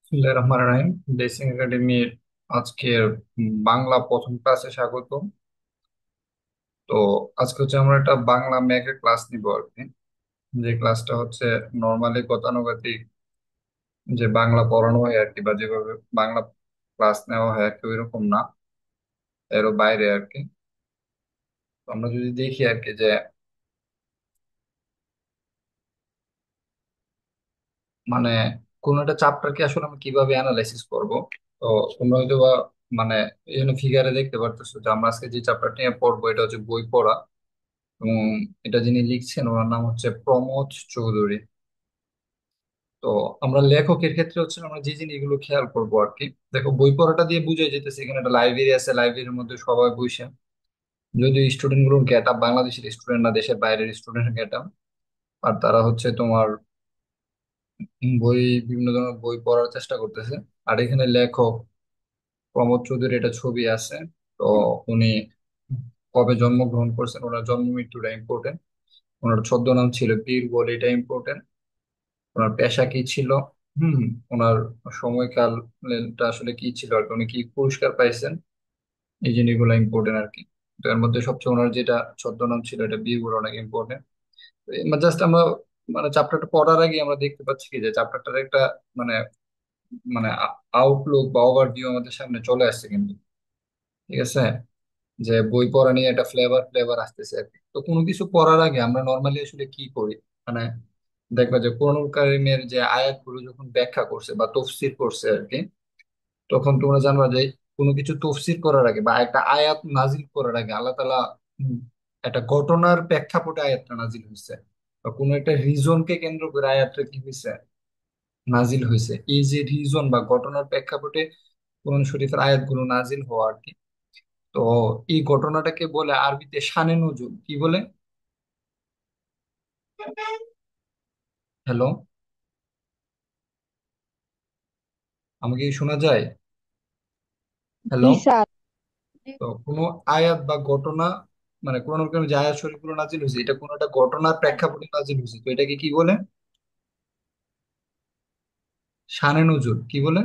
বিসমিল্লাহির রহমানির রহিম। বেসিক একাডেমির আজকের বাংলা প্রথম ক্লাসে স্বাগত। তো আজকে হচ্ছে আমরা একটা বাংলা ম্যাথের ক্লাস নিব আর কি। যে ক্লাসটা হচ্ছে নর্মালি গতানুগতিক যে বাংলা পড়ানো হয় আর কি, বা যেভাবে বাংলা ক্লাস নেওয়া হয় আর কি, ওইরকম না, এরও বাইরে আর কি। তো আমরা যদি দেখি আর কি যে মানে কোন একটা চ্যাপ্টারকে আসলে আমরা কিভাবে অ্যানালাইসিস করব। তো তোমরা হয়তো বা মানে এখানে ফিগারে দেখতে পারতেছো যে আমরা আজকে যে চ্যাপ্টারটা নিয়ে পড়বো এটা হচ্ছে বই পড়া। এবং এটা যিনি লিখছেন ওনার নাম হচ্ছে প্রমোদ চৌধুরী। তো আমরা লেখকের ক্ষেত্রে হচ্ছে আমরা যে জিনিসগুলো খেয়াল করবো আর কি। দেখো, বই পড়াটা দিয়ে বুঝাই যেতেছে এখানে একটা লাইব্রেরি আছে, লাইব্রেরির মধ্যে সবাই বসে, যদিও স্টুডেন্ট গুলোর গেট আপ বাংলাদেশের স্টুডেন্ট না, দেশের বাইরের স্টুডেন্ট গেট আপ। আর তারা হচ্ছে তোমার বই, বিভিন্ন ধরনের বই পড়ার চেষ্টা করতেছে। আর এখানে লেখক প্রমোদ চৌধুরী এটা ছবি আছে। তো উনি কবে জন্মগ্রহণ করছেন, ওনার জন্ম মৃত্যুটা ইম্পর্টেন্ট। ওনার ছদ্মনাম ছিল বীরবল, এটা ইম্পর্টেন্ট। ওনার পেশা কি ছিল, হুম, ওনার সময়কালটা আসলে কি ছিল আর কি, উনি কি পুরস্কার পাইছেন, এই জিনিসগুলো ইম্পর্টেন্ট আর কি। তো এর মধ্যে সবচেয়ে ওনার যেটা ছদ্মনাম ছিল এটা বীরবল, অনেক ইম্পর্টেন্ট। জাস্ট আমরা মানে চ্যাপ্টারটা পড়ার আগে আমরা দেখতে পাচ্ছি কি যে চ্যাপ্টারটার একটা মানে মানে আউটলুক বা ওভারভিউ আমাদের সামনে চলে আসছে কিন্তু। ঠিক আছে, যে বই পড়া নিয়ে একটা ফ্লেভার ফ্লেভার আসতেছে আর কি। তো কোনো কিছু পড়ার আগে আমরা নর্মালি আসলে কি করি, মানে দেখবা যে কোরআনুল কারীমের যে আয়াতগুলো যখন ব্যাখ্যা করছে বা তফসির করছে আর কি, তখন তোমরা জানবা যে কোনো কিছু তফসির করার আগে বা একটা আয়াত নাজিল করার আগে আল্লাহ তাআলা উম, একটা ঘটনার প্রেক্ষাপটে আয়াতটা নাজিল হয়েছে, বা কোনো একটা রিজনকে কেন্দ্র করে আয়াতটা কি হয়েছে, নাজিল হয়েছে। এই যে রিজন বা ঘটনার প্রেক্ষাপটে কোরআন শরীফের আয়াতগুলো নাজিল হওয়া আর কি। তো এই ঘটনাটাকে বলে আরবিতে শানে নজুল। কি বলে? হ্যালো, আমাকে কি শোনা যায়? হ্যালো। জি স্যার। তো কোনো আয়াত বা ঘটনা, মানে কোরআন কারিমে যে আয়াত শরীফগুলো নাজিল হয়েছে এটা কোনো একটা ঘটনার প্রেক্ষাপটে নাজিল হয়েছে, তো এটাকে কি বলে? শানে নজুল। কি বলে?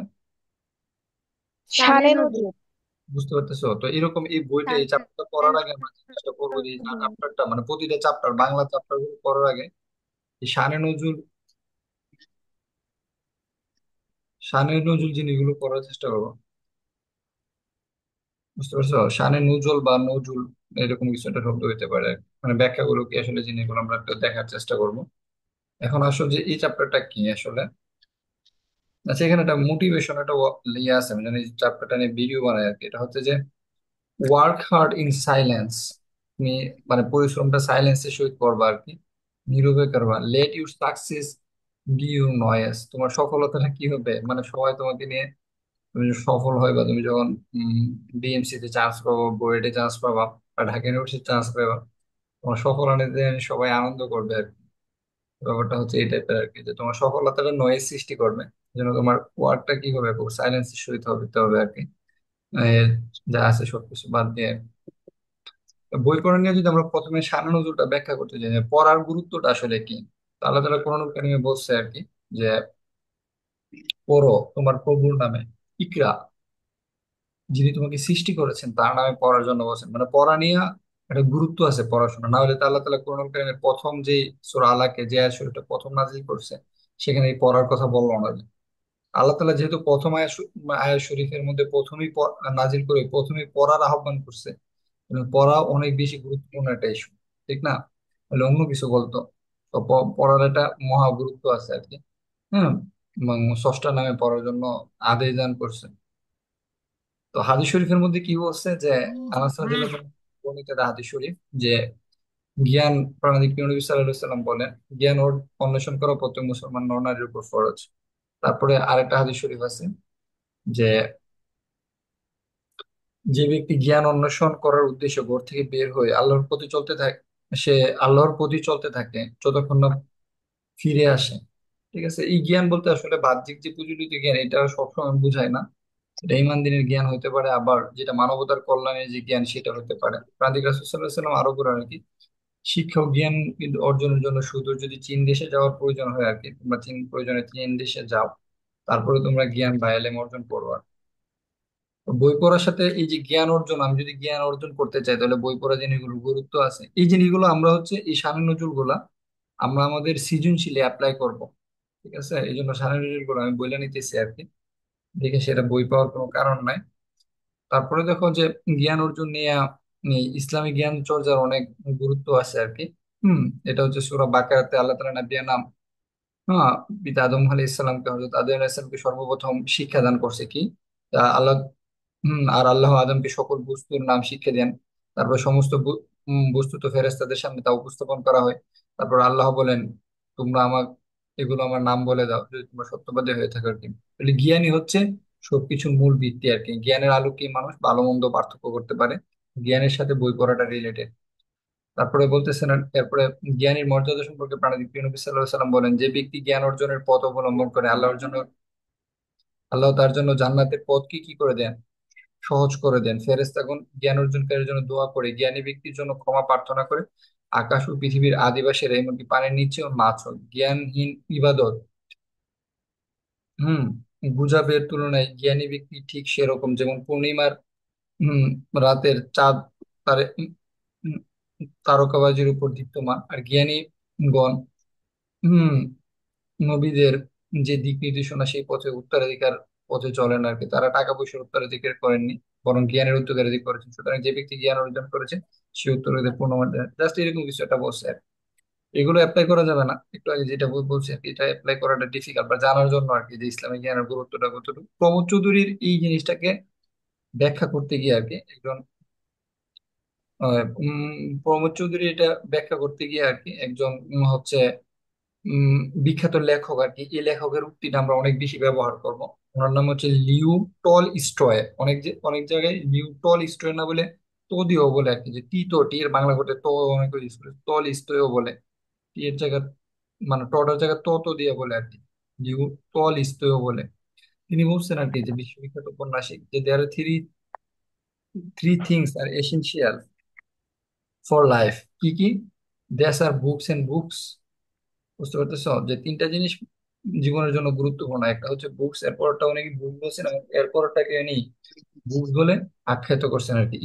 শানে নজুল। বুঝতে পারতেছো? তো এরকম এই বইটা, এই চ্যাপ্টারটা পড়ার আগে আমরা চেষ্টা করবো যে এই চ্যাপ্টারটা মানে প্রতিটা চ্যাপ্টার, বাংলা চ্যাপ্টার গুলো পড়ার আগে এই শানে নজুল জিনিসগুলো পড়ার চেষ্টা করবো। বুঝতে পারছো? শানে নুজুল বা নজুল এরকম কিছু একটা শব্দ হইতে পারে আর কি। মানে ব্যাখ্যাগুলো কি আসলে জিনিসগুলো আমরা একটু দেখার চেষ্টা করব। এখন আসলে যে এই চ্যাপ্টারটা কি আসলে, আচ্ছা এখানে একটা মোটিভেশন একটা ইয়ে আছে, আমি জানি চ্যাপ্টারটা নিয়ে ভিডিও বানাই আর কি। এটা হচ্ছে যে ওয়ার্ক হার্ড ইন সাইলেন্স। তুমি মানে পরিশ্রমটা সাইলেন্সের সহিত করবা আর কি, নীরবে করবা। Let your success B your noise. তোমার সফলতাটা কি হবে, মানে সবাই তোমাকে নিয়ে, তুমি যখন সফল হয় বা তুমি যখন বিএমসি তে চান্স পাবো, বুয়েটে চান্স পাবা, বা ঢাকা ইউনিভার্সিটি চান্স পাবা, তোমার সফলতাতে সবাই আনন্দ করবে আর কি। ব্যাপারটা হচ্ছে এই টাইপের আর কি, যে তোমার সফলতাটা নয়েজ সৃষ্টি করবে, যেন তোমার ওয়ার্কটা কি হবে, খুব সাইলেন্সের সহিত দিতে হবে আর কি। এর যা আছে সবকিছু বাদ দিয়ে। তো বই পড়া নিয়ে যদি আমরা প্রথমে শানে নজরুলটা ব্যাখ্যা করতে চাই যে পড়ার গুরুত্বটা আসলে কি, তাহলে তারা কোরআন কারিমে বলছে আর কি যে পড়ো তোমার প্রভুর নামে, ইকরা, যিনি তোমাকে সৃষ্টি করেছেন তার নামে পড়ার জন্য বলছেন। মানে পড়া নিয়ে একটা গুরুত্ব আছে পড়াশোনা, না হলে তো আল্লাহ তাআলা কোরআন কারিমের প্রথম যে সূরা আলাকে যে আয়াত শরীফটা প্রথম নাজিল করছে সেখানে এই পড়ার কথা বললো না। আল্লাহ তাআলা যেহেতু প্রথম আয়াত শরীফের মধ্যে প্রথমেই নাজিল করে প্রথমেই পড়ার আহ্বান করছে, এবং পড়া অনেক বেশি গুরুত্বপূর্ণ একটা ইস্যু, ঠিক না? তাহলে অন্য কিছু বলতো। তো পড়ার একটা মহা গুরুত্ব আছে আর কি। হ্যাঁ, এবং ষষ্ঠ নামে পড়ার জন্য আদেশ দান করছে। তো হাদিস শরীফের মধ্যে কি বলছে যে আনাস রাদিয়াল্লাহু আনহু বর্ণিত একটা হাদিস শরীফ যে জ্ঞান প্রাণাদিক নবী সাল্লাল্লাহু আলাইহি সাল্লাম বলেন, জ্ঞান অন্বেষণ করা প্রত্যেক মুসলমান নরনারীর উপর ফরজ। তারপরে আরেকটা হাদিস শরীফ আছে যে যে ব্যক্তি জ্ঞান অন্বেষণ করার উদ্দেশ্যে ঘর থেকে বের হয়ে আল্লাহর প্রতি চলতে থাকে, সে আল্লাহর প্রতি চলতে থাকে যতক্ষণ না ফিরে আসে। ঠিক আছে, এই জ্ঞান বলতে আসলে বাহ্যিক যে প্রচলিত জ্ঞান এটা সবসময় বোঝায় না। এটা ইমান দিনের জ্ঞান হতে পারে, আবার যেটা মানবতার কল্যাণের যে জ্ঞান সেটা হতে পারে। প্রান্তিক রাসূল সাল্লাল্লাহু আলাইহি ওয়াসাল্লাম আরো বলেন আর কি, শিক্ষা ও জ্ঞান কিন্তু অর্জনের জন্য শুধু যদি চীন দেশে যাওয়ার প্রয়োজন হয় আর কি, তোমরা চীন প্রয়োজনে চীন দেশে যাও। তারপরে তোমরা জ্ঞান বা এলেম অর্জন করবা। তো বই পড়ার সাথে এই যে জ্ঞান অর্জন, আমি যদি জ্ঞান অর্জন করতে চাই তাহলে বই পড়া জিনিসগুলোর গুরুত্ব আছে। এই জিনিসগুলো আমরা হচ্ছে এই শানে নজরুল গুলা আমরা আমাদের সৃজনশীলে অ্যাপ্লাই করব। ঠিক আছে, এই জন্য শানে নজরুল গুলো আমি বলে নিতেছি আর কি, দেখে সেটা বই পাওয়ার কোনো কারণ নাই। তারপরে দেখো যে জ্ঞান অর্জন নিয়ে ইসলামী জ্ঞান চর্চার অনেক গুরুত্ব আছে আর কি। এটা হচ্ছে সূরা বাকারাতে আল্লাহ তাআলা নবিয়া নাম, হ্যাঁ, পিতা আদম আলাইহিস সালামকে, হযরত আদম আলাইহিস সালামকে সর্বপ্রথম শিক্ষা দান করছে কি, আল্লাহ, আর আল্লাহ আদমকে সকল বস্তুর নাম শিক্ষা দেন। তারপর সমস্ত বস্তুত ফেরেশতাদের সামনে তা উপস্থাপন করা হয়। তারপর আল্লাহ বলেন, তোমরা আমার এগুলো আমার নাম বলে দাও যদি তোমরা সত্যবাদী হয়ে থাকো আর কি। তাহলে জ্ঞানই হচ্ছে সবকিছুর মূল ভিত্তি আর কি। জ্ঞানের আলোকে মানুষ ভালো মন্দ পার্থক্য করতে পারে। জ্ঞানের সাথে বই পড়াটা রিলেটেড। তারপরে বলতেছেন, এরপরে জ্ঞানীর মর্যাদা সম্পর্কে প্রাণাদিক প্রিয় নবী সাল্লাল্লাহু আলাইহি সাল্লাম বলেন, যে ব্যক্তি জ্ঞান অর্জনের পথ অবলম্বন করে আল্লাহর জন্য, আল্লাহ তার জন্য জান্নাতের পথ কি কি করে দেন, সহজ করে দেন। ফেরেশতাগণ জ্ঞান অর্জনকারীর জন্য দোয়া করে, জ্ঞানী ব্যক্তির জন্য ক্ষমা প্রার্থনা করে। আকাশ ও পৃথিবীর আদিবাসীরা, এমনকি পানির নিচে ও মাছও জ্ঞানহীন ইবাদত, হুম গুজাবের তুলনায় জ্ঞানী ব্যক্তি ঠিক সেরকম, যেমন পূর্ণিমার হম রাতের চাঁদ তারে উম, তারকাবাজির উপর দীপ্তমান। আর জ্ঞানী গণ হম নবীদের যে দিক নির্দেশনা সেই পথে উত্তরাধিকার পথে চলেন আর কি। তারা টাকা পয়সার উত্তরাধিকার করেননি, বরং জ্ঞানের উত্তরাধিকার করেছেন। সুতরাং যে ব্যক্তি জ্ঞান অর্জন করেছে সে উত্তরাধিকার পূর্ণ, জাস্ট এরকম কিছু একটা বলছে আর কি। এগুলো অ্যাপ্লাই করা যাবে না, একটু আগে যেটা বলছি আর কি, এটা অ্যাপ্লাই করাটা ডিফিকাল্ট বা জানার জন্য আর কি, যে ইসলামিক জ্ঞানের গুরুত্বটা কতটুকু। প্রমোদ চৌধুরীর এই জিনিসটাকে ব্যাখ্যা করতে গিয়ে আর কি একজন প্রমোদ চৌধুরী এটা ব্যাখ্যা করতে গিয়ে আর কি একজন হচ্ছে উম বিখ্যাত লেখক আর কি, এই লেখকের উক্তিটা আমরা অনেক বেশি ব্যবহার করব। ওনার নাম হচ্ছে লিও টল স্টয়। অনেক জায়গায় লিও টল স্টয় না বলে তদিও বলে আর কি, যে টি, তো টি এর বাংলা করতে তো অনেক ইউজ করে, টল স্টয়ও বলে। টি এর জায়গা মানে টটার জায়গা তো দিয়ে বলে আর কি, লিও টল স্টয়ও বলে। তিনি বলছেন আর কি যে বিশ্ববিখ্যাত উপন্যাসিক, যে there are three three things are essential for life. কি কি? There are books and books. বুঝতে পারতেছো যে তিনটা জিনিস জীবনের জন্য গুরুত্বপূর্ণ। একটা হচ্ছে বুকস, এরপরটা উনি বুক বলছেন এবং এরপরটাকে উনি বুকস বলে আখ্যায়িত করছেন আর কি।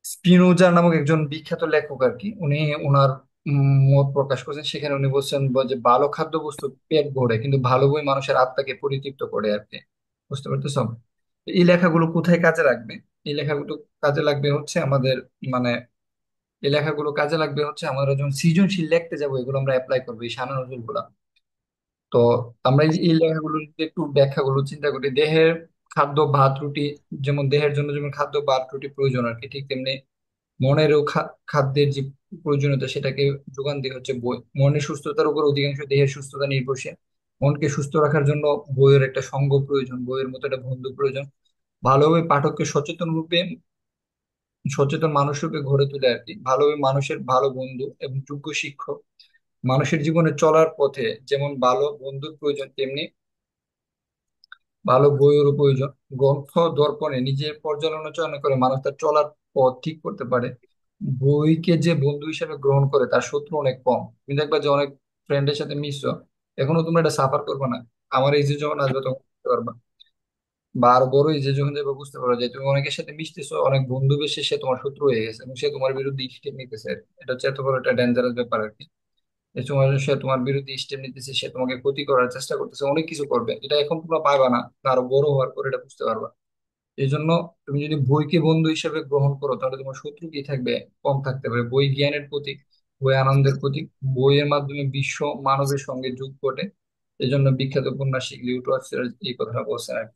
স্পিনোজা নামক একজন বিখ্যাত লেখক আর কি, উনি ওনার মত প্রকাশ করেছেন। সেখানে উনি বলছেন যে ভালো খাদ্যবস্তু পেট ভরে, কিন্তু ভালো বই মানুষের আত্মাকে পরিতৃপ্ত করে আর কি। বুঝতে পারতেছো? তো এই লেখাগুলো কোথায় কাজে লাগবে? এই লেখাগুলো কাজে লাগবে হচ্ছে আমাদের মানে এই লেখাগুলো কাজে লাগবে হচ্ছে আমরা যখন সৃজনশীল লিখতে যাবো, এগুলো আমরা অ্যাপ্লাই করবো, এই শানা নজরুল গুলা। তো আমরা এই লেখাগুলোর যদি একটু ব্যাখ্যাগুলো চিন্তা করি, দেহের খাদ্য ভাত রুটি, যেমন দেহের জন্য যেমন খাদ্য ভাত রুটি প্রয়োজন আর কি, ঠিক তেমনি মনেরও খাদ্যের যে প্রয়োজনীয়তা সেটাকে যোগান দিয়ে হচ্ছে বই। মনের সুস্থতার উপর অধিকাংশ দেহের সুস্থতা নির্ভরশীল। মনকে সুস্থ রাখার জন্য বইয়ের একটা সঙ্গ প্রয়োজন, বইয়ের মতো একটা বন্ধু প্রয়োজন। ভালোভাবে পাঠককে সচেতন মানুষ রূপে গড়ে তোলে আর কি। ভালোভাবে মানুষের ভালো বন্ধু এবং যোগ্য শিক্ষক। মানুষের জীবনে চলার পথে যেমন ভালো বন্ধুর প্রয়োজন, তেমনি ভালো বইয়েরও প্রয়োজন। গ্রন্থ দর্পণে নিজের পর্যালোচনা করে মানুষ তার চলার পথ ঠিক করতে পারে। বইকে যে বন্ধু হিসেবে গ্রহণ করে তার শত্রু অনেক কম। তুমি দেখবা যে অনেক ফ্রেন্ডের সাথে মিশছো, এখনো তোমরা এটা সাফার করবে না। আমার এই যে যখন আসবে তখন বুঝতে পারবা, বা আরো বড় এই যে যখন যাবে বুঝতে পারবে যে তুমি অনেকের সাথে মিশতেছো, অনেক বন্ধু বেশি সে তোমার শত্রু হয়ে গেছে এবং সে তোমার বিরুদ্ধে স্টেপ নিতেছে। এটা হচ্ছে এত বড় একটা ডেঞ্জারাস ব্যাপার আর কি। এই সময় সে তোমার বিরুদ্ধে স্টেপ নিতেছে, সে তোমাকে ক্ষতি করার চেষ্টা করতেছে, অনেক কিছু করবে। এটা এখন তোমরা পারবা না, আরো বড় হওয়ার পর এটা বুঝতে পারবা। এই জন্য তুমি যদি বইকে বন্ধু হিসেবে গ্রহণ করো তাহলে তোমার শত্রু কি থাকবে? কম থাকতে পারে। বই জ্ঞানের প্রতীক, বই আনন্দের প্রতীক। বইয়ের মাধ্যমে বিশ্ব মানবের সঙ্গে যুগ ঘটে। এই জন্য বিখ্যাত উপন্যাসিক লিও টলস্টয় এই কথাটা বলছেন আর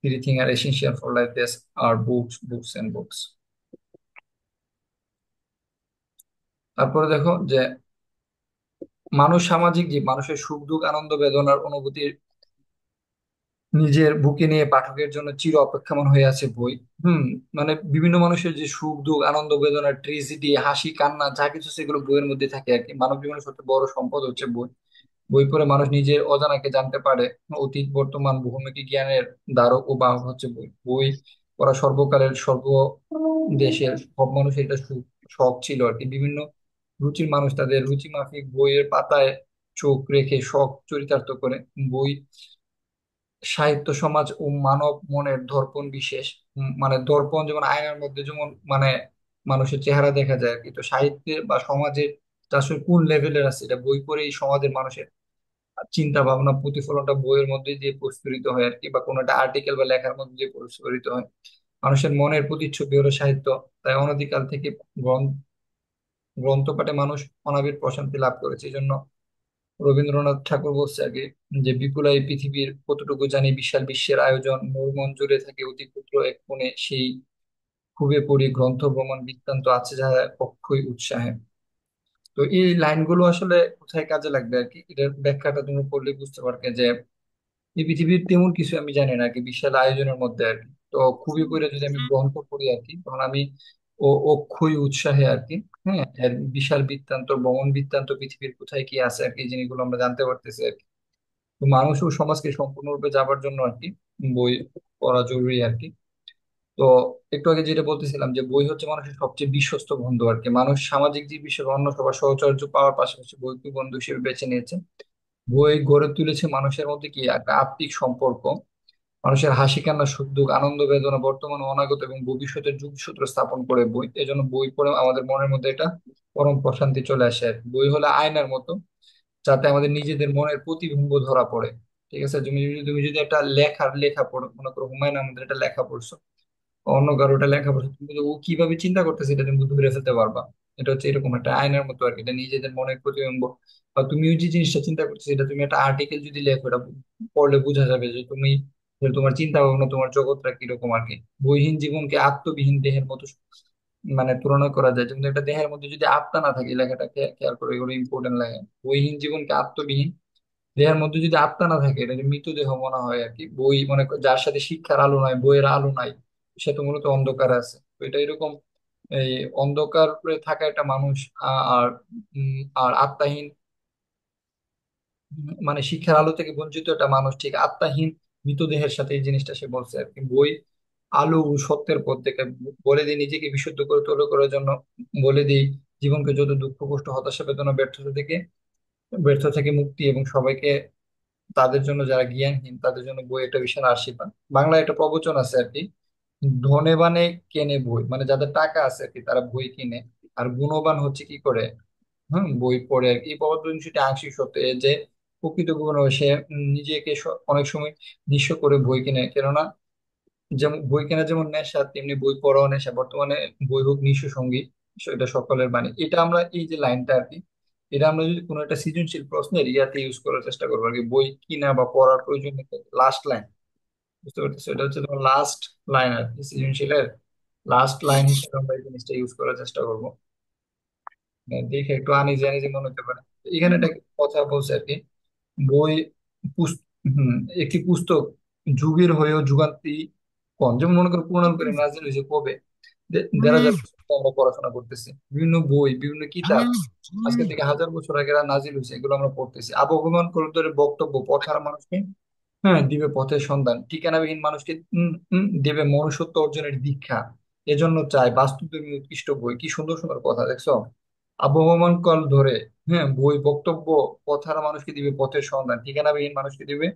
three thing are essential for life, this are books, books and books. তারপরে দেখো যে মানুষ সামাজিক জীব, মানুষের সুখ দুঃখ আনন্দ বেদনার অনুভূতির নিজের বুকে নিয়ে পাঠকের জন্য চির অপেক্ষমান হয়ে আছে বই। মানে বিভিন্ন মানুষের যে সুখ দুঃখ আনন্দ বেদনা ট্রেজেডি হাসি কান্না যা কিছু সেগুলো বইয়ের মধ্যে থাকে আর কি। মানব জীবনের সবচেয়ে বড় সম্পদ হচ্ছে বই। বই পড়ে মানুষ নিজের অজানাকে জানতে পারে। অতীত বর্তমান বহুমুখী জ্ঞানের দ্বারক ও বাহক হচ্ছে বই। বই পড়া সর্বকালের সর্ব দেশের সব মানুষের এটা শখ ছিল আর কি। বিভিন্ন রুচির মানুষ তাদের রুচি মাফিক বইয়ের পাতায় চোখ রেখে শখ চরিতার্থ করে। বই সাহিত্য সমাজ ও মানব মনের দর্পণ বিশেষ। মানে দর্পণ যেমন আয়নার মধ্যে যেমন মানে মানুষের চেহারা দেখা যায় আর কি, তো সাহিত্যে বা সমাজে তা আসলে কোন লেভেলের আছে এটা বই পড়ে এই সমাজের মানুষের চিন্তা ভাবনা প্রতিফলনটা বইয়ের মধ্যে দিয়ে প্রস্ফুটিত হয় আর কি, বা কোনো একটা আর্টিকেল বা লেখার মধ্যে দিয়ে প্রস্ফুটিত হয়। মানুষের মনের প্রতিচ্ছবি হলো সাহিত্য। তাই অনাদিকাল থেকে গ্রন্থ পাঠে মানুষ অনাবিল প্রশান্তি লাভ করেছে। এই জন্য রবীন্দ্রনাথ ঠাকুর বলছে আগে যে বিপুল এই পৃথিবীর কতটুকু জানি, বিশাল বিশ্বের আয়োজন, মোর মন জুড়ে থাকে অতি ক্ষুদ্র এক কোণে, সেই খুবে পড়ি গ্রন্থ ভ্রমণ বৃত্তান্ত আছে যাহা অক্ষয় উৎসাহে। তো এই লাইনগুলো আসলে কোথায় কাজে লাগবে আর কি, এটার ব্যাখ্যাটা তুমি পড়লে বুঝতে পারবে যে এই পৃথিবীর তেমন কিছু আমি জানি না আর কি, বিশাল আয়োজনের মধ্যে আর কি। তো খুবই করে যদি আমি গ্রন্থ পড়ি আর কি, তখন আমি অক্ষয় উৎসাহে আর কি, হ্যাঁ, এর বিশাল বৃত্তান্ত ভ্রমণ বৃত্তান্ত পৃথিবীর কোথায় কি আছে আর কি, এই জিনিসগুলো আমরা জানতে পারতেছি আর কি। তো মানুষ ও সমাজকে সম্পূর্ণরূপে যাবার জন্য আর কি বই পড়া জরুরি আর কি। তো একটু আগে যেটা বলতেছিলাম যে বই হচ্ছে মানুষের সবচেয়ে বিশ্বস্ত বন্ধু আর কি। মানুষ সামাজিক জীব হিসেবে অন্য সবার সহচর্য পাওয়ার পাশাপাশি বইকে বন্ধু হিসেবে বেছে নিয়েছে। বই গড়ে তুলেছে মানুষের মধ্যে কি একটা আত্মিক সম্পর্ক। মানুষের হাসি কান্না সুখ দুঃখ আনন্দ বেদনা বর্তমান ও অনাগত এবং ভবিষ্যতের যোগসূত্র স্থাপন করে বই। এজন্য বই পড়ে আমাদের মনের মধ্যে এটা পরম প্রশান্তি চলে আসে আর কি। বই হলো আয়নার মতো, যাতে আমাদের নিজেদের মনের প্রতিবিম্ব ধরা পড়ে। ঠিক আছে, তুমি যদি একটা লেখা পড়ো, মনে করো হুমায়ুন আহমেদের একটা লেখা পড়ছো, অন্য কারো একটা লেখা পড়ছো, তুমি কিন্তু ও কিভাবে চিন্তা করতেছে এটা তুমি ধরে ফেলতে পারবা। এটা হচ্ছে এরকম একটা আয়নার মতো আর কি, এটা নিজেদের মনের প্রতিবিম্ব। বা তুমিও যে জিনিসটা চিন্তা করতেছো, এটা তুমি একটা আর্টিকেল যদি লেখো, এটা পড়লে বোঝা যাবে যে তুমি, যে তোমার চিন্তা ভাবনা, তোমার জগৎটা কিরকম আর কি। বইহীন জীবনকে আত্মবিহীন দেহের মতো মানে তুলনা করা যায়। যেমন একটা দেহের মধ্যে যদি আত্মা না থাকে, এই লেখাটা খেয়াল করে, এগুলো ইম্পর্টেন্ট লাগে। বইহীন জীবনকে আত্মবিহীন দেহের মধ্যে যদি আত্মা না থাকে, এটা যে মৃতদেহ মনে হয় আর কি। বই মনে কর যার সাথে শিক্ষার আলো নাই, বইয়ের আলো নাই, সে তো মূলত অন্ধকারে আছে। তো এটা এরকম, এই অন্ধকারে থাকা একটা মানুষ আর আর আত্মাহীন, মানে শিক্ষার আলো থেকে বঞ্চিত একটা মানুষ ঠিক আত্মাহীন মৃতদেহের সাথে, এই জিনিসটা সে বলছে আর কি। বই আলো ও সত্যের পথ থেকে বলে দিই নিজেকে বিশুদ্ধ করে তোলা করার জন্য, বলে দিই জীবনকে যত দুঃখ কষ্ট হতাশা বেদনা ব্যর্থ থেকে মুক্তি, এবং সবাইকে, তাদের জন্য যারা জ্ঞানহীন তাদের জন্য বই একটা বিশাল আশীর্বাদ। বাংলায় একটা প্রবচন আছে আর কি, ধনে বানে কেনে বই, মানে যাদের টাকা আছে আর কি তারা বই কিনে, আর গুণবান হচ্ছে কি করে, বই পড়ে আর কি। এই প্রবাদ সেটা আংশিক সত্য, এর যে প্রকৃত গুণ সে নিজেকে অনেক সময় নিঃস্ব করে বই কিনে। কেননা যেমন বই কেনা যেমন নেশা, তেমনি বই পড়াও নেশা। বর্তমানে বই হোক নিঃস্ব সঙ্গী, এটা সকলের বাণী। এটা আমরা এই যে লাইনটা আর কি, এটা আমরা যদি কোনো একটা সৃজনশীল প্রশ্নের ইয়াতে ইউজ করার চেষ্টা করবো আর কি, বই কিনা বা পড়ার প্রয়োজন, লাস্ট লাইন, বুঝতে পারতেছো, এটা হচ্ছে তোমার লাস্ট লাইন আর কি, সৃজনশীলের লাস্ট লাইন হিসেবে আমরা এই জিনিসটা ইউজ করার চেষ্টা করবো। দেখে একটু আনিজি আনিজি মনে হতে পারে। এখানে একটা কথা বলছে আর কি, বই হম একটি পুস্তক যুগের হয়েও যুগান্তি কম। যেমন মনে করো কুরআন কারীম নাজিল হয়েছে কবে, ১,৫০০ বছর ধরে আমরা পড়াশোনা করতেছি, বিভিন্ন বই বিভিন্ন কিতাব আজকে থেকে হাজার বছর আগে নাজিল হয়েছে, এগুলো আমরা পড়তেছি। আবহমান করে বক্তব্য পথার মানুষকে, হ্যাঁ, দিবে পথের সন্ধান, ঠিকানাবিহীন মানুষকে দেবে মনুষ্যত্ব অর্জনের দীক্ষা। এজন্য চাই বাস্তবধর্মী উৎকৃষ্ট বই। কি সুন্দর সুন্দর কথা দেখছো, আবহমান কাল ধরে, হ্যাঁ, বই বক্তব্য পথার মানুষকে দিবে পথের সন্ধান, ঠিকানাবিহীন মানুষকে দিবে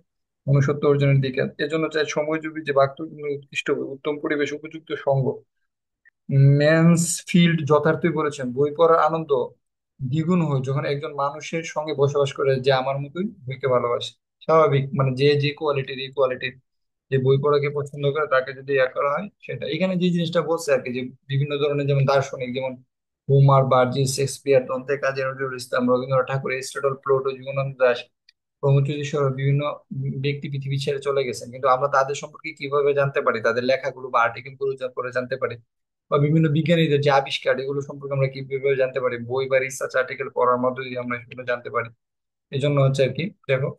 মনুষ্যত্ব অর্জনের দীক্ষা। এজন্য চাই সময়জীবী যে বাস্তবধর্মী উৎকৃষ্ট বই, উত্তম পরিবেশ উপযুক্ত সঙ্গ। ম্যানসফিল্ড যথার্থই বলেছেন, বই পড়ার আনন্দ দ্বিগুণ হয় যখন একজন মানুষের সঙ্গে বসবাস করে যে আমার মতোই বইকে ভালোবাসে। স্বাভাবিক, মানে যে যে কোয়ালিটির, এই কোয়ালিটির যে বই পড়াকে পছন্দ করে তাকে যদি ইয়া করা হয় সেটা। এখানে যে জিনিসটা বলছে আর কি, যে বিভিন্ন ধরনের যেমন দার্শনিক, যেমন Homer, Virgil, Shakespeare, দন্তে Kazi Nazrul Islam, Rabindranath ঠাকুর, এরিস্টটল, প্লেটো, জীবনানন্দ দাশ প্রমুখ সহ বিভিন্ন ব্যক্তি পৃথিবী ছেড়ে চলে গেছেন, কিন্তু আমরা তাদের সম্পর্কে কিভাবে জানতে পারি, তাদের লেখাগুলো বা আর্টিকেল গুলো পড়ে জানতে পারি, বা বিভিন্ন বিজ্ঞানীদের যে আবিষ্কার এগুলো সম্পর্কে আমরা কিভাবে জানতে পারি, বই বা রিসার্চ আর্টিকেল পড়ার মধ্যে দিয়ে আমরা সেগুলো জানতে পারি। এই জন্য হচ্ছে আর কি, দেখো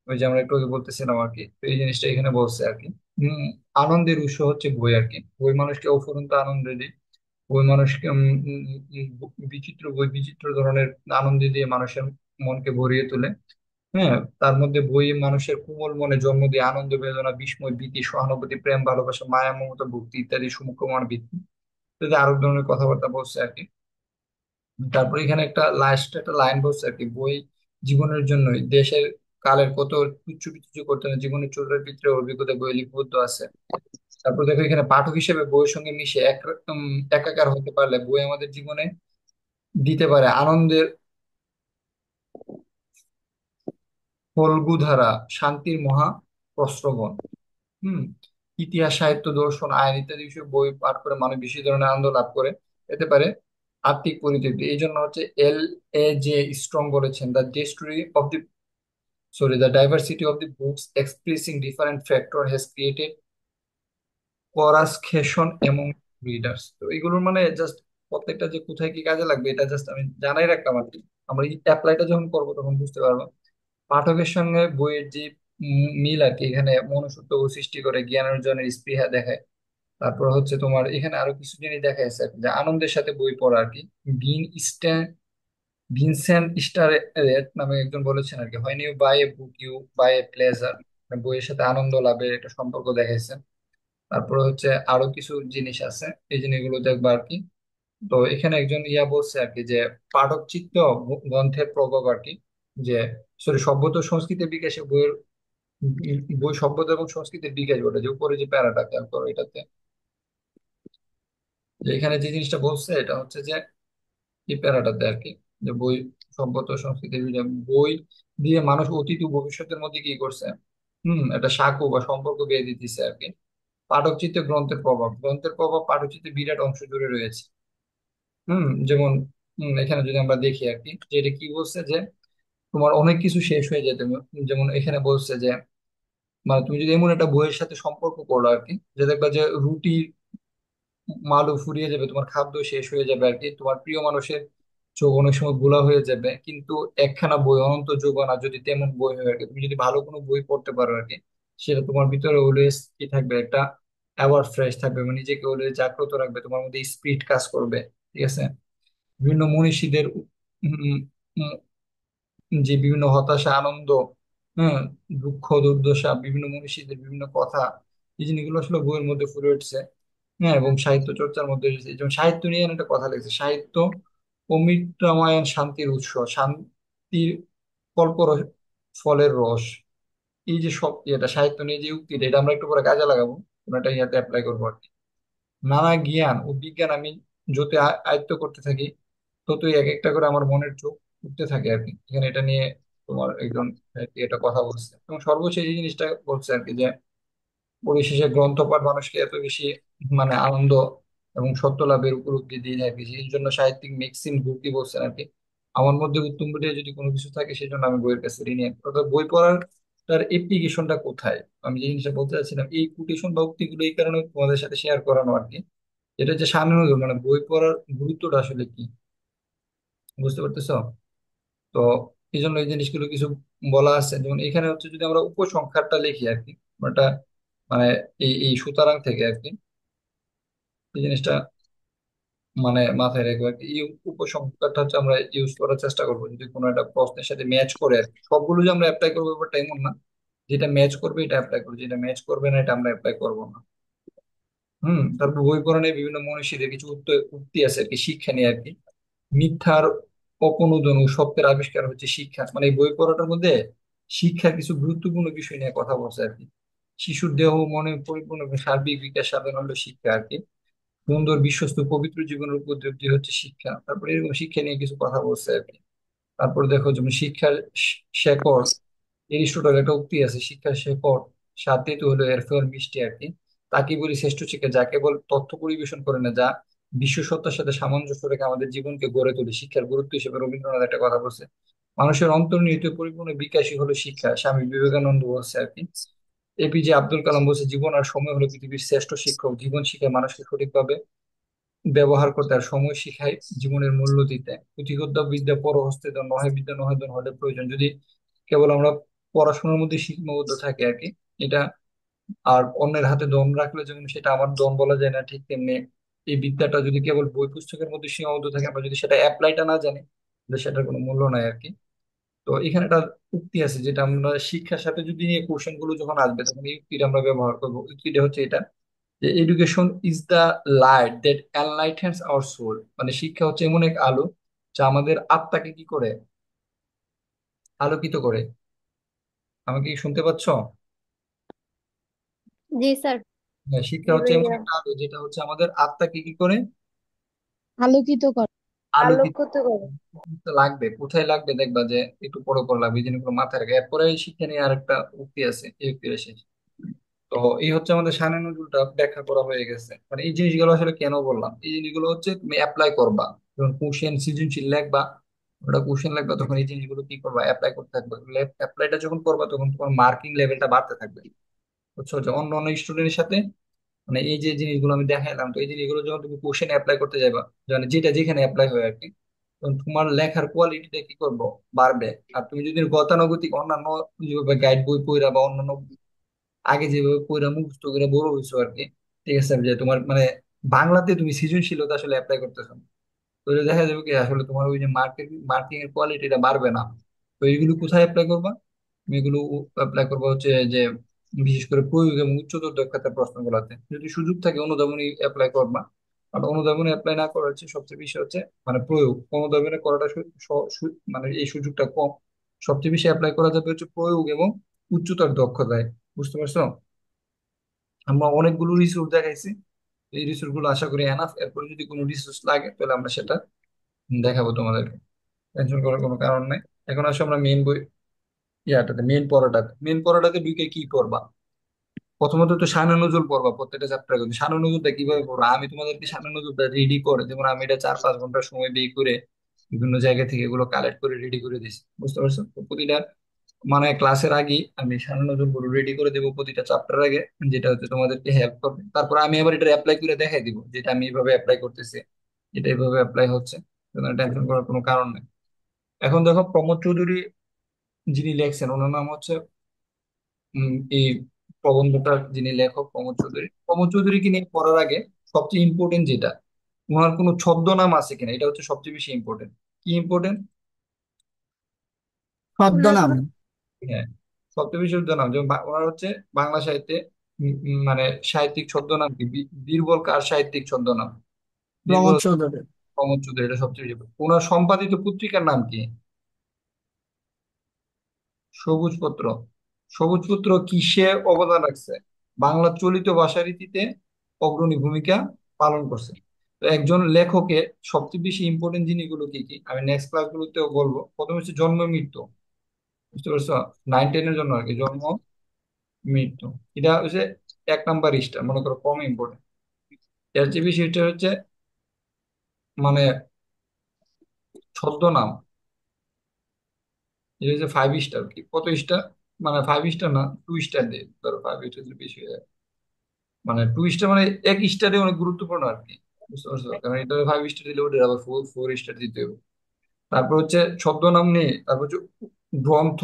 ওই যে আমরা একটু আগে বলতেছিলাম আর কি, তো এই জিনিসটা এখানে বলছে আর কি। হম আনন্দের উৎস হচ্ছে বই আর কি। বই মানুষকে অফুরন্ত আনন্দ দেয়। বই মানুষকে বিচিত্র ধরনের আনন্দ দিয়ে মানুষের মনকে ভরিয়ে তোলে। হ্যাঁ, তার মধ্যে বই মানুষের কোমল মনে জন্ম দিয়ে আনন্দ বেদনা বিস্ময় ভীতি সহানুভূতি প্রেম ভালোবাসা মায়া মমতা ভক্তি ইত্যাদি সুমুখমান ভিত্তি, যদি আরো ধরনের কথাবার্তা বলছে আর কি। তারপর এখানে একটা লাস্ট একটা লাইন বলছে আর কি, বই জীবনের জন্যই দেশের কালের কত তুচ্ছ বিচ্ছু করতে না জীবনের চোরের ভিতরে অভিজ্ঞতা বই লিপিবদ্ধ আছে। তারপর দেখো এখানে পাঠক হিসেবে বইয়ের সঙ্গে মিশে একাকার হতে পারলে বই আমাদের জীবনে দিতে পারে আনন্দের ফল্গুধারা, শান্তির মহা প্রস্রবণ। হুম। ইতিহাস, সাহিত্য, দর্শন, আইন ইত্যাদি বিষয়ে বই পাঠ করে মানুষ বিশেষ ধরনের আনন্দ লাভ করে পেতে পারে আত্মিক পরিতৃপ্তি। এই জন্য হচ্ছে L.A.J. স্ট্রং বলেছেন, the diversity of the books expressing different factor has created cross section among readers. তো এগুলোর মানে জাস্ট প্রত্যেকটা যে কোথায় কি কাজে লাগবে এটা জাস্ট আমি জানাই রাখলাম আর কি। আমরা এই অ্যাপ্লাইটা যখন করবো তখন বুঝতে পারবো। পাঠকের সঙ্গে বইয়ের যে মিল আর কি, এখানে মনুষ্যত্ব সৃষ্টি করে, জ্ঞান অর্জনের স্পৃহা দেখায়। তারপর হচ্ছে তোমার এখানে আরো কিছু জিনিস দেখা যাচ্ছে আর কি, যে আনন্দের সাথে বই পড়া আর কি। ভিন স্ট্যান ভিনসেন্ট স্টারেট নামে একজন বলেছেন আর কি, when you buy a book you buy a pleasure. বইয়ের সাথে আনন্দ লাভের একটা সম্পর্ক দেখাইছে। তারপরে হচ্ছে আরো কিছু জিনিস আছে, এই জিনিসগুলো দেখবো আর কি। তো এখানে একজন বলছে আর কি যে পাঠক চিত্ত গ্রন্থের প্রভাব আর কি, যে সরি সভ্যতা ও সংস্কৃতির বিকাশে বই সভ্যতা এবং সংস্কৃতির বিকাশ ঘটে, যে উপরে যে প্যারাটা খেয়াল করো এটাতে, যে এখানে যে জিনিসটা বলছে এটা হচ্ছে যে এই প্যারাটাতে আর কি, যে বই সভ্যতা ও সংস্কৃতির বই দিয়ে মানুষ অতীত ও ভবিষ্যতের মধ্যে কি করছে, একটা সাঁকো বা সম্পর্ক বেঁধে দিতেছে আর কি। পাঠকচিত্রে গ্রন্থের প্রভাব পাঠকচিত্রে বিরাট অংশ জুড়ে রয়েছে। যেমন এখানে যদি আমরা দেখি আর কি, যে এটা কি বলছে যে তোমার অনেক কিছু শেষ হয়ে যেতে, যেমন এখানে বলছে যে মানে তুমি যদি এমন একটা বইয়ের সাথে সম্পর্ক করলো আর কি, যে দেখবা যে রুটি মালু ফুরিয়ে যাবে, তোমার খাদ্য শেষ হয়ে যাবে আর কি, তোমার প্রিয় মানুষের চোখ অনেক সময় গোলা হয়ে যাবে, কিন্তু একখানা বই অনন্ত যৌবনা যদি তেমন বই হয় আর কি, তুমি যদি ভালো কোনো বই পড়তে পারো আর কি, সেটা তোমার ভিতরে অলওয়েজ কি থাকবে, একটা অ্যাওয়ার ফ্রেশ থাকবে, মানে নিজেকে অলওয়েজ জাগ্রত রাখবে, তোমার মধ্যে স্পিরিট কাজ করবে। ঠিক আছে। বিভিন্ন মনীষীদের উম, উম, যে বিভিন্ন হতাশা, আনন্দ, হ্যাঁ, দুঃখ, দুর্দশা, বিভিন্ন মনীষীদের বিভিন্ন কথা, এই জিনিসগুলো আসলে বইয়ের মধ্যে ফুটে উঠছে। হ্যাঁ, এবং সাহিত্য চর্চার মধ্যে এসেছে। যেমন সাহিত্য নিয়ে একটা কথা লিখছে, সাহিত্য অমৃতময় শান্তির উৎস, শান্তির কল্প ফলের রস। এই যে সব এটা সাহিত্য নিয়ে যে উক্তিটা, এটা আমরা একটু পরে কাজে লাগাবো, আমরা এটা ইয়াতে অ্যাপ্লাই করবো আর কি। নানা জ্ঞান ও বিজ্ঞান আমি যত আয়ত্ত করতে থাকি, ততই এক একটা করে আমার মনের চোখ উঠতে থাকে আর কি। এখানে এটা নিয়ে তোমার একজন এটা কথা বলছে, এবং সর্বশেষ এই জিনিসটা বলছে আর কি, যে পরিশেষে গ্রন্থপাঠ মানুষকে এত বেশি মানে আনন্দ এবং সত্য লাভের উপলব্ধি দিয়ে থাকে, সেই জন্য সাহিত্যিক মেক্সিম গুর্কি বলছেন আর কি, আমার মধ্যে উত্তম বলে যদি কোনো কিছু থাকে সেই জন্য আমি বইয়ের কাছে ঋণী। অর্থাৎ বই পড়ার তার অ্যাপ্লিকেশনটা কোথায়, আমি যে জিনিসটা বলতে চাচ্ছিলাম, এই কোটেশন বা উক্তিগুলো এই কারণে তোমাদের সাথে শেয়ার করানো আর কি। এটা হচ্ছে সামনে নজর, মানে বই পড়ার গুরুত্বটা আসলে কি, বুঝতে পারতেছো? তো এই জন্য এই জিনিসগুলো কিছু বলা আছে। যেমন এখানে হচ্ছে যদি আমরা উপসংহারটা লিখি আর কি, ওটা মানে এই সুতরাং থেকে আর কি, এই জিনিসটা মানে মাথায় রেখে আর কি। এই উপসংহারটা হচ্ছে আমরা ইউজ করার চেষ্টা করবো যদি কোনো একটা প্রশ্নের সাথে ম্যাচ করে আর কি। সবগুলো যে আমরা অ্যাপ্লাই করবো ব্যাপারটা এমন না, যেটা ম্যাচ করবে এটা অ্যাপ্লাই করবো, যেটা ম্যাচ করবে না এটা আমরা অ্যাপ্লাই করবো না। তারপর বই পড়ানে বিভিন্ন মনীষীদের কিছু উক্তি আছে আর কি, শিক্ষা নিয়ে আর কি। মিথ্যার অপনোদন ও সত্যের আবিষ্কার হচ্ছে শিক্ষা, মানে এই বই পড়াটার মধ্যে শিক্ষার কিছু গুরুত্বপূর্ণ বিষয় নিয়ে কথা বলছে আর কি। শিশুর দেহ ও মনে পরিপূর্ণ এবং সার্বিক বিকাশ সাধন হলো শিক্ষা আর কি। সুন্দর, বিশ্বস্ত, পবিত্র জীবনের উপলব্ধি হচ্ছে শিক্ষা। তারপরে এরকম শিক্ষা নিয়ে কিছু কথা বলছে আর কি। তারপর দেখো যেমন শিক্ষার শেকড়, এরিস্টটল একটা উক্তি আছে, শিক্ষার শেকড় সাথে তো হলো এর ফল মিষ্টি আর কি। তাকে বলি শ্রেষ্ঠ শিক্ষা, যা কেবল তথ্য পরিবেশন করে না, যা বিশ্ব সত্তার সাথে সামঞ্জস্য রেখে আমাদের জীবনকে গড়ে তোলে। শিক্ষার গুরুত্ব হিসেবে রবীন্দ্রনাথ একটা কথা বলছে, মানুষের অন্তর্নিহিত পরিপূর্ণ বিকাশই হলো শিক্ষা। স্বামী বিবেকানন্দ বলছে আর কি। এপিজে আব্দুল কালাম বলছে, জীবন আর সময় হলো পৃথিবীর শ্রেষ্ঠ শিক্ষক। জীবন শিখায় মানুষকে সঠিকভাবে ব্যবহার করতে, আর সময় শিখায় জীবনের মূল্য দিতে। পুঁথিগত বিদ্যা পরহস্তে দাও, নহে বিদ্যা নহে দান হলে প্রয়োজন। যদি কেবল আমরা পড়াশোনার মধ্যে সীমাবদ্ধ থাকি আর কি, এটা আর অন্যের হাতে দম রাখলে যেমন সেটা আমার দম বলা যায় না, ঠিক তেমনি এই বিদ্যাটা যদি কেবল বই পুস্তকের মধ্যে সীমাবদ্ধ থাকে, আমরা যদি সেটা অ্যাপ্লাইটা না জানি, তাহলে সেটার কোনো মূল্য নাই আর কি। তো এখানে একটা উক্তি আছে, যেটা আমরা শিক্ষার সাথে যদি এই কোশ্চেন গুলো যখন আসবে তখন এই উক্তিটা আমরা ব্যবহার করবো। উক্তিটা হচ্ছে এটা, যে education is the light that enlightens our soul, মানে শিক্ষা হচ্ছে এমন এক আলো যা আমাদের আত্মাকে কি করে, আলোকিত করে। আমাকে কি শুনতে পাচ্ছ? জি স্যার। হ্যাঁ, শিক্ষা হচ্ছে এমন এবারে একটা আলো যেটা হচ্ছে আমাদের আত্মাকে কি করে, আলোকিত করে। আলোকিত আলোকিত করে। লাগবে। কোথায় লাগবে দেখবা যে একটু পরে পরে লাগবে, এই জিনিসগুলো মাথায় রাখবে। এরপরে এই শিক্ষা নিয়ে আরেকটা উক্তি আছে, এই উক্তির শেষ। তো এই হচ্ছে আমাদের শানে নজরুলটা ব্যাখ্যা করা হয়ে গেছে। মানে এই জিনিসগুলো আসলে কেন বললাম, এই জিনিসগুলো হচ্ছে তুমি অ্যাপ্লাই করবা যখন কোশ্চেন সৃজনশীল লিখবা, ওটা কোশ্চেন লিখবা, তখন এই জিনিসগুলো কি করবা, অ্যাপ্লাই করতে থাকবে। অ্যাপ্লাইটা যখন করবা তখন তোমার মার্কিং লেভেলটা বাড়তে থাকবে। বুঝছো, যে অন্য অন্য স্টুডেন্টের সাথে, মানে এই যে জিনিসগুলো আমি দেখাইলাম, তো এই জিনিসগুলো যখন তুমি কোশ্চেন অ্যাপ্লাই করতে যাবা, মানে যেটা যেখানে অ্যাপ্লাই হয় আর কি, তখন তোমার লেখার কোয়ালিটিটা কি করবো, বাড়বে। আর তুমি যদি গতানুগতিক অন্যান্য যেভাবে গাইড বই পড়া বা অন্যান্য আগে যেভাবে পড়া মুখস্থ করে বড় হয়েছো আর কি, ঠিক আছে, যে তোমার মানে বাংলাতে তুমি সৃজনশীলতা আসলে অ্যাপ্লাই করতেছো না, তো এটা দেখা যাবে কি আসলে তোমার ওই যে মার্কিং এর কোয়ালিটিটা বাড়বে না। তো এইগুলো কোথায় অ্যাপ্লাই করবা? তুমি এগুলো অ্যাপ্লাই করবা হচ্ছে যে বিশেষ করে প্রয়োগ এবং উচ্চতর দক্ষতার প্রশ্নগুলোতে, যদি সুযোগ থাকে অনুধাবনী অ্যাপ্লাই করবা। আর অনুধাবনী অ্যাপ্লাই না করা হচ্ছে সবচেয়ে বেশি হচ্ছে মানে প্রয়োগ, অনুধাবনে করাটা মানে এই সুযোগটা কম। সবচেয়ে বেশি অ্যাপ্লাই করা যাবে হচ্ছে প্রয়োগ এবং উচ্চতর দক্ষতায়। বুঝতে পারছো? আমরা অনেকগুলো রিসোর্স দেখাইছি, এই রিসোর্স গুলো আশা করি এনাফ। এরপরে যদি কোনো রিসোর্স লাগে তাহলে আমরা সেটা দেখাবো তোমাদেরকে, টেনশন করার কোনো কারণ নাই। এখন আসলে আমরা মেইন বই, মেইন পড়াটাতে ঢুকে কি করবা? প্রথমত তো শানে নজরুল পড়বা প্রত্যেকটা চ্যাপ্টার করে। শানে নজরুলটা কিভাবে পড়বা, আমি তোমাদেরকে শানে নজরুলটা রেডি করে, যেমন আমি এটা 4-5 ঘন্টা সময় ব্যয় করে বিভিন্ন জায়গা থেকে এগুলো কালেক্ট করে রেডি করে দিছি। বুঝতে পারছো? তো প্রতিটা মানে ক্লাসের আগে আমি সাজানো নতুন রেডি করে দেবো প্রতিটা চ্যাপ্টার আগে, যেটা হচ্ছে তোমাদেরকে হেল্প করবে। তারপর আমি আবার এটা অ্যাপ্লাই করে দেখাই দিব, যেটা আমি এইভাবে অ্যাপ্লাই করতেছি, এটা এইভাবে অ্যাপ্লাই হচ্ছে। টেনশন করার কোনো কারণ নেই। এখন দেখো, প্রমোদ চৌধুরী যিনি লেখছেন, ওনার নাম হচ্ছে এই প্রবন্ধটার যিনি লেখক প্রমোদ চৌধুরীকে নিয়ে পড়ার আগে সবচেয়ে ইম্পর্টেন্ট যেটা, ওনার কোনো ছদ্মনাম আছে কিনা, এটা হচ্ছে সবচেয়ে বেশি ইম্পর্টেন্ট। কি ইম্পর্টেন্ট? ওনার ছদ্মনাম। কোনো হ্যাঁ, সপ্তবিশ নাম যেমন ওনার হচ্ছে বাংলা সাহিত্যে মানে সাহিত্যিক ছদ্মনাম কি, বীরবল কার সাহিত্যিক ছদ্মনাম? বীরবল প্রমোদ চৌধুরী। প্রমোদ চৌধুরী, এটা সবচেয়ে বেশি। ওনার সম্পাদিত পত্রিকার নাম কি? সবুজ পত্র। সবুজ পত্র কিসে অবদান রাখছে? বাংলা চলিত ভাষা রীতিতে অগ্রণী ভূমিকা পালন করছে। তো একজন লেখকের সবচেয়ে বেশি ইম্পর্টেন্ট জিনিসগুলো কি কি আমি নেক্সট ক্লাসগুলোতেও বলবো। প্রথম হচ্ছে জন্ম মৃত্যু। বুঝতে পারছো? 9-10 এর জন্য আর কি, জন্ম মৃত্যু। এটা হচ্ছে 1 নাম্বার স্টার, মনে করো কম ইম্পর্টেন্ট। এর চেয়ে বেশি এটা হচ্ছে মানে ছদ্মনাম, এটা হচ্ছে 5 স্টার। কি কত স্টার? মানে 5 স্টার না, 2 স্টার দিয়ে ধরো, 5 স্টার দিলে বেশি হয়ে যায়। মানে 2 স্টার মানে 1 স্টারে অনেক গুরুত্বপূর্ণ আর কি। বুঝতে পারছো? কারণ এটা 5 স্টার দিলে ওটা আবার 4 স্টার দিতে হবে। তারপর হচ্ছে ছদ্মনাম নেই, তারপর হচ্ছে গ্রন্থ।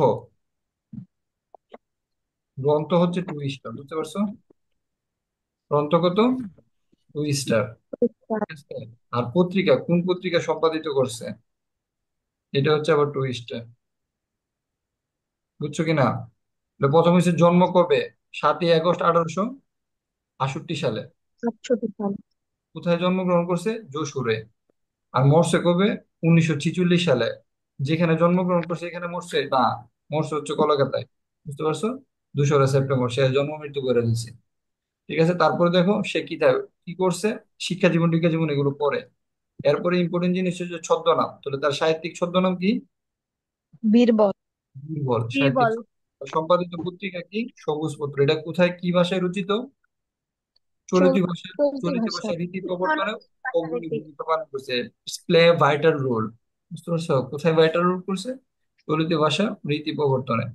গ্রন্থ হচ্ছে 2 স্টার। বুঝতে পারছো? গ্রন্থ কত? 2 স্টার। ঠিক আছে? আর পত্রিকা, কোন পত্রিকা সম্পাদিত করছে, এটা হচ্ছে আবার 2 স্টার। বুঝছো কিনা? প্রথম হচ্ছে জন্ম কবে? 7ই আগস্ট 1868 সালে। 61 সাল। কোথায় জন্মগ্রহণ করছে? যশোরে। আর মরছে কবে? 1946 সালে। যেখানে জন্মগ্রহণ করছে এখানে মরছে না, মরছে হচ্ছে কলকাতায়। বুঝতে পারছো? 2রা সেপ্টেম্বর সে জন্ম মৃত্যু করে দিচ্ছে। ঠিক আছে, তারপরে দেখো সে কি করছে, শিক্ষা জীবন টিক্ষা জীবন এগুলো পড়ে। এরপরে ইম্পর্টেন্ট জিনিস হচ্ছে ছদ্মনাম। তাহলে তার সাহিত্যিক ছদ্মনাম কি? বীরবল। বীরবল সাহিত্যিক। বীরবল। সম্পাদিত পত্রিকা কি? সবুজ পত্র। এটা কোথায় কি ভাষায় রচিত? চলিত চল- ভাষায়। চলতি চলিত ভাষা। ভাষায় রীতি মানে প্রবর্তনে অগ্রণী ভাষাভিত্তিক। ভূমিকা পালন করছে। Play vital role. বুঝতে পারছো কোথায় ভাইটাল রোল করছে? চলিত ভাষা রীতি প্রবর্তনে।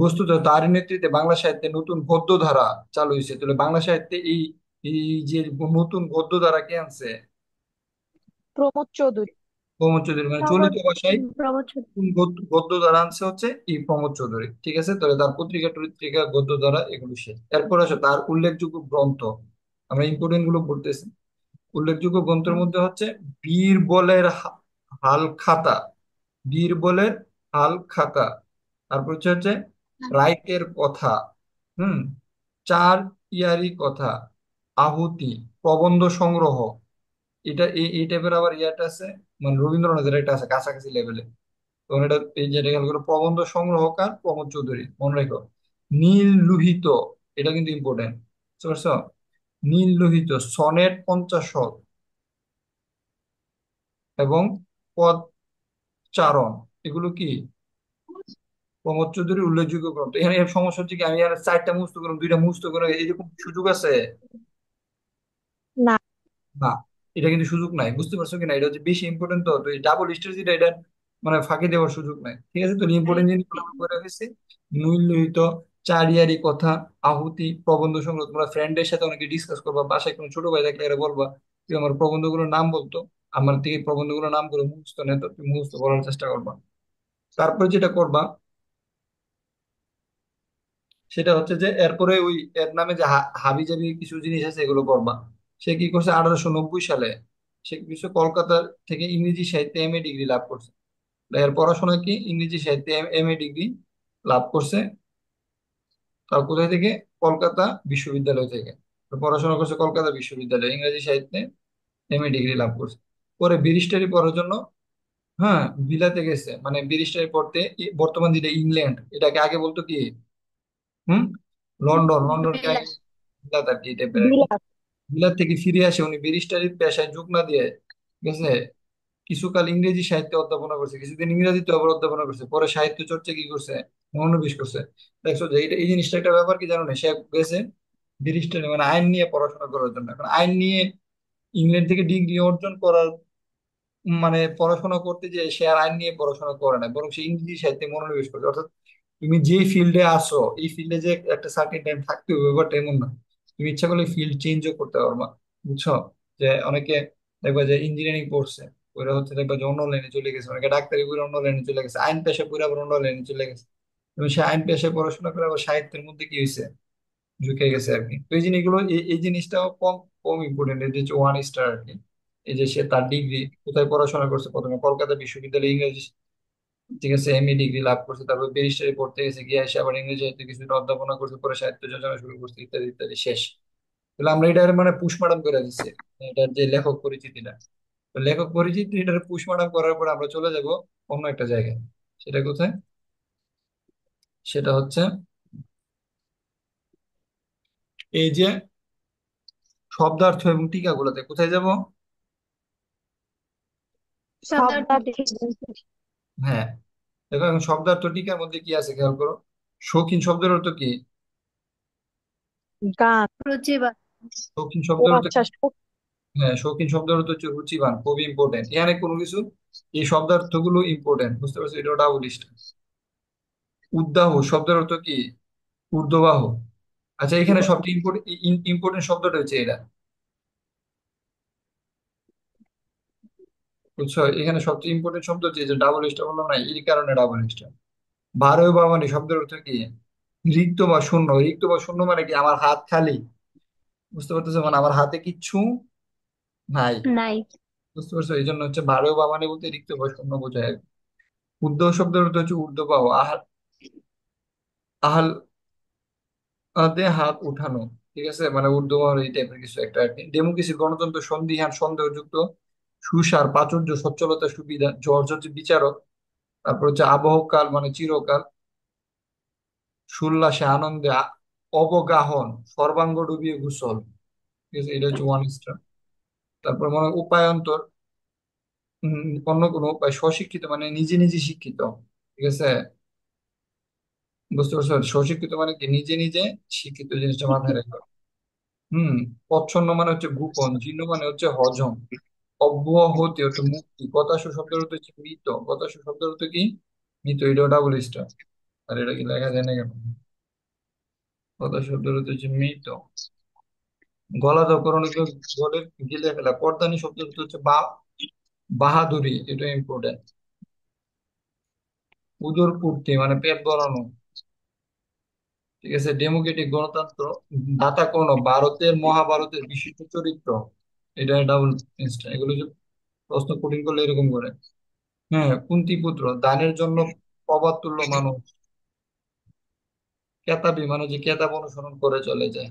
বস্তুত তার নেতৃত্বে বাংলা সাহিত্যে নতুন গদ্য ধারা চালু হয়েছে। তাহলে বাংলা সাহিত্যে এই এই যে নতুন গদ্য ধারা কে আনছে? প্রমোদ চৌধুরী। প্রমোদ চৌধুরী। মানে প্রমোদ চলিত ভাষায় প্রমোদ চৌধুরী। নতুন গদ্য ধারা আনছে হচ্ছে এই প্রমোদ চৌধুরী। ঠিক আছে, তাহলে তার পত্রিকা টত্রিকা গদ্য ধারা এগুলো শেষ। এরপর আসো তার উল্লেখযোগ্য গ্রন্থ। আমরা ইম্পর্টেন্ট গুলো পড়তেছি। উল্লেখযোগ্য গ্রন্থের মধ্যে হচ্ছে বীরবলের হালখাতা। বীরবলের হালখাতা। তারপর হচ্ছে রাইতের কথা। হুম। চার ইয়ারি কথা। আহুতি। প্রবন্ধ সংগ্রহ। এটা এই এই টাইপের আবার ইয়াটা আছে, মানে রবীন্দ্রনাথের একটা আছে কাছাকাছি লেভেলে। তখন এটা এই যে এটা খেয়াল করো, প্রবন্ধ সংগ্রহকার প্রমোদ চৌধুরী, মনে রেখো। নীল লোহিত, এটা কিন্তু ইম্পর্টেন্ট, বুঝতে পারছো? নীল লোহিত সনেট 50 শত এবং পদচারণ, এগুলো কি প্রমোদ চৌধুরীর উল্লেখযোগ্য গ্রন্থ। এখানে এর সমস্যা হচ্ছে কি, আমি আর চারটা মুখস্থ করলাম, দুইটা মুখস্থ করে এরকম সুযোগ আছে? না। না, এটা কিন্তু সুযোগ নাই, বুঝতে পারছো কিনা? এটা হচ্ছে বেশি ইম্পর্টেন্ট, তো তো এই ডাবল স্টার যেটা, এটা মানে ফাঁকি দেওয়ার সুযোগ নাই, ঠিক আছে? তো ইম্পর্টেন্ট জিনিসগুলো আমরা করে রেখেছি। মূল্যহিত, চারিয়ারি কথা, আহুতি, প্রবন্ধ সংগ্রহ। তোমরা ফ্রেন্ডের সাথে অনেকে ডিসকাস করবা, বাসায় কোনো ছোট ভাই থাকলে এরা বলবা তুই আমার প্রবন্ধগুলোর নাম বলতো, আমার থেকে প্রবন্ধগুলোর নাম করে মুখস্থ নেই, তো তুমি মুখস্থ করার চেষ্টা করবা। তারপরে যেটা করবা সেটা হচ্ছে যে এরপরে ওই এর নামে যে হাবি জাবি কিছু জিনিস আছে এগুলো করবা। সে কি করছে 1890 সালে, সে কি করছে কলকাতা থেকে ইংরেজি সাহিত্যে এমএ ডিগ্রি লাভ করছে। এর পড়াশোনা কি, ইংরেজি সাহিত্যে এমএ ডিগ্রি লাভ করছে। তার কোথায় থেকে? কলকাতা বিশ্ববিদ্যালয় থেকে। তো পড়াশোনা করছে কলকাতা বিশ্ববিদ্যালয়ে, ইংরেজি সাহিত্যে এমএ ডিগ্রি লাভ করছে। পরে ব্যারিস্টারি পড়ার জন্য, হ্যাঁ, বিলাতে গেছে। মানে ব্যারিস্টারি পড়তে বর্তমান যেটা ইংল্যান্ড, এটাকে আগে বলতো কি, হুম, লন্ডন, লন্ডনকে আগে বিলাস। বিলাত আর কি, এই টাইপের আর কি। বিলাস। বিলাত থেকে ফিরে আসে উনি ব্যারিস্টারির পেশায় যোগ না দিয়ে, ঠিক আছে, কিছুকাল ইংরেজি সাহিত্যে অধ্যাপনা করছে, কিছুদিন ইংরেজিতে আবার অধ্যাপনা করছে, পরে সাহিত্য চর্চা কি করছে, মনোনিবেশ করছে। দেখছো যে এই জিনিসটা একটা ব্যাপার কি জানো না, সে গেছে ব্যারিস্টারি মানে আইন নিয়ে পড়াশোনা করার জন্য। এখন আইন নিয়ে ইংল্যান্ড থেকে ডিগ্রি অর্জন করার মানে পড়াশোনা করতে যে সে আর আইন নিয়ে পড়াশোনা করে না, বরং সে ইংরেজি সাহিত্যে মনোনিবেশ করছে। অর্থাৎ তুমি যে ফিল্ডে আসো, এই ফিল্ডে যে একটা সার্টেন টাইম থাকতে হবে ব্যাপারটা এমন না। তুমি ইচ্ছা করলে ফিল্ড চেঞ্জও করতে পারবা, বুঝছো? যে অনেকে দেখবা যে ইঞ্জিনিয়ারিং পড়ছে, ওরা হচ্ছে দেখবা যে অন্য লাইনে চলে গেছে, অনেকে ডাক্তারি পড়ে অন্য লাইনে চলে গেছে, আইন পেশা পড়ে আবার অন্য লাইনে চলে গেছে। তুমি সে আইন পেশায় পড়াশোনা করে আবার সাহিত্যের মধ্যে কি হয়েছে, ঢুকে গেছে আর কি। তো এই জিনিসগুলো, এই জিনিসটাও কম কম ইম্পর্টেন্ট। এই যে 1 স্টার আর কি, এই যে সে তার ডিগ্রি কোথায় পড়াশোনা করছে, প্রথমে কলকাতা বিশ্ববিদ্যালয়ে ইংরেজি, ঠিক আছে, এমএ ডিগ্রি লাভ করছে, তারপর ব্যারিস্টারি পড়তে গেছে, গিয়ে এসে আবার ইংরেজি সাহিত্যে কিছুটা অধ্যাপনা করছে, পরে সাহিত্য চর্চা শুরু করছে, ইত্যাদি ইত্যাদি, শেষ। তাহলে আমরা এটা মানে পুষ্পাড়ন করে দিচ্ছি, এটার যে লেখক পরিচিতিটা। তো লেখক পরিচিতি এটার পুষ্পাড়ন করার পর আমরা চলে যাব অন্য একটা জায়গায়। সেটা কোথায়? সেটা হচ্ছে এই যে শব্দার্থ এবং টিকাগুলোতে কোথায় যাব? শব্দার্থ। হ্যাঁ, দেখো এখন শব্দার্থ টিকার মধ্যে কি আছে খেয়াল করো। শৌখিন শব্দের অর্থ কি? গান। রুচিবান। শৌখিন ও শব্দের অর্থ আচ্ছা, কি? হ্যাঁ, শৌখিন শব্দের অর্থ হচ্ছে রুচিবান, খুবই ইম্পর্টেন্ট এখানে কোনো কিছু। এই শব্দার্থ গুলো ইম্পর্টেন্ট, বুঝতে পারছো? এটা ডাবল লিস্ট। উদ্দাহ শব্দের অর্থ কি? ঊর্ধ্ববাহ। আচ্ছা, এখানে সবচেয়ে ইম্পর্টেন্ট শব্দটা হচ্ছে এটা, বুঝছো? এখানে সবচেয়ে ইম্পর্টেন্ট শব্দ হচ্ছে, যে ডাবল লিস্টটা বললাম না, এই কারণে ডাবল লিস্টটা। ভারতীয় বা মানে শব্দের অর্থ কি? রিক্ত বা শূন্য। রিক্ত বা শূন্য মানে কি? আমার হাত খালি, বুঝতে পারতেছো? মানে আমার হাতে কিচ্ছু নাই, নাই। বুঝতে পারছো? এই জন্য হচ্ছে ভারতীয় বা মানে বলতে রিক্ত বা শূন্য বোঝায়। উর্ধ্ব শব্দের অর্থ হচ্ছে ঊর্ধ্ববাহ। আহাল, আহাল দে হাত উঠানো, ঠিক আছে, মানে ঊর্ধ্ববাহ এই টাইপের কিছু একটা আর কি। ডেমোক্রেসি গণতন্ত্র, সন্দিহান সন্দেহযুক্ত, সুসার প্রাচুর্য, সচ্ছলতা, সুবিধা। জর্জ হচ্ছে বিচারক। তারপর হচ্ছে আবহকাল মানে চিরকাল। উল্লাসে আনন্দে অবগাহন, সর্বাঙ্গ ডুবিয়ে গোসল, ঠিক আছে, এটা হচ্ছে 1 স্টার। তারপর মনে হয় উপায়ান্তর, অন্য কোনো উপায়। স্বশিক্ষিত মানে নিজে নিজে শিক্ষিত, ঠিক আছে, বুঝতে পারছো? স্বশিক্ষিত মানে কি, নিজে নিজে শিক্ষিত, জিনিসটা মাথায় রাখবে। হুম। প্রচ্ছন্ন মানে হচ্ছে গোপন, জীর্ণ মানে হচ্ছে হজম, অব্যাহতি হচ্ছে মুক্তি, কথাসু শব্দের অর্থ হচ্ছে মৃত। কথাসু শব্দের অর্থ কি? মৃত, এটাও ডাবল স্টার। আর এটা কি লেখা যায় না কেন? কথা শব্দের অর্থ হচ্ছে মৃত। গলা ধকরণিত, গলের গিলে ফেলা। কর্দানি শব্দের অর্থ হচ্ছে বাহাদুরি, এটা ইম্পর্টেন্ট। উদর পূর্তি মানে পেট ভরানো, ঠিক আছে। ডেমোক্রেটিক গণতন্ত্র, দাতা কোন, ভারতের মহাভারতের বিশিষ্ট চরিত্র, এটা ডাবল স্টার। এগুলো যে প্রশ্ন কঠিন করলে এরকম করে। হ্যাঁ, কুন্তী পুত্র, দানের জন্য প্রবাদ তুল্য মানুষ। কেতাবি মানে যে কেতাব অনুসরণ করে চলে যায়।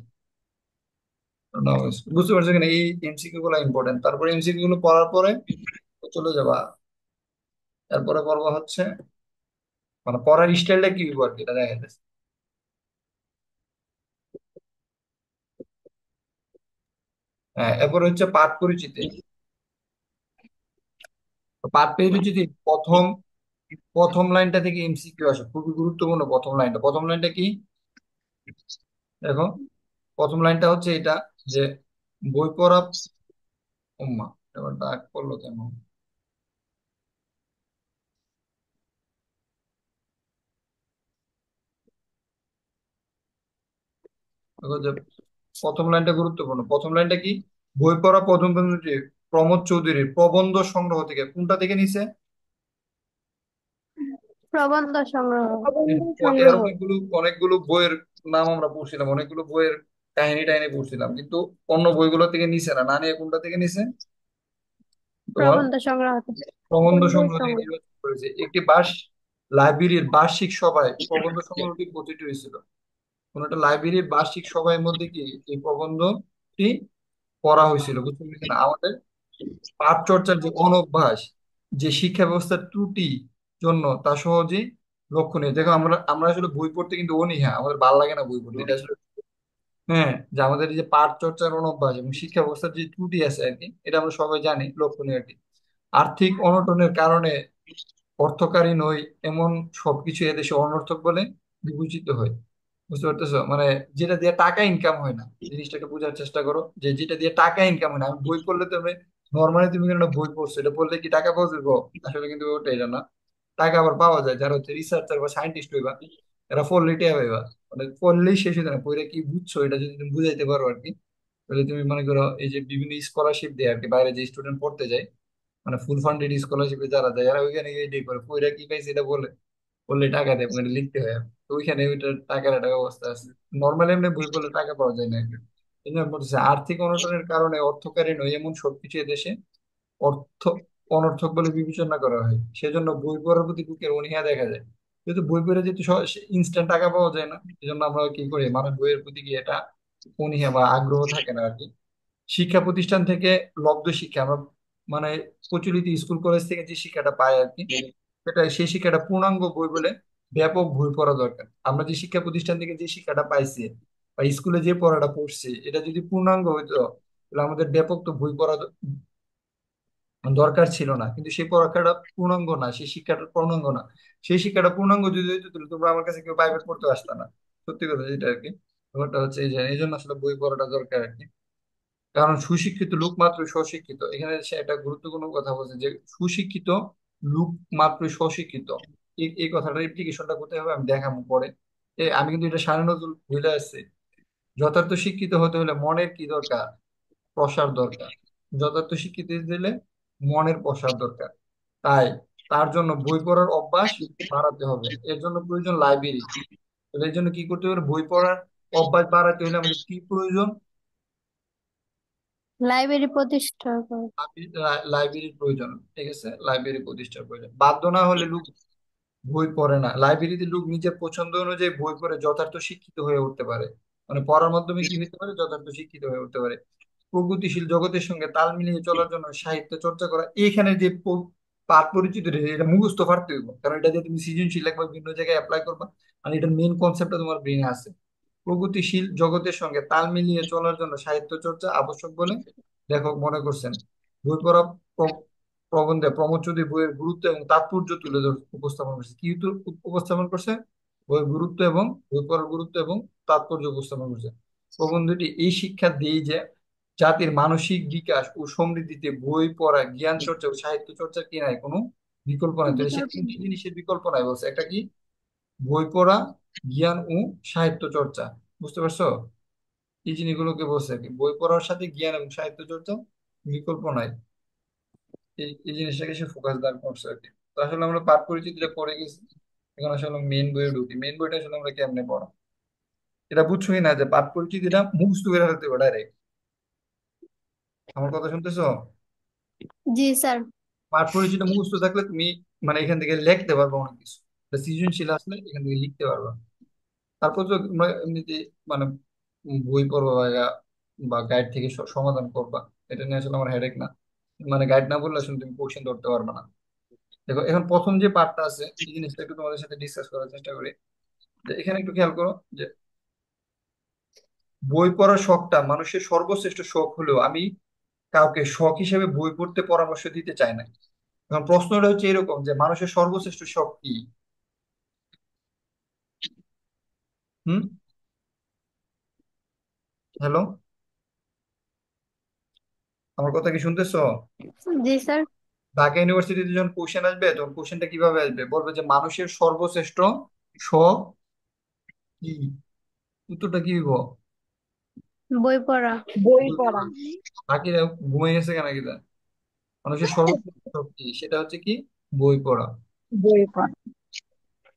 না, বুঝতে পারছো কিনা? এই এমসিকিউ গুলো ইম্পর্টেন্ট। তারপরে এমসিকিউ গুলো পড়ার পরে চলে যাবা এরপরে পড়বো হচ্ছে মানে পড়ার স্টাইলটা কি হইব আর কি, এটা দেখা যাচ্ছে। হ্যাঁ, এরপরে হচ্ছে পাঠ পরিচিতি। তো পাঠ পরিচিতি প্রথম প্রথম লাইনটা থেকে এমসিকিউ আসে, খুবই গুরুত্বপূর্ণ। প্রথম লাইনটা কি দেখো, প্রথম লাইনটা হচ্ছে এটা যে বই পড়া। উম্মা, এবার ডাক পড়লো কেন? দেখো যে প্রথম লাইনটা গুরুত্বপূর্ণ। প্রথম লাইনটা কি, বই পড়া প্রথম বন্ধুটি প্রমোদ চৌধুরীর প্রবন্ধ সংগ্রহ থেকে, কোনটা থেকে নিছে? প্রবন্ধ সংগ্রহ। এর এর অনেকগুলো অনেকগুলো বইয়ের নাম আমরা পড়ছিলাম, অনেকগুলো বইয়ের কাহিনী টাহিনী পড়ছিলাম, কিন্তু অন্য বইগুলো থেকে নিছে না, না নিয়ে কোনটা থেকে নিছে? তোমার প্রবন্ধ সংগ্রহ থেকে। প্রবন্ধ প্রবন্ধ সংগ্রহ থেকে সংগ্রহ। নির্বাচন করেছে। একটি লাইব্রেরির বার্ষিক সভায় প্রবন্ধ সংগ্রহটি প্রতিটি হয়েছিল। কোন একটা লাইব্রেরির বার্ষিক সভার মধ্যে কি এই প্রবন্ধটি পড়া হয়েছিল, বুঝতে পেরেছি না? আমাদের পাঠ চর্চার যে অনভ্যাস, যে শিক্ষা ব্যবস্থার ত্রুটি জন্য তা সহজেই লক্ষণীয়। দেখো আমরা আমরা আসলে বই পড়তে কিন্তু অনীহা, আমাদের ভালো লাগে না বই পড়তে, এটা আসলে হ্যাঁ, যে আমাদের এই যে পাঠ চর্চার অনভ্যাস এবং শিক্ষা ব্যবস্থার যে ত্রুটি আছে আর কি, এটা আমরা সবাই জানি, লক্ষণীয় আর কি। আর্থিক অনটনের কারণে অর্থকারী নই এমন সবকিছু এদেশে অনর্থক বলে বিবেচিত হয়। বুঝতে পারতেছো? মানে যেটা দিয়ে টাকা ইনকাম হয় না, জিনিসটাকে বোঝার চেষ্টা করো যে যেটা দিয়ে টাকা ইনকাম হয় না। আমি বই পড়লে তুমি নর্মালি তুমি কোনো একটা বই পড়ছো, এটা পড়লে কি টাকা পাওয়া যাবে? আসলে কিন্তু ওটা এটা না। টাকা আবার পাওয়া যায় যারা হচ্ছে রিসার্চার বা সায়েন্টিস্ট হইবা, এরা পড়লে টিয়া পাইবা। মানে পড়লেই শেষ হইতে না, পড়ে কি বুঝছো এটা যদি তুমি বুঝাইতে পারো আর কি, তাহলে তুমি মনে করো এই যে বিভিন্ন স্কলারশিপ দেয় আর কি, বাইরে যে স্টুডেন্ট পড়তে যায়, মানে ফুল ফান্ডেড স্কলারশিপে যারা যায়, এরা ওইখানে গিয়ে এটাই করে, পড়ে কি পাইছে এটা বলে, বললে টাকা দেয় এবং এটা লিখতে হয়। তো ওইখানে ওইটা টাকার একটা ব্যবস্থা আছে। নর্মালি এমনি বই পড়লে টাকা পাওয়া যায় না আর কি। এই জন্য বলতেছে আর্থিক অনটনের কারণে অর্থকারী নয় এমন সবকিছু এদেশে অর্থ অনর্থক বলে বিবেচনা করা হয়। সেজন্য বই পড়ার প্রতি লোকের অনীহা দেখা যায়। যেহেতু বই পড়ে যেহেতু ইনস্ট্যান্ট টাকা পাওয়া যায় না, এই জন্য আমরা কি করি, মানুষ বইয়ের প্রতি কি এটা অনীহা বা আগ্রহ থাকে না আর কি। শিক্ষা প্রতিষ্ঠান থেকে লব্ধ শিক্ষা আমরা মানে প্রচলিত স্কুল কলেজ থেকে যে শিক্ষাটা পাই আর কি, সেটা সেই শিক্ষাটা পূর্ণাঙ্গ বই বলে ব্যাপক বই পড়া দরকার। আমরা যে শিক্ষা প্রতিষ্ঠান থেকে যে শিক্ষাটা পাইছি বা স্কুলে যে পড়াটা পড়ছি, এটা যদি পূর্ণাঙ্গ হইতো তাহলে আমাদের ব্যাপক তো বই পড়া দরকার ছিল না। কিন্তু সেই পড়াটা পূর্ণাঙ্গ না, সেই শিক্ষাটা পূর্ণাঙ্গ না। সেই শিক্ষাটা পূর্ণাঙ্গ যদি হইতো তাহলে তোমরা আমার কাছে কেউ প্রাইভেট পড়তে আসতা না। সত্যি কথা যেটা আর কি, ব্যাপারটা হচ্ছে এই যে এই জন্য আসলে বই পড়াটা দরকার আর কি। কারণ সুশিক্ষিত লোক মাত্রই স্বশিক্ষিত, এখানে সে একটা গুরুত্বপূর্ণ কথা বলছে যে সুশিক্ষিত লোক মাত্রই স্বশিক্ষিত। এই কথাটার ইমপ্লিকেশনটা কোথায় হবে আমি দেখাবো পরে। আমি কিন্তু এটা সাড়ে নজরুল ভুলে আসছি। যথার্থ শিক্ষিত হতে হলে মনের কি দরকার? প্রসার দরকার। যথার্থ শিক্ষিত দিলে মনের প্রসার দরকার। তাই তার জন্য বই পড়ার অভ্যাস বাড়াতে হবে, এর জন্য প্রয়োজন লাইব্রেরি। তাহলে এর জন্য কি করতে হবে? বই পড়ার অভ্যাস বাড়াতে হলে আমাদের কি প্রয়োজন? লাইব্রেরি প্রতিষ্ঠা করে। লাইব্রেরির প্রয়োজন। ঠিক আছে, লাইব্রেরি প্রতিষ্ঠার প্রয়োজন। বাধ্য না হলে লোক বই পড়ে না। লাইব্রেরিতে লোক নিজের পছন্দ অনুযায়ী বই পড়ে যথার্থ শিক্ষিত হয়ে উঠতে পারে। মানে পড়ার মাধ্যমে কি হতে পারে? যথার্থ শিক্ষিত হয়ে উঠতে পারে। প্রগতিশীল জগতের সঙ্গে তাল মিলিয়ে চলার জন্য সাহিত্য চর্চা করা, এখানে যে পাঠ পরিচিত রয়েছে এটা মুখস্থ পারতে হইব, কারণ এটা যে তুমি সৃজনশীল একবার বিভিন্ন জায়গায় অ্যাপ্লাই করবা, আর এটার মেইন কনসেপ্টটা তোমার ব্রেনে আছে। প্রগতিশীল জগতের সঙ্গে তাল মিলিয়ে চলার জন্য সাহিত্য চর্চা আবশ্যক বলে লেখক মনে করছেন। বই পড়া প্র- প্রবন্ধে প্রমোদ চৌধুরী বইয়ের গুরুত্ব এবং তাৎপর্য উপস্থাপন করছে। কি উপস্থাপন করছে? বইয়ের গুরুত্ব এবং বই পড়ার গুরুত্ব এবং তাৎপর্য উপস্থাপন করছে। প্রবন্ধটি এই শিক্ষা দিয়ে যে জাতির মানসিক বিকাশ ও সমৃদ্ধিতে বই পড়া, জ্ঞান চর্চা ও সাহিত্য চর্চা কি নাই কোনো বিকল্প নাই। তাহলে সে বিকল্প তিনটি নেই। জিনিসের বিকল্প নাই বলছে। একটা কি? বই পড়া, জ্ঞান ও সাহিত্য চর্চা। বুঝতে পারছো? এই জিনিসগুলোকে বলছে আর কি, বই পড়ার সাথে জ্ঞান এবং সাহিত্য চর্চা বিকল্প নাই। এই জিনিসটাকে সে ফোকাস দান করছে আর কি। তো আসলে আমরা পাঠ পরিচিতিটা পড়ে গেছি, এখন আসলে মেইন বইয়ে ঢুকি। মেইন বইটা আসলে আমরা কেমনে পড়া, এটা বুঝছোই না যে পাঠ পরিচিতিটা মুখস্থ করে ফেলতে হবে ডাইরেক্ট। আমার কথা শুনতেছো? জি স্যার। পাঠ পরিচিতি মুখস্থ থাকলে তুমি মানে এখান থেকে লিখতে পারবে অনেক কিছু। এটা সৃজনশীল আসলে এখান থেকে লিখতে পারবে। তারপর তো তোমরা এমনিতে মানে বই পড়বা বা গাইড থেকে সমাধান করবা, এটা নিয়ে আসলে আমার হেডেক না। মানে গাইড না বললে আসলে তুমি কোশ্চেন ধরতে পারবে না। দেখো এখন প্রথম যে পার্টটা আছে এই জিনিসটা একটু তোমাদের সাথে ডিসকাস করার চেষ্টা করি। যে এখানে একটু খেয়াল করো যে বই পড়ার শখটা মানুষের সর্বশ্রেষ্ঠ শখ হলেও আমি কাউকে শখ হিসেবে বই পড়তে পরামর্শ দিতে চাই না। এখন প্রশ্নটা হচ্ছে এরকম যে মানুষের সর্বশ্রেষ্ঠ শখ কি? হুম? হ্যালো, আমার কথা কি শুনতেছো? জি স্যার। ঢাকা ইউনিভার্সিটিতে যখন কোশ্চেন আসবে তখন কোশ্চেনটা কিভাবে আসবে, বলবে যে মানুষের সর্বশ্রেষ্ঠ শখ কি? উত্তরটা কি দিব? বই পড়া। বই বই পড়া। পড়া। বাকিরা ঘুমিয়ে গেছে কেন কি? মানুষের সর্বশ্রেষ্ঠ শখ কি, সেটা হচ্ছে কি? বই পড়া। বই পড়া।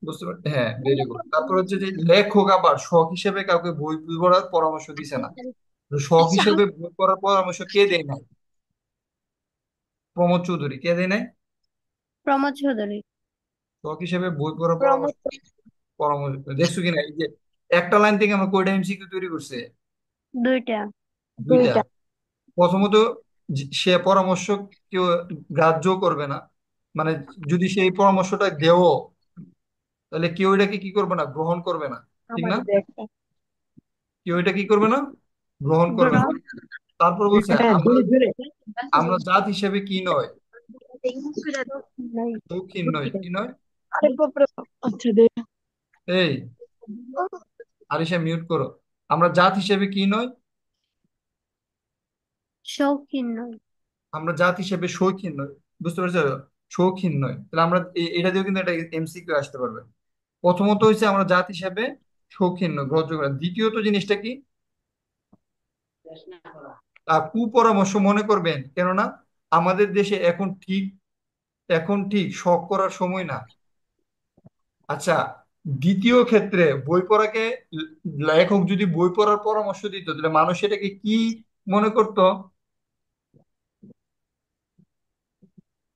বুঝতে পারছি, হ্যাঁ, ভেরি গুড। তারপর হচ্ছে যে লেখক আবার শখ হিসেবে কাউকে বই বই পড়ার পরামর্শ দিছে না। তো শখ হিসেবে বই পড়ার পরামর্শ কে দেয় নাই? প্রমোদ চৌধুরী কে দেয় নাই? প্রমোদ চৌধুরী। শখ হিসেবে বই পড়ার পরামর্শ প্রমোদ। পরামর্শ দেখছো কিনা? এই যে একটা লাইন থেকে আমরা কয়টা এমসিকিউ তৈরি করছে? দুইটা। দুইটা। দুইটা। প্রথমত, সে পরামর্শ কেউ গ্রাহ্য করবে না, মানে যদি সেই পরামর্শটা দেও তাহলে কেউ এটাকে কি করবে না, গ্রহণ করবে না। ঠিক আমার না? দেখটা। কেউ এটা কি করবে না, গ্রহণ করবে না। গ্রহণ। তারপর বলছে হ্যাঁ, আমরা ধীরে ধীরে। আমরা জাত হিসেবে কি নয়, নাই। শৌখিন নয়। কি নয়? আরেক বাপরে। আচ্ছা দে। এই আরিশা, মিউট করো। আমরা জাত হিসেবে কি নয়? শৌখিন নয়। আমরা জাত হিসেবে শৌখিন নয়। বুঝতে পারছো? শৌখিন নয়, তাহলে আমরা এটা দিয়েও কিন্তু একটা এমসিকিউ আসতে পারবে। প্রথমত হচ্ছে আমরা জাত হিসেবে শৌখিন নয়, গ্রহণ করা। দ্বিতীয়ত জিনিসটা কি? কুপরামর্শ মনে করবেন, কেননা আমাদের দেশে এখন ঠিক শখ করার সময় না। আচ্ছা, দ্বিতীয় ক্ষেত্রে বই পড়াকে লেখক যদি বই পড়ার পরামর্শ দিত তাহলে মানুষ এটাকে কি মনে করতো?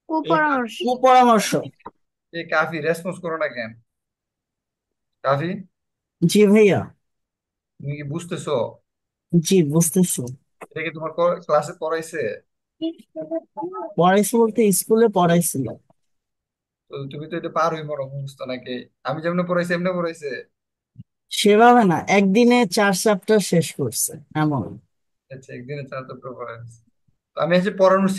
এই কা- কুপরামর্শ। কুপরামর্শ। এই কাফি রেসপন্স করো না কেন? কাফি, জি ভাইয়া। তুমি কি বুঝতেছো? জি বুঝতেছি। এটা কি তোমার ক্লাসে পড়াইছে? পড়াইছে বলতে স্কুলে পড়াইছিল। তো তুমি তো এটা পারোই মনে হয় মুখস্থ নাকি? আমি যেমন পড়াইছি এমনি পড়াইছে? সেভাবে না, একদিনে 4 চ্যাপ্টার শেষ করছে এমন। আচ্ছা, একদিনে 4 চ্যাপ্টার পড়াইছে। তো আমি হচ্ছে পড়ানোর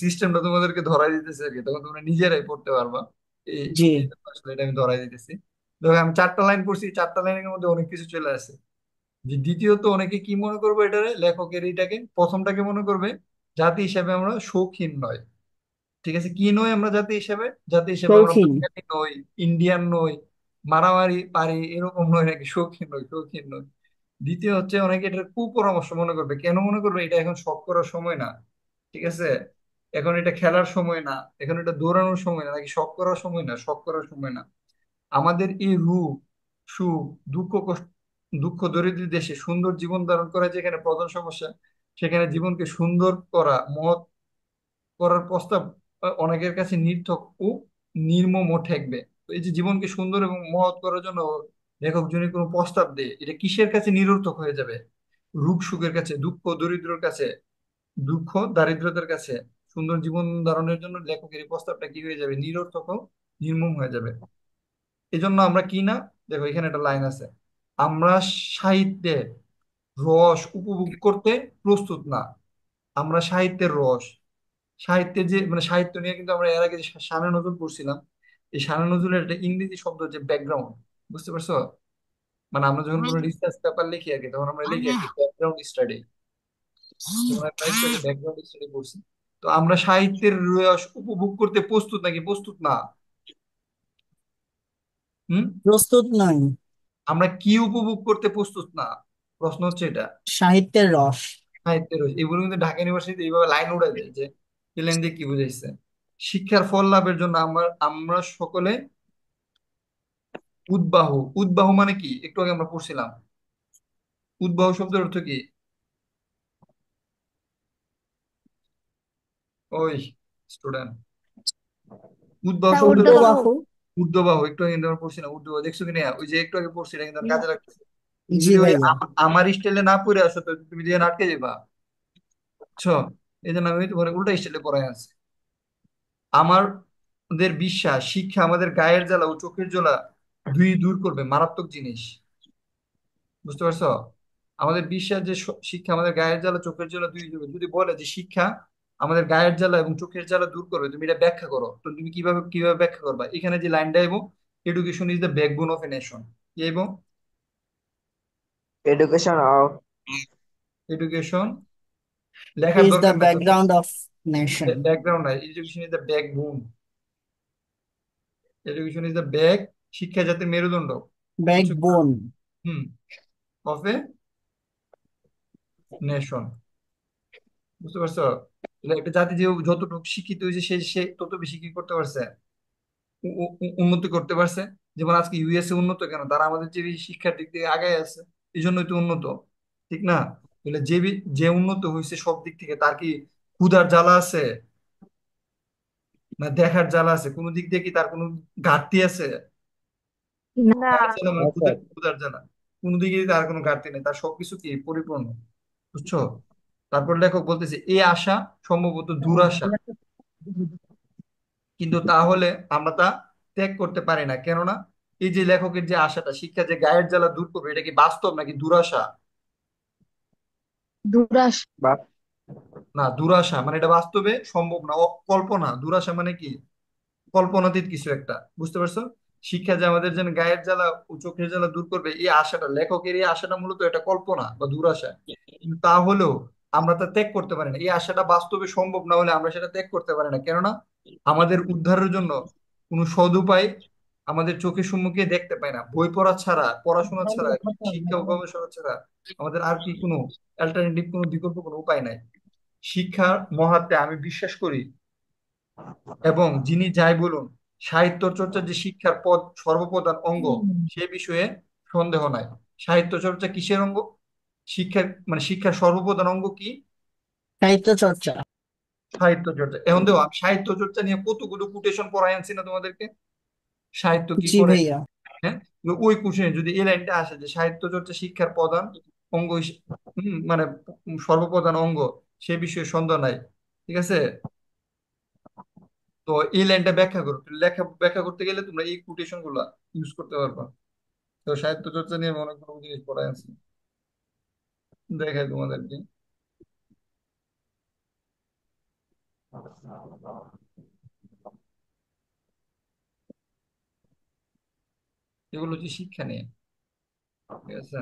সিস্টেমটা তোমাদেরকে ধরাই দিতেছি আর কি, তখন তোমরা নিজেরাই পড়তে পারবা। এই জি। এই জন্য আসলে এটা আমি ধরাই দিতেছি। দেখো আমি 4টা লাইন পড়ছি, 4টা লাইনের মধ্যে অনেক কিছু চলে আসে। যে দ্বিতীয়ত অনেকে কি মনে করবে, এটারে লেখকের এইটাকে প্রথমটাকে মনে করবে জাতি হিসেবে আমরা শৌখিন নয়। ঠিক আছে, কি নয় আমরা জাতি হিসেবে? জাতি হিসেবে আমরা শৌখিন। বাঙালি নই, ইন্ডিয়ান নই, মারামারি পারি এরকম নয় নাকি, শৌখিন নই, শৌখিন নই। দ্বিতীয় হচ্ছে অনেকে এটার কুপরামর্শ মনে করবে। কেন মনে করবে? এটা এখন শখ করার সময় না। ঠিক আছে, এখন এটা খেলার সময় না, এখন এটা দৌড়ানোর সময় না, নাকি শখ করার সময় না, শখ করার সময় না। আমাদের এই রূপ, সুখ, দুঃখ, কষ্ট, দুঃখ দরিদ্র দেশে সুন্দর জীবন ধারণ করা যেখানে প্রধান সমস্যা, সেখানে জীবনকে সুন্দর করা, মহৎ করার প্রস্তাব অনেকের কাছে নির্থক ও নির্মম ঠেকবে। তো এই যে জীবনকে সুন্দর এবং মহৎ করার জন্য লেখক যদি কোনো প্রস্তাব দেয়, এটা কিসের কাছে নিরর্থক হয়ে যাবে? রূপ সুখের কাছে, দুঃখ দরিদ্রর কাছে, দুঃখ দারিদ্রতার কাছে সুন্দর জীবন ধারণের জন্য লেখকের এই প্রস্তাবটা কি হয়ে যাবে? নিরর্থক ও নির্মম হয়ে যাবে। এই জন্য আমরা কি না, দেখো এখানে একটা লাইন আছে, আমরা সাহিত্যের রস উপভোগ করতে প্রস্তুত না। আমরা সাহিত্যের রস, সাহিত্যের যে মানে সাহিত্য নিয়ে কিন্তু আমরা এর আগে যে শানে নজরুল পড়ছিলাম, এই শানে নজরুলের একটা ইংরেজি শব্দ হচ্ছে ব্যাকগ্রাউন্ড। বুঝতে পারছো? মানে আমরা যখন কোনো রিসার্চ পেপার লিখি আর কি, তখন আমরা লিখি আর কি ব্যাকগ্রাউন্ড স্টাডি। যেমন আমরা একটু আগে ব্যাকগ্রাউন্ড স্টাডি করছি। তো আমরা সাহিত্যের রস উপভোগ করতে প্রস্তুত নাকি প্রস্তুত না? হুম? প্রস্তুত নয়। আমরা কি উপভোগ করতে প্রস্তুত না? প্রশ্ন হচ্ছে এটা। সাহিত্যের রস। সাহিত্যের রস, এগুলো কিন্তু ঢাকা ইউনিভার্সিটি এইভাবে লাইন উড়াই দেয় যে এই লাইন দিয়ে কি বুঝাইছে। শিক্ষার ফল লাভের জন্য আমরা আমরা সকলে উদ্বাহু। উদ্বাহু মানে কি একটু আগে আমরা পড়ছিলাম। উদ্বাহু শব্দের অর্থ কি? ওই স্টুডেন্ট, উদ্বাহু স্যার শব্দের অর্থ ঊর্ধ্ববাহু। ঊর্ধ্ববাহু। ঊর্ধ্ববাহু। একটু আগে কিন্তু আমরা পড়ছিলাম উর্ধ্ববাহু, দেখছো কিনা? ওই যে একটু আগে পড়ছি, এটা কিন্তু আর কাজে লাগতেছে। তুমি জি যদি ওই ভাইয়া। আমার স্টাইলে না পড়ে আসো তো তুমি দিয়ে আটকে যাবা। বুঝছো? এই জন্য আমি তোমার উল্টা স্টাইলে পড়াই আছি। আমার বিশ্বাস শিক্ষা আমাদের গায়ের জ্বালা ও চোখের জ্বালা দুই দূর করবে, মারাত্মক জিনিস। বুঝতে পারছো? আমাদের বিশ্বাস যে শিক্ষা আমাদের গায়ের জ্বালা চোখের জ্বালা দুই দূর করবে। যদি বলে যে শিক্ষা আমাদের গায়ের জ্বালা এবং চোখের জ্বালা দূর করবে, তুমি এটা ব্যাখ্যা করো, তো তুমি কিভাবে কিভাবে ব্যাখ্যা করবা? এখানে যে লাইনটা এবং education is the backbone of a nation, কি এবং Education of এডুকেশন লেখার is the দরকার নাই তো, background of nation. ব্যাকগ্রাউন্ড নাই, education is the backbone, education is the back, শিক্ষা জাতির মেরুদণ্ড। বুঝছো? Backbone. Hmm, of a nation. বুঝতে পারছো? তাহলে একটা জাতি যে যতটুকু শিক্ষিত হয়েছে সে সে তত বেশি কি করতে পারছে, উন্নতি করতে পারছে। যেমন আজকে ইউএসএ উন্নত কেন? তারা আমাদের যে বেশি শিক্ষার দিক থেকে আগায় আছে, এই জন্যই তো উন্নত, ঠিক না? তাহলে যে উন্নত হয়েছে সব দিক থেকে, তার কি ক্ষুধার জ্বালা আছে না দেখার জ্বালা আছে? কোনো দিক দিয়ে কি তার কোনো ঘাটতি আছে? না। গায়ের জ্বালা মানে আচ্ছা, ক্ষুধার জ্বালা, কোনো দিকে তার কোনো ঘাটতি নেই, তার সবকিছু কি পরিপূর্ণ। বুঝছো? তারপর লেখক বলতেছে এই আশা সম্ভবত দুরাশা, কিন্তু তাহলে আমরা তা ত্যাগ করতে পারি না। কেননা এই যে লেখকের যে আশাটা, শিক্ষা যে গায়ের জ্বালা দূর করবে, এটা কি বাস্তব নাকি দুরাশা? দুরাস। বা না, দুরাশা মানে এটা বাস্তবে সম্ভব না, কল্পনা। দুরাশা মানে কি? কল্পনাতীত কিছু একটা। বুঝতে পারছো? শিক্ষা যে আমাদের যেন গায়ের জ্বালা ও চোখের জ্বালা দূর করবে, এই আশাটা, লেখকের এই আশাটা মূলত এটা কল্পনা বা দুরাশা। কিন্তু তা হলেও আমরা তা ত্যাগ করতে পারি না। এই আশাটা বাস্তবে সম্ভব না হলে আমরা সেটা ত্যাগ করতে পারি না। কেননা আমাদের উদ্ধারের জন্য কোনো সদুপায় আমাদের চোখের সম্মুখে দেখতে পাই না। বই পড়া ছাড়া, পড়াশোনা ছাড়া, শিক্ষা ও গবেষণা ছাড়া আমাদের আর কি কোনো অ্যাল্টারনেটিভ, কোনো বিকল্প, কোনো উপায় নাই। শিক্ষার মহাত্মে আমি বিশ্বাস করি, এবং যিনি যাই বলুন, সাহিত্য চর্চা যে শিক্ষার পদ সর্বপ্রধান অঙ্গ, সে বিষয়ে সন্দেহ নাই। সাহিত্য চর্চা কিসের অঙ্গ? শিক্ষার মানে শিক্ষার সর্বপ্রধান অঙ্গ কি? সাহিত্য চর্চা। সাহিত্য চর্চা। এখন দেখো, আমি সাহিত্য চর্চা নিয়ে কতগুলো কোটেশন পড়াই আনছি না তোমাদেরকে? সাহিত্য কি জি করে? ভাইয়া। হ্যাঁ, কিন্তু ওই কোশ্চেনে যদি এই লাইনটা আসে যে সাহিত্য চর্চা শিক্ষার প্রধান অঙ্গ মানে সর্বপ্রধান অঙ্গ, সে বিষয়ে সন্দেহ নাই। ঠিক আছে? তো এই লাইনটা ব্যাখ্যা করো, লেখা ব্যাখ্যা করতে গেলে তোমরা এই কোটেশন গুলা ইউজ করতে পারবা। তো সাহিত্য চর্চা নিয়ে আমি অনেকগুলো জিনিস পড়াই আছি, দেখাই তোমাদেরকে। এগুলো হচ্ছে শিক্ষা নিয়ে। ঠিক আছে?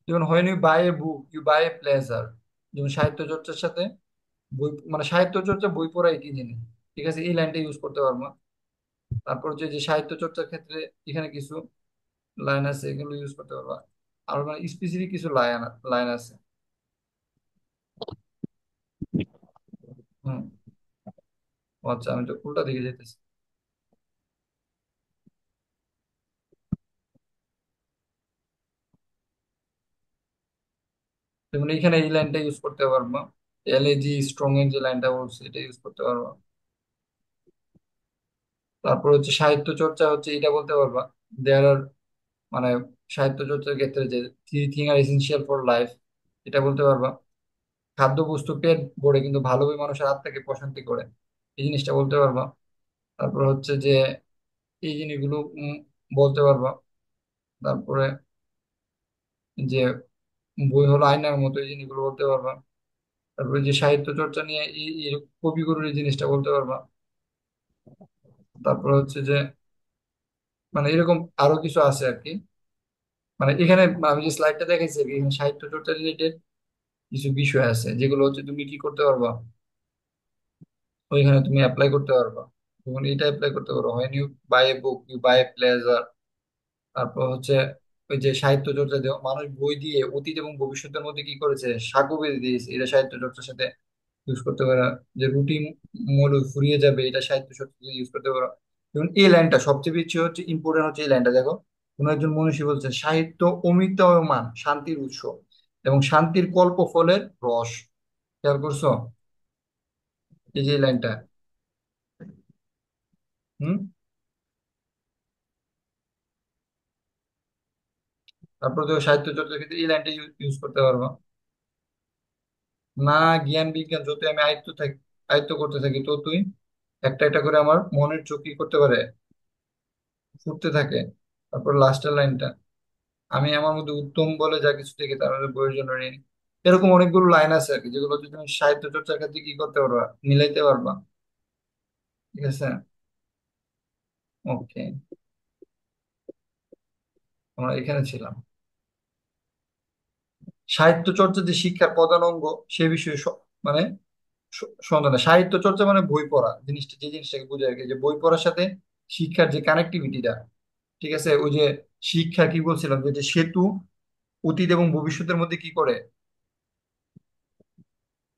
যেমন when you buy a book you buy a pleasure, যেমন সাহিত্য চর্চার সাথে বই মানে সাহিত্য চর্চা বই পড়া একই জিনিস। ঠিক আছে, এই লাইনটা ইউজ করতে পারবো। তারপর হচ্ছে যে সাহিত্য চর্চার ক্ষেত্রে এখানে কিছু লাইন আছে, এগুলো ইউজ করতে পারবা। আর মানে স্পেসিফিক কিছু লাইন লাইন আছে। হুম। ও আচ্ছা, আমি তো উল্টা দিকে যেতেছি। যেমন এখানে এই লাইনটা ইউজ করতে পারবো, এলএজি স্ট্রং এর যে লাইনটা বলছে এটা ইউজ করতে পারবো। তারপর হচ্ছে সাহিত্য চর্চা হচ্ছে এটা বলতে পারবা, দেয়ার আর মানে সাহিত্য চর্চার ক্ষেত্রে যে three thing are essential for life, এটা বলতে পারবা। খাদ্য বস্তু পেট ভরে কিন্তু ভালো বই মানুষের আত্মাকে প্রশান্তি করে, এই জিনিসটা বলতে পারবা। তারপর হচ্ছে যে এই জিনিসগুলো বলতে পারবা। তারপরে যে বই হলো আয়নার মতো, এই জিনিসগুলো বলতে পারবা। তারপরে যে সাহিত্য চর্চা নিয়ে এই কবিগুরুর এই জিনিসটা বলতে পারবা। তারপর হচ্ছে যে মানে এরকম আরো কিছু আছে আর কি। মানে এখানে আমি যে স্লাইডটা দেখাইছি আর কি, এখানে সাহিত্য চর্চা রিলেটেড কিছু বিষয় আছে যেগুলো হচ্ছে তুমি কি করতে পারবা, ওইখানে তুমি অ্যাপ্লাই করতে পারবা। যেমন এটা অ্যাপ্লাই করতে পারো, when you buy a book you buy a pleasure। তারপর হচ্ছে ওই যে সাহিত্য চর্চা দিয়ে মানুষ বই দিয়ে অতীত এবং ভবিষ্যতের মধ্যে কি করেছে, সাঁকো বেঁধে দিয়েছে, এটা সাহিত্য চর্চার সাথে ইউজ করতে পারো। যে রুটিন মূল ফুরিয়ে যাবে, এটা সাহিত্য চর্চা ইউজ করতে পারো। যেমন এই লাইনটা সবচেয়ে বেশি হচ্ছে ইম্পর্টেন্ট, হচ্ছে এই লাইনটা দেখো। কোন একজন মনীষী বলছে সাহিত্য অমৃতায়মান শান্তির উৎস এবং শান্তির কল্প ফলের রস। খেয়াল করছো? এই যে এই লাইনটা। হুম। তারপর তো সাহিত্য চর্চার ক্ষেত্রে এই লাইনটা ইউজ করতে পারবো। না, জ্ঞান বিজ্ঞান যতই আমি আয়ত্ত করতে থাকি ততই একটা একটা করে আমার মনের চোখ কি করতে পারে, ফুটতে থাকে। তারপর লাস্টের লাইনটা, আমি আমার মধ্যে উত্তম বলে যা কিছু থেকে তার মধ্যে প্রয়োজন নেই। এরকম অনেকগুলো লাইন আছে আর কি, যেগুলো যদি তুমি সাহিত্য চর্চার ক্ষেত্রে কি করতে পারবা, মিলাইতে পারবা। ঠিক আছে, ওকে, আমরা এখানে ছিলাম। সাহিত্য চর্চা যে শিক্ষার প্রধান অঙ্গ সে বিষয়ে মানে সন্ধানে সাহিত্য চর্চা মানে বই পড়া জিনিসটা, যে জিনিসটাকে বোঝায় আর কি, যে বই পড়ার সাথে শিক্ষার যে কানেক্টিভিটিটা। ঠিক আছে, ওই যে শিক্ষা কি বলছিলাম, যে যে সেতু অতীত এবং ভবিষ্যতের মধ্যে কি করে,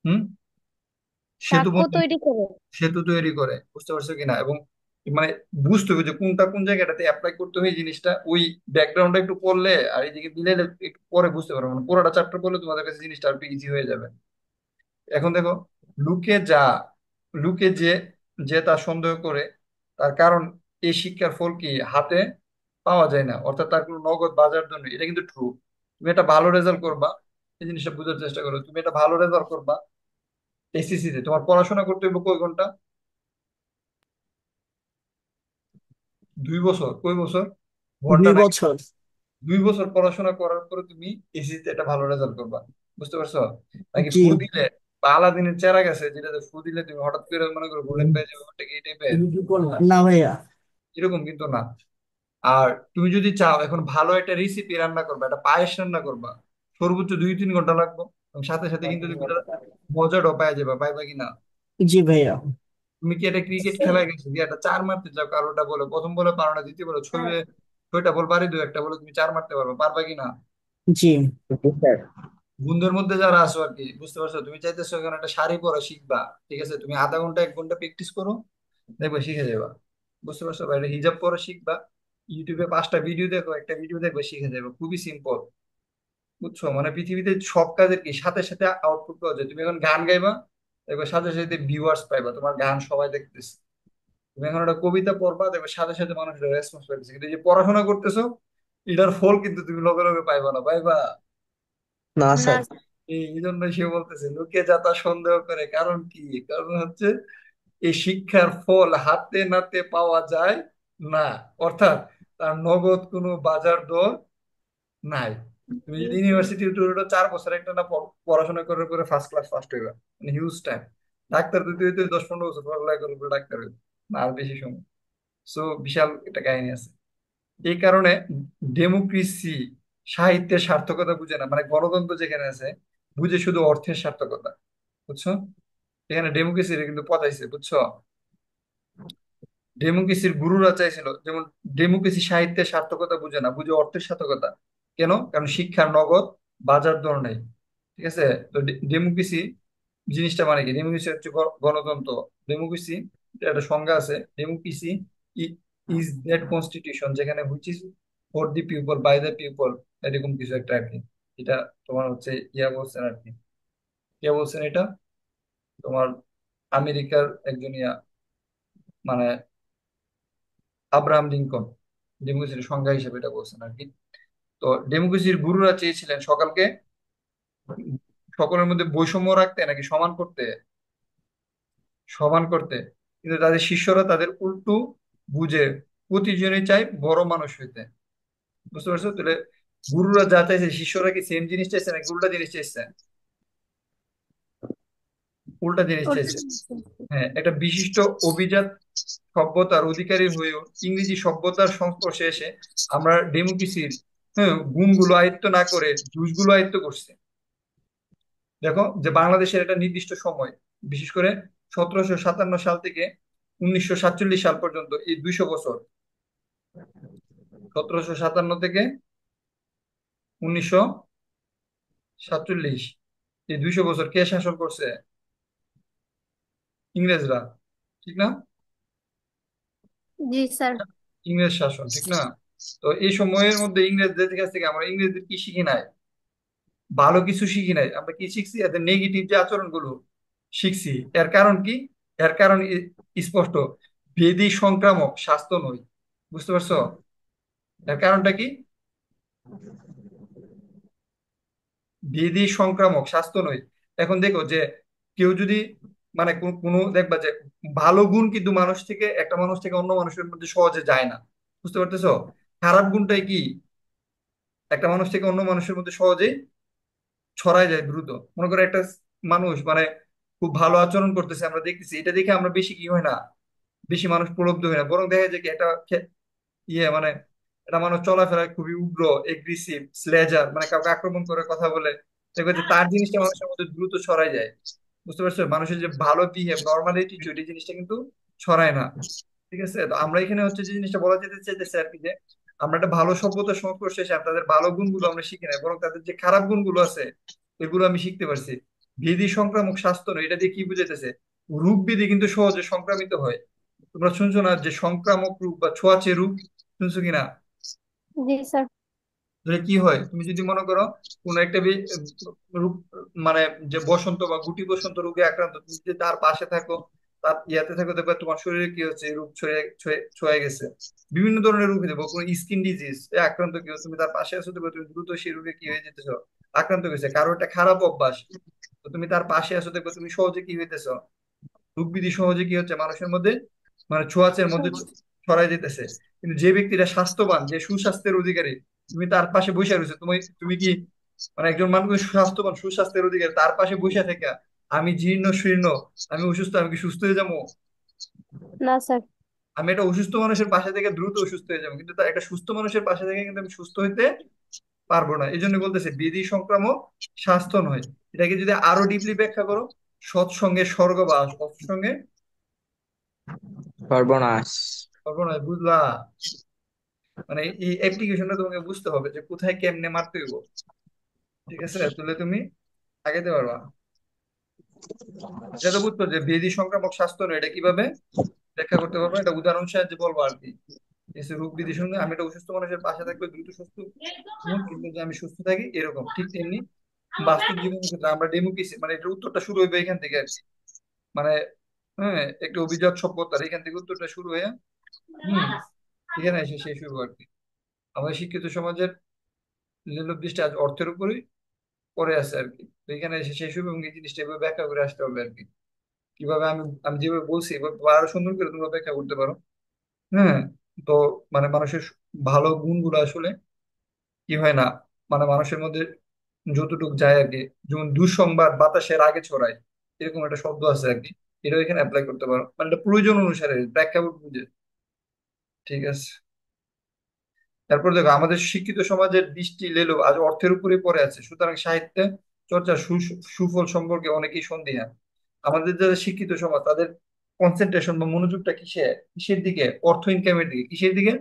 হুম, সেতু সাক্ষ্য বন্ধন, তৈরি করে। সেতু তৈরি করে। বুঝতে পারছো কিনা? এবং মানে বুঝতে হবে যে কোনটা কোন জায়গাটাতে অ্যাপ্লাই করতে হবে এই জিনিসটা, ওই ব্যাকগ্রাউন্ডটা একটু পড়লে আর এইদিকে মিলাইলে একটু পরে বুঝতে পারবে, মানে পুরোটা চ্যাপ্টার পড়লে তোমাদের কাছে জিনিসটা আর ইজি হয়ে যাবে। এখন দেখো, লুকে যা লুকে যে যে তা সন্দেহ করে, তার কারণ এই শিক্ষার ফল কি হাতে পাওয়া যায় না, অর্থাৎ তার কোনো নগদ বাজার জন্য। এটা কিন্তু ট্রু। তুমি একটা ভালো রেজাল্ট করবা, এই জিনিসটা বোঝার চেষ্টা করো, তুমি একটা ভালো রেজাল্ট করবা এসএসসি তে, তোমার পড়াশোনা করতে হবে কয় ঘন্টা? 2 বছর? কয় বছর? ঘন্টা দুই নাকি? বছর 2 বছর পড়াশোনা করার পরে তুমি এসএসসি তে একটা ভালো রেজাল্ট করবা। বুঝতে পারছো? নাকি জি। ফু দিলে বা আলাদিনের চেরা গেছে, যেটাতে ফু দিলে তুমি হঠাৎ করে মনে করো গোল্ডেন পেয়ে যাবে, ওটা কি এই টাইপের? না ভাইয়া। এরকম কিন্তু না। আর তুমি যদি চাও এখন ভালো একটা রেসিপি রান্না করবা, একটা পায়েস রান্না করবা, সর্বোচ্চ 2-3 ঘন্টা লাগবে। এবং সাথে সাথে কিন্তু তুমি এটার মজাটাও পাই যাবে, পাইবা কিনা? জি ভাইয়া। তুমি কি একটা ক্রিকেট খেলায় গেছো, কি একটা চার মারতে যাও, কারোটা বলে প্রথম বলে পারো না, দ্বিতীয় বলে ছয়, 6টা বল পারি, দু একটা বলে তুমি চার মারতে পারবে, পারবা কিনা? জি। বন্ধুদের মধ্যে যারা আছো আর কি, বুঝতে পারছো? তুমি চাইতেছো এখন একটা শাড়ি পরা শিখবা, ঠিক আছে, তুমি আধা ঘন্টা 1 ঘন্টা প্র্যাকটিস করো, দেখবে শিখে যাবা। বুঝতে পারছো ভাই? এটা হিজাব পরে শিখবা, ইউটিউবে 5টা ভিডিও দেখো, একটা ভিডিও দেখবে, শিখে যাবে, খুবই সিম্পল। বুঝছো? মানে পৃথিবীতে সব কাজের কি সাথে সাথে আউটপুট পাওয়া যায়। তুমি এখন গান গাইবা, দেখবে সাথে সাথে ভিউয়ার্স পাইবা, তোমার গান সবাই দেখতেছে। তুমি এখন একটা কবিতা পড়বা, দেখবে সাথে সাথে মানুষ রেসপন্স পাইতেছে। কিন্তু এই যে পড়াশোনা করতেছো, এটার ফল কিন্তু তুমি লগে লগে পাইবা না, পাইবা? না না স্যার। এই জন্য সে বলতেছে লোকে যাতা সন্দেহ করে, কারণ কি? কারণ হচ্ছে এই শিক্ষার ফল হাতে নাতে পাওয়া যায় না, অর্থাৎ তার নগদ কোনো বাজার দর নাই। তুমি যদি ইউনিভার্সিটি 4 বছর একটা না পড়াশোনা করে করে ফার্স্ট ক্লাস ফার্স্ট হইবা, মানে হিউজ টাইম। ডাক্তার দিতে হইতে 10-15 বছর পড়ালেখা করে করে ডাক্তার হইবে, না আর বেশি সময়। সো বিশাল একটা কাহিনী আছে। এই কারণে ডেমোক্রেসি সাহিত্যের সার্থকতা বুঝে না, মানে গণতন্ত্র যেখানে আছে বুঝে শুধু অর্থের সার্থকতা। বুঝছো? এখানে ডেমোক্রেসি কিন্তু পচাইছে, বুঝছো? ডেমোক্রেসির গুরুরা চাইছিল যেমন, ডেমোক্রেসি সাহিত্যের সার্থকতা বুঝে না, বুঝে অর্থের সার্থকতা। কেন? কারণ শিক্ষার নগদ বাজার দর নেই। ঠিক আছে, তো ডেমোক্রেসি জিনিসটা মানে কি? ডেমোক্রেসি হচ্ছে গণতন্ত্র। ডেমোক্রেসি একটা সংজ্ঞা আছে, ডেমোক্রেসি ইজ দ্যাট কনস্টিটিউশন যেখানে which is for the people by the people, এরকম কিছু একটা আর কি। এটা তোমার হচ্ছে ইয়া বলছেন আর কি, কে বলছেন এটা? তোমার আমেরিকার একজন ইয়া, মানে আব্রাহাম লিঙ্কন ডেমোক্রেসির সংজ্ঞা হিসেবে এটা বলছেন আর কি। তো ডেমোক্রেসির গুরুরা চেয়েছিলেন সকলের মধ্যে বৈষম্য রাখতে নাকি সমান করতে, সমান করতে। কিন্তু তাদের শিষ্যরা তাদের উল্টো বুঝে প্রতিজনই চাই বড় মানুষ হইতে। বুঝতে পারছো? তাহলে গুরুরা যা চাইছে, শিষ্যরা কি সেম জিনিস চাইছে নাকি উল্টা জিনিস চাইছে? উল্টা জিনিস উল্টো চাইছে। দিকে। হ্যাঁ, একটা বিশিষ্ট অভিজাত সভ্যতার অধিকারী হয়েও ইংরেজি সভ্যতার সংস্পর্শে এসে আমরা ডেমোক্রেসির, হ্যাঁ, গুণগুলো আয়ত্ত না করে জুসগুলো আয়ত্ত করছে। দেখো যে বাংলাদেশের একটা নির্দিষ্ট সময়, বিশেষ করে 1757 সাল থেকে 1947 সাল পর্যন্ত, এই 200 বছর, 1757 থেকে 1947, এই 200 বছর কে শাসন করছে? ইংরেজরা, ঠিক না? জি স্যার। ইংরেজ শাসন, ঠিক না? তো এই সময়ের মধ্যে ইংরেজদের কাছ থেকে আমরা ইংরেজদের কি শিখি নাই? ভালো কিছু শিখি নাই। আমরা কি শিখছি? এদের নেগেটিভ যে আচরণগুলো শিখছি। এর কারণ কি? এর কারণ স্পষ্ট, ব্যাধি সংক্রামক স্বাস্থ্য নয়। বুঝতে পারছো? এর কারণটা কি? ব্যাধি সংক্রামক, স্বাস্থ্য নয়। এখন দেখো যে কেউ যদি মানে কোনো দেখবা যে ভালো গুণ কিন্তু মানুষ থেকে, একটা মানুষ থেকে অন্য মানুষের মধ্যে সহজে যায় না। বুঝতে পারতেছো? খারাপ গুণটাই কি একটা মানুষ থেকে অন্য মানুষের মধ্যে সহজেই ছড়ায় যায় দ্রুত। মনে করো একটা মানুষ মানে খুব ভালো আচরণ করতেছে, আমরা দেখতেছি, এটা দেখে আমরা বেশি কি হয় না, বেশি মানুষ প্রলুব্ধ হয় না, বরং দেখা যায় কি একটা মানে এটা মানুষ চলাফেরায় খুবই উগ্র, এগ্রেসিভ, স্লেজার, মানে কাউকে আক্রমণ করে কথা বলে, দেখবে যে তার জিনিসটা মানুষের মধ্যে দ্রুত ছড়ায় যায়। বুঝতে পারছো? মানুষের যে ভালো বিহেভ, নর্মাল অ্যাটিটিউড, এই জিনিসটা কিন্তু ছড়ায় না। ঠিক আছে? তো আমরা এখানে হচ্ছে যে জিনিসটা বলা যেতে চাইতেছে আর কি, যে আমরা একটা ভালো সভ্যতার সংস্পর্শে এসে তাদের ভালো গুণগুলো আমরা শিখি না, বরং তাদের যে খারাপ গুণগুলো আছে এগুলো আমি শিখতে পারছি। ব্যাধি সংক্রামক স্বাস্থ্য নয়, এটা দিয়ে কি বুঝাইতেছে? রোগ ব্যাধি কিন্তু সহজে সংক্রামিত হয়। তোমরা শুনছো না যে সংক্রামক রোগ বা ছোঁয়াচে রোগ? শুনছো কিনা? জি স্যার। তাহলে কি হয়, তুমি যদি মনে করো কোন একটা রোগ, মানে যে বসন্ত বা গুটি বসন্ত রোগে আক্রান্ত, তুমি যদি তার পাশে থাকো, তার ইয়াতে থাকো, দেখবে তোমার শরীরে কি হচ্ছে, রোগ ছড়িয়ে ছড়িয়ে ছড়িয়ে গেছে। বিভিন্ন ধরনের রোগ দেবো, কোনো স্কিন ডিজিজ আক্রান্ত কি হচ্ছে, তুমি তার পাশে আছো, দেখবে তুমি দ্রুত সেই রোগে কি হয়ে যেতেছো, আক্রান্ত হয়েছে। কারো একটা খারাপ অভ্যাস, তো তুমি তার পাশে আছো, দেখবে তুমি সহজে কি হইতেছো, রোগ ব্যাধি সহজে কি হচ্ছে মানুষের মধ্যে, মানে ছোঁয়াচের মধ্যে ছড়াই যেতেছে। কিন্তু যে ব্যক্তিটা স্বাস্থ্যবান, যে সুস্বাস্থ্যের অধিকারী, তুমি তার পাশে বসে রয়েছে, তুমি তুমি কি মানে একজন মানুষ স্বাস্থ্যবান সুস্বাস্থ্যের অধিকারী তার পাশে বসে থেকে আমি জীর্ণ শীর্ণ, আমি অসুস্থ, আমি কি সুস্থ হয়ে যাবো? না স্যার। আমি একটা অসুস্থ মানুষের পাশে থেকে দ্রুত অসুস্থ হয়ে যাবো, কিন্তু তার একটা সুস্থ মানুষের পাশে থেকে কিন্তু আমি সুস্থ হইতে পারবো না। এই জন্য বলতেছে ব্যাধি সংক্রামক, স্বাস্থ্য নয়। এটাকে যদি আরো ডিপলি ব্যাখ্যা করো, সৎসঙ্গে স্বর্গবাস, অসৎসঙ্গে সর্বনাশ। সর্বনাশ। বুঝলা? মানে এই অ্যাপ্লিকেশনটা তোমাকে বুঝতে হবে যে কোথায় কেমনে মারতে হইব। ঠিক আছে? তাহলে তুমি আগাইতে পারবা। এটা তো বুঝছো যে ব্যাধি সংক্রামক স্বাস্থ্য নয়, এটা কিভাবে ব্যাখ্যা করতে পারবো, এটা উদাহরণ সাহায্যে বলবো আর কি। এসে রোগ ব্যাধির সঙ্গে আমি একটা অসুস্থ মানুষের পাশে থাকলে দ্রুত সুস্থ হন, কিন্তু যে আমি সুস্থ থাকি এরকম, ঠিক তেমনি বাস্তব জীবনের ক্ষেত্রে আমরা ডেমোক্রেসি, মানে এটার উত্তরটা শুরু হইবে এখান থেকে আর কি। মানে হ্যাঁ, একটা অভিজাত সভ্যতার এখান থেকে উত্তরটা শুরু হয়ে হম এখানে এসে শেষ হইব আর কি। আমাদের শিক্ষিত সমাজের লেলোর দৃষ্টি আজ অর্থের উপরই পড়ে আছে আর কি। তো এখানে এসে শেষ হবে, এবং এই জিনিসটা এভাবে ব্যাখ্যা করে আসতে হবে আর কি। কিভাবে আমি আমি যেভাবে বলছি এভাবে আরো সুন্দর করে তোমরা ব্যাখ্যা করতে পারো। হ্যাঁ। তো মানে মানুষের ভালো গুণগুলো আসলে কি হয় না, মানে মানুষের মধ্যে যতটুকু যায় আর কি। যেমন দুঃসংবাদ বাতাসের আগে ছড়ায়, এরকম একটা শব্দ আছে আর কি। এটাও এখানে অ্যাপ্লাই করতে পারো, মানে এটা প্রয়োজন অনুসারে প্রেক্ষাপট বুঝে। ঠিক আছে? তারপর দেখো, আমাদের শিক্ষিত সমাজের দৃষ্টি লেলো আজ অর্থের উপরে পড়ে আছে, সুতরাং সাহিত্যে চর্চার সুফল সম্পর্কে অনেকেই সন্দিহান। আমাদের যারা শিক্ষিত সমাজ, তাদের কনসেন্ট্রেশন বা মনোযোগটা কিসের দিকে? অর্থ ইনকামের দিকে। কিসের দিকে?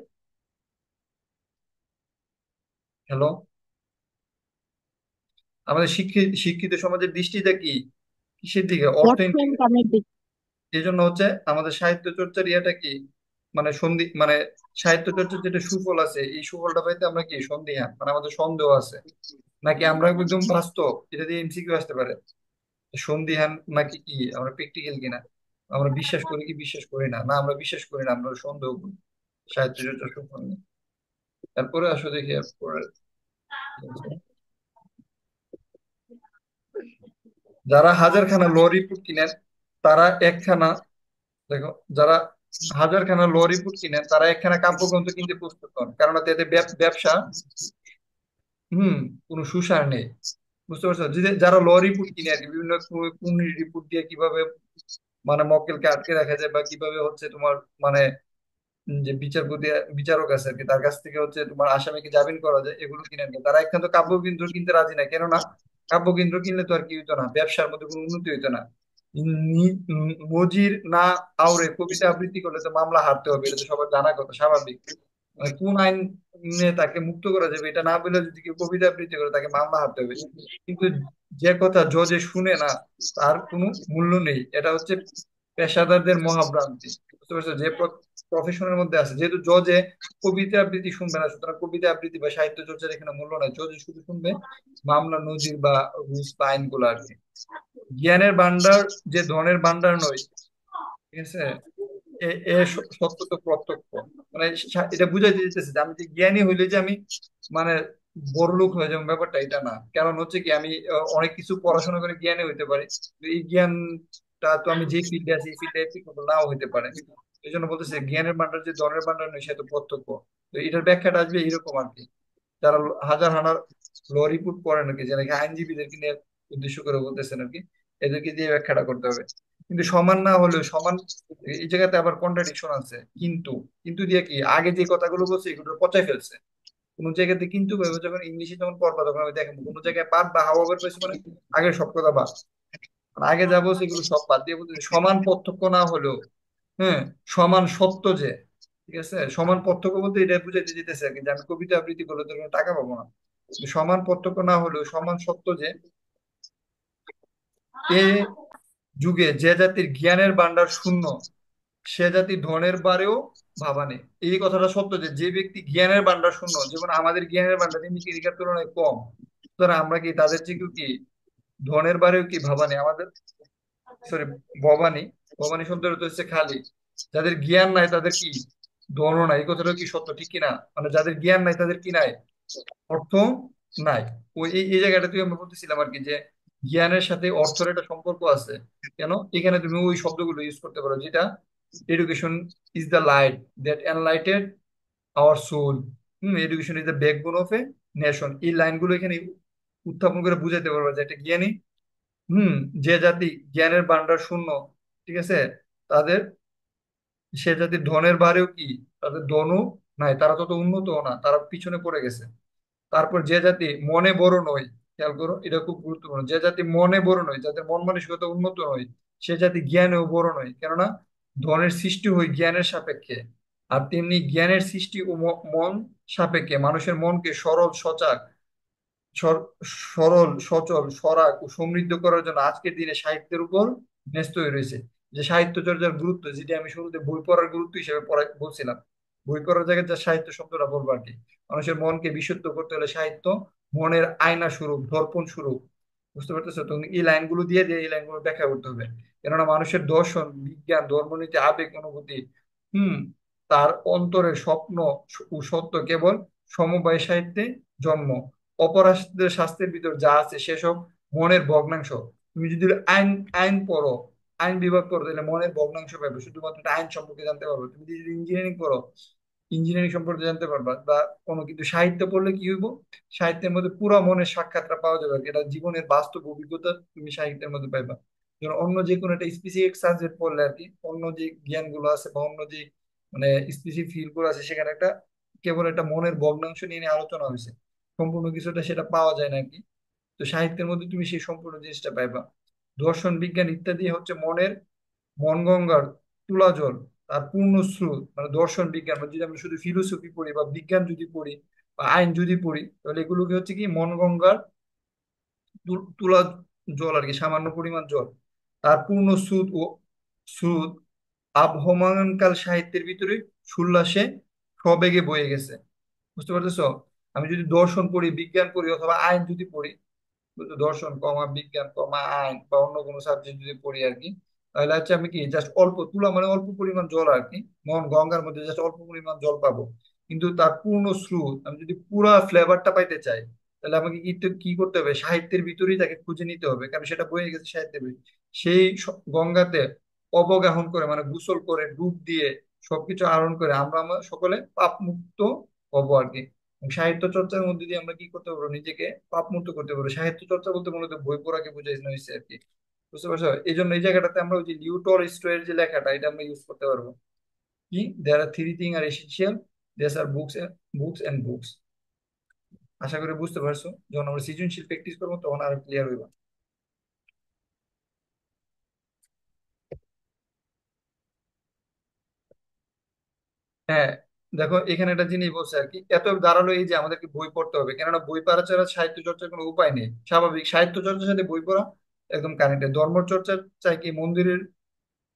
হ্যালো? আমাদের শিক্ষিত শিক্ষিত সমাজের দৃষ্টিটা কি কিসের দিকে? অর্থ অর্থ ইনকামের। ইনকামের দিক। এই জন্য হচ্ছে আমাদের সাহিত্য চর্চার ইয়েটা কি, মানে মানে সাহিত্য চর্চার যেটা সুফল আছে, এই সুফলটা পাইতে আমরা কি সন্দিহান, মানে আমাদের সন্দেহ আছে, নাকি আমরা একদম বাস্তব, এটা দিয়ে এমসিকিউ আসতে পারে। সন্দিহান নাকি কি আমরা প্র্যাকটিক্যাল কিনা, আমরা বিশ্বাস করি কি বিশ্বাস করি না, না আমরা বিশ্বাস করি না, আমরা সন্দেহ করি সাহিত্য চর্চা সুফল নিয়ে। তারপরে আসো দেখি এরপরে কি আছে। যারা হাজারখানা ল রিপোর্ট কিনেন তারা একখানা, দেখো, যারা হাজারখানা ল রিপোর্ট কিনেন তারা একখানা কাব্যগ্রন্থ কিনতে প্রস্তুত হন, কারণ এতে ব্যবসা হুম কোনো সুসার নেই। বুঝতে পারছো? যারা ল রিপোর্ট কিনে আর কি, বিভিন্ন কোন রিপোর্ট দিয়ে কিভাবে মানে মক্কেলকে আটকে রাখা যায়, বা কিভাবে হচ্ছে তোমার মানে যে বিচারপতি বিচারক আছে আর কি, তার কাছ থেকে হচ্ছে তোমার আসামিকে জামিন করা যায়, এগুলো কিনে আনবে। তারা এখানে তো কাব্যকেন্দ্র কিনতে রাজি না, কেননা কাব্যকেন্দ্র কিনলে তো আর কি হইতো না, ব্যবসার মধ্যে কোনো উন্নতি হইতো না। মজির না আউড়ে কবিতা আবৃত্তি করলে তো মামলা হারতে হবে, এটা তো সবার জানা কথা, স্বাভাবিক। মানে কোন আইনে তাকে মুক্ত করা যাবে এটা না বলে যদি কেউ কবিতা আবৃত্তি করে, তাকে মামলা হারতে হবে। কিন্তু যে কথা জজে শুনে না, তার কোনো মূল্য নেই। এটা হচ্ছে পেশাদারদের মহাভ্রান্তি। বুঝতে পারছো? যে প্রফেশনের মধ্যে আছে, যেহেতু জজে কবিতা আবৃত্তি শুনবে না, সুতরাং কবিতা আবৃত্তি বা সাহিত্য চর্চার এখানে মূল্য নাই। জজে শুধু শুনবে মামলা নজির বা রুলস বা আইনগুলো আর কি। জ্ঞানের ভান্ডার যে ধনের ভান্ডার নয়। ঠিক আছে? এ এ সত্য তো প্রত্যক্ষ, মানে এটা বুঝাইতে যেতেছে যে আমি যে জ্ঞানী হইলে যে আমি মানে বড় লোক হয়ে যাবো ব্যাপারটা এটা না। কারণ হচ্ছে কি আমি অনেক কিছু পড়াশোনা করে জ্ঞানী হইতে পারি, কিন্তু এই জ্ঞানটা তো আমি যে ফিল্ডে আছি এই ফিল্ডে নাও হইতে পারে। এই জন্য বলতেছে জ্ঞানের ভান্ডার যে ধনের ভান্ডার নয় সে তো প্রত্যক্ষ। তো এটার ব্যাখ্যাটা আসবে এরকম আর কি। যারা হাজার হাজার ল রিপোর্ট পড়েন আর কি, যারা নাকি আইনজীবীদেরকে নিয়ে উদ্দেশ্য করে বলতেছেন আর কি, এদেরকে দিয়ে ব্যাখ্যাটা করতে হবে। কিন্তু সমান না হলেও সমান, এই জায়গাতে আবার কন্ট্রাডিকশন আছে। কিন্তু কিন্তু দিয়ে কি আগে যে কথাগুলো বলছে এগুলো পচাই ফেলছে। কোন জায়গাতে কিন্তু ভেবে যখন ইংলিশে যখন পড়বা তখন আমি দেখবো কোন জায়গায় পাঠ বা হাওয়া বের পাইছি, মানে আগের সব কথা বাদ, মানে আগে যা বলছে এগুলো সব বাদ দিয়ে বলতে সমান পার্থক্য না হলেও, হ্যাঁ, সমান সত্য যে, ঠিক আছে, সমান পার্থক্য বলতে এটা বুঝাইতে যেতেছে আর কি যে আমি কবিতা আবৃত্তি করলে তো কোনো টাকা পাবো না। কিন্তু সমান পার্থক্য না হলেও সমান সত্য যে এ যুগে যে জাতির জ্ঞানের ভান্ডার শূন্য সে জাতি ধনের বারেও ভাবানে। এই কথাটা সত্য যে যে ব্যক্তি জ্ঞানের ভান্ডার শূন্য, যেমন আমাদের জ্ঞানের ভান্ডার এমনিকার তুলনায় কম, সুতরাং আমরা কি তাদের চেয়ে কি ধনের বারেও কি ভাবানে আমাদের, সরি, ভবানী, ভবানী শব্দের অর্থ হচ্ছে খালি। যাদের জ্ঞান নাই তাদের কি ধনও নাই, এই কথাটা কি সত্য ঠিক কিনা? মানে যাদের জ্ঞান নাই তাদের কি নাই, অর্থ নাই। ওই এই জায়গাটা তুই আমরা বলতেছিলাম আর কি যে জ্ঞানের সাথে অর্থের একটা সম্পর্ক আছে। কেন? এখানে তুমি ওই শব্দগুলো ইউজ করতে পারো যেটা education is the light that enlightened our soul. Education is the backbone of a nation, এই লাইনগুলো এখানে উত্থাপন করে বুঝাইতে পারবে যে একটা জ্ঞানী, হুম, যে জাতি জ্ঞানের ভান্ডার শূন্য, ঠিক আছে, তাদের, সে জাতির ধনের ভারেও কি তাদের ধনও নাই, তারা তত উন্নত না, তারা পিছনে পড়ে গেছে। তারপর যে জাতি মনে বড় নয়, খেয়াল করো এটা খুব গুরুত্বপূর্ণ, যে জাতি মনে বড় নয়, যাদের মন মানসিকতা উন্নত নয়, সে জাতি জ্ঞানেও বড় নয়। কেননা ধনের সৃষ্টি হয় জ্ঞানের সাপেক্ষে, আর তেমনি জ্ঞানের সৃষ্টি ও মন সাপেক্ষে মানুষের মনকে সরল সজাগ, সরল সচল সরাগ ও সমৃদ্ধ করার জন্য আজকের দিনে সাহিত্যের উপর ন্যস্ত হয়ে রয়েছে। যে সাহিত্য চর্চার গুরুত্ব, যেটি আমি শুরুতে বই পড়ার গুরুত্ব হিসেবে বলছিলাম, বই পড়ার জায়গায় যা সাহিত্য শব্দটা বলবো আর কি। মানুষের মনকে বিশুদ্ধ করতে হলে সাহিত্য মনের আয়না স্বরূপ, দর্পণ স্বরূপ। বুঝতে পারতেছো? তো এই লাইনগুলো দিয়ে দিয়ে এই লাইনগুলো ব্যাখ্যা করতে হবে। কেননা মানুষের দর্শন, বিজ্ঞান, ধর্মনীতি, আবেগ, অনুভূতি, হুম, তার অন্তরের স্বপ্ন ও সত্য কেবল সমবায় সাহিত্যে জন্ম। অপরাধের শাস্তির ভিতর যা আছে সেসব মনের ভগ্নাংশ। তুমি যদি আইন আইন পড়ো, আইন বিভাগ পড়ো, তাহলে মনের ভগ্নাংশ পাবে, শুধুমাত্র একটা আইন সম্পর্কে জানতে পারবে। তুমি যদি ইঞ্জিনিয়ারিং পড়ো, ইঞ্জিনিয়ারিং সম্পর্কে জানতে পারবা বা কোনো, কিন্তু সাহিত্য পড়লে কি হইব, সাহিত্যের মধ্যে পুরো মনের সাক্ষাৎটা পাওয়া যাবে আর কি। এটা জীবনের বাস্তব অভিজ্ঞতা তুমি সাহিত্যের মধ্যে পাইবা। যেমন অন্য যে কোনো একটা স্পেসিফিক সাবজেক্ট পড়লে আর কি, অন্য যে জ্ঞানগুলো আছে বা অন্য যে মানে স্পেসিফিক ফিল্ড গুলো আছে সেখানে একটা কেবল একটা মনের ভগ্নাংশ নিয়ে নিয়ে আলোচনা হয়েছে, সম্পূর্ণ কিছুটা সেটা পাওয়া যায় না আর কি। তো সাহিত্যের মধ্যে তুমি সেই সম্পূর্ণ জিনিসটা পাইবা। দর্শন, বিজ্ঞান ইত্যাদি হচ্ছে মনের মন গঙ্গার তুলা জল, তার পূর্ণ স্রোত। মানে দর্শন বিজ্ঞান, মানে যদি আমরা শুধু ফিলোসফি পড়ি বা বিজ্ঞান যদি পড়ি বা আইন যদি পড়ি, তাহলে এগুলোকে হচ্ছে কি মন গঙ্গার তুলা জল আর কি, সামান্য পরিমাণ জল, তার পূর্ণ স্রোত আবহমানকাল সাহিত্যের ভিতরে সুল্লাসে সবেগে বয়ে গেছে। বুঝতে পারতেছো? আমি যদি দর্শন পড়ি, বিজ্ঞান পড়ি অথবা আইন যদি পড়ি, বুঝছো, দর্শন কমা বিজ্ঞান কমা আইন বা অন্য কোনো সাবজেক্ট যদি পড়ি আর কি, তাহলে হচ্ছে আমি কি জাস্ট অল্প তুলা মানে অল্প পরিমাণ জল আর কি, মন গঙ্গার মধ্যে জাস্ট অল্প পরিমাণ জল পাবো। কিন্তু তার পূর্ণ স্রোত, আমি যদি পুরা ফ্লেভারটা পাইতে চাই, তাহলে আমাকে কি করতে হবে, সাহিত্যের ভিতরেই তাকে খুঁজে নিতে হবে, কারণ সেটা বয়ে গেছে সাহিত্যের ভিতরে। সেই গঙ্গাতে অবগাহন করে মানে গোসল করে ডুব দিয়ে সবকিছু আহরণ করে আমরা সকলে পাপ মুক্ত হবো আর কি। এবং সাহিত্য চর্চার মধ্যে দিয়ে আমরা কি করতে পারবো, নিজেকে পাপ মুক্ত করতে পারবো। সাহিত্য চর্চা বলতে মূলত বই পড়াকে বোঝানো হয়েছে আর কি। বুঝতে পারছো? এই জন্য এই জায়গাটাতে আমরা ওই যে লিও টলস্টয়ের যে লেখাটা এটা আমরা ইউজ করতে পারবো। কি, there are three thing are essential, there are books and books. আশা করি বুঝতে পারছো। যখন আমরা সৃজনশীল প্র্যাকটিস করবো তখন আরো ক্লিয়ার হইবা। হ্যাঁ, দেখো এখানে একটা জিনিস বলছে আর কি, এত দাঁড়ালো এই যে আমাদেরকে বই পড়তে হবে, কেননা বই পড়া ছাড়া সাহিত্য চর্চার কোনো উপায় নেই। স্বাভাবিক সাহিত্য চর্চার সাথে বই পড়া একদম কানেক্টেড। ধর্ম চর্চা চাই কি মন্দিরের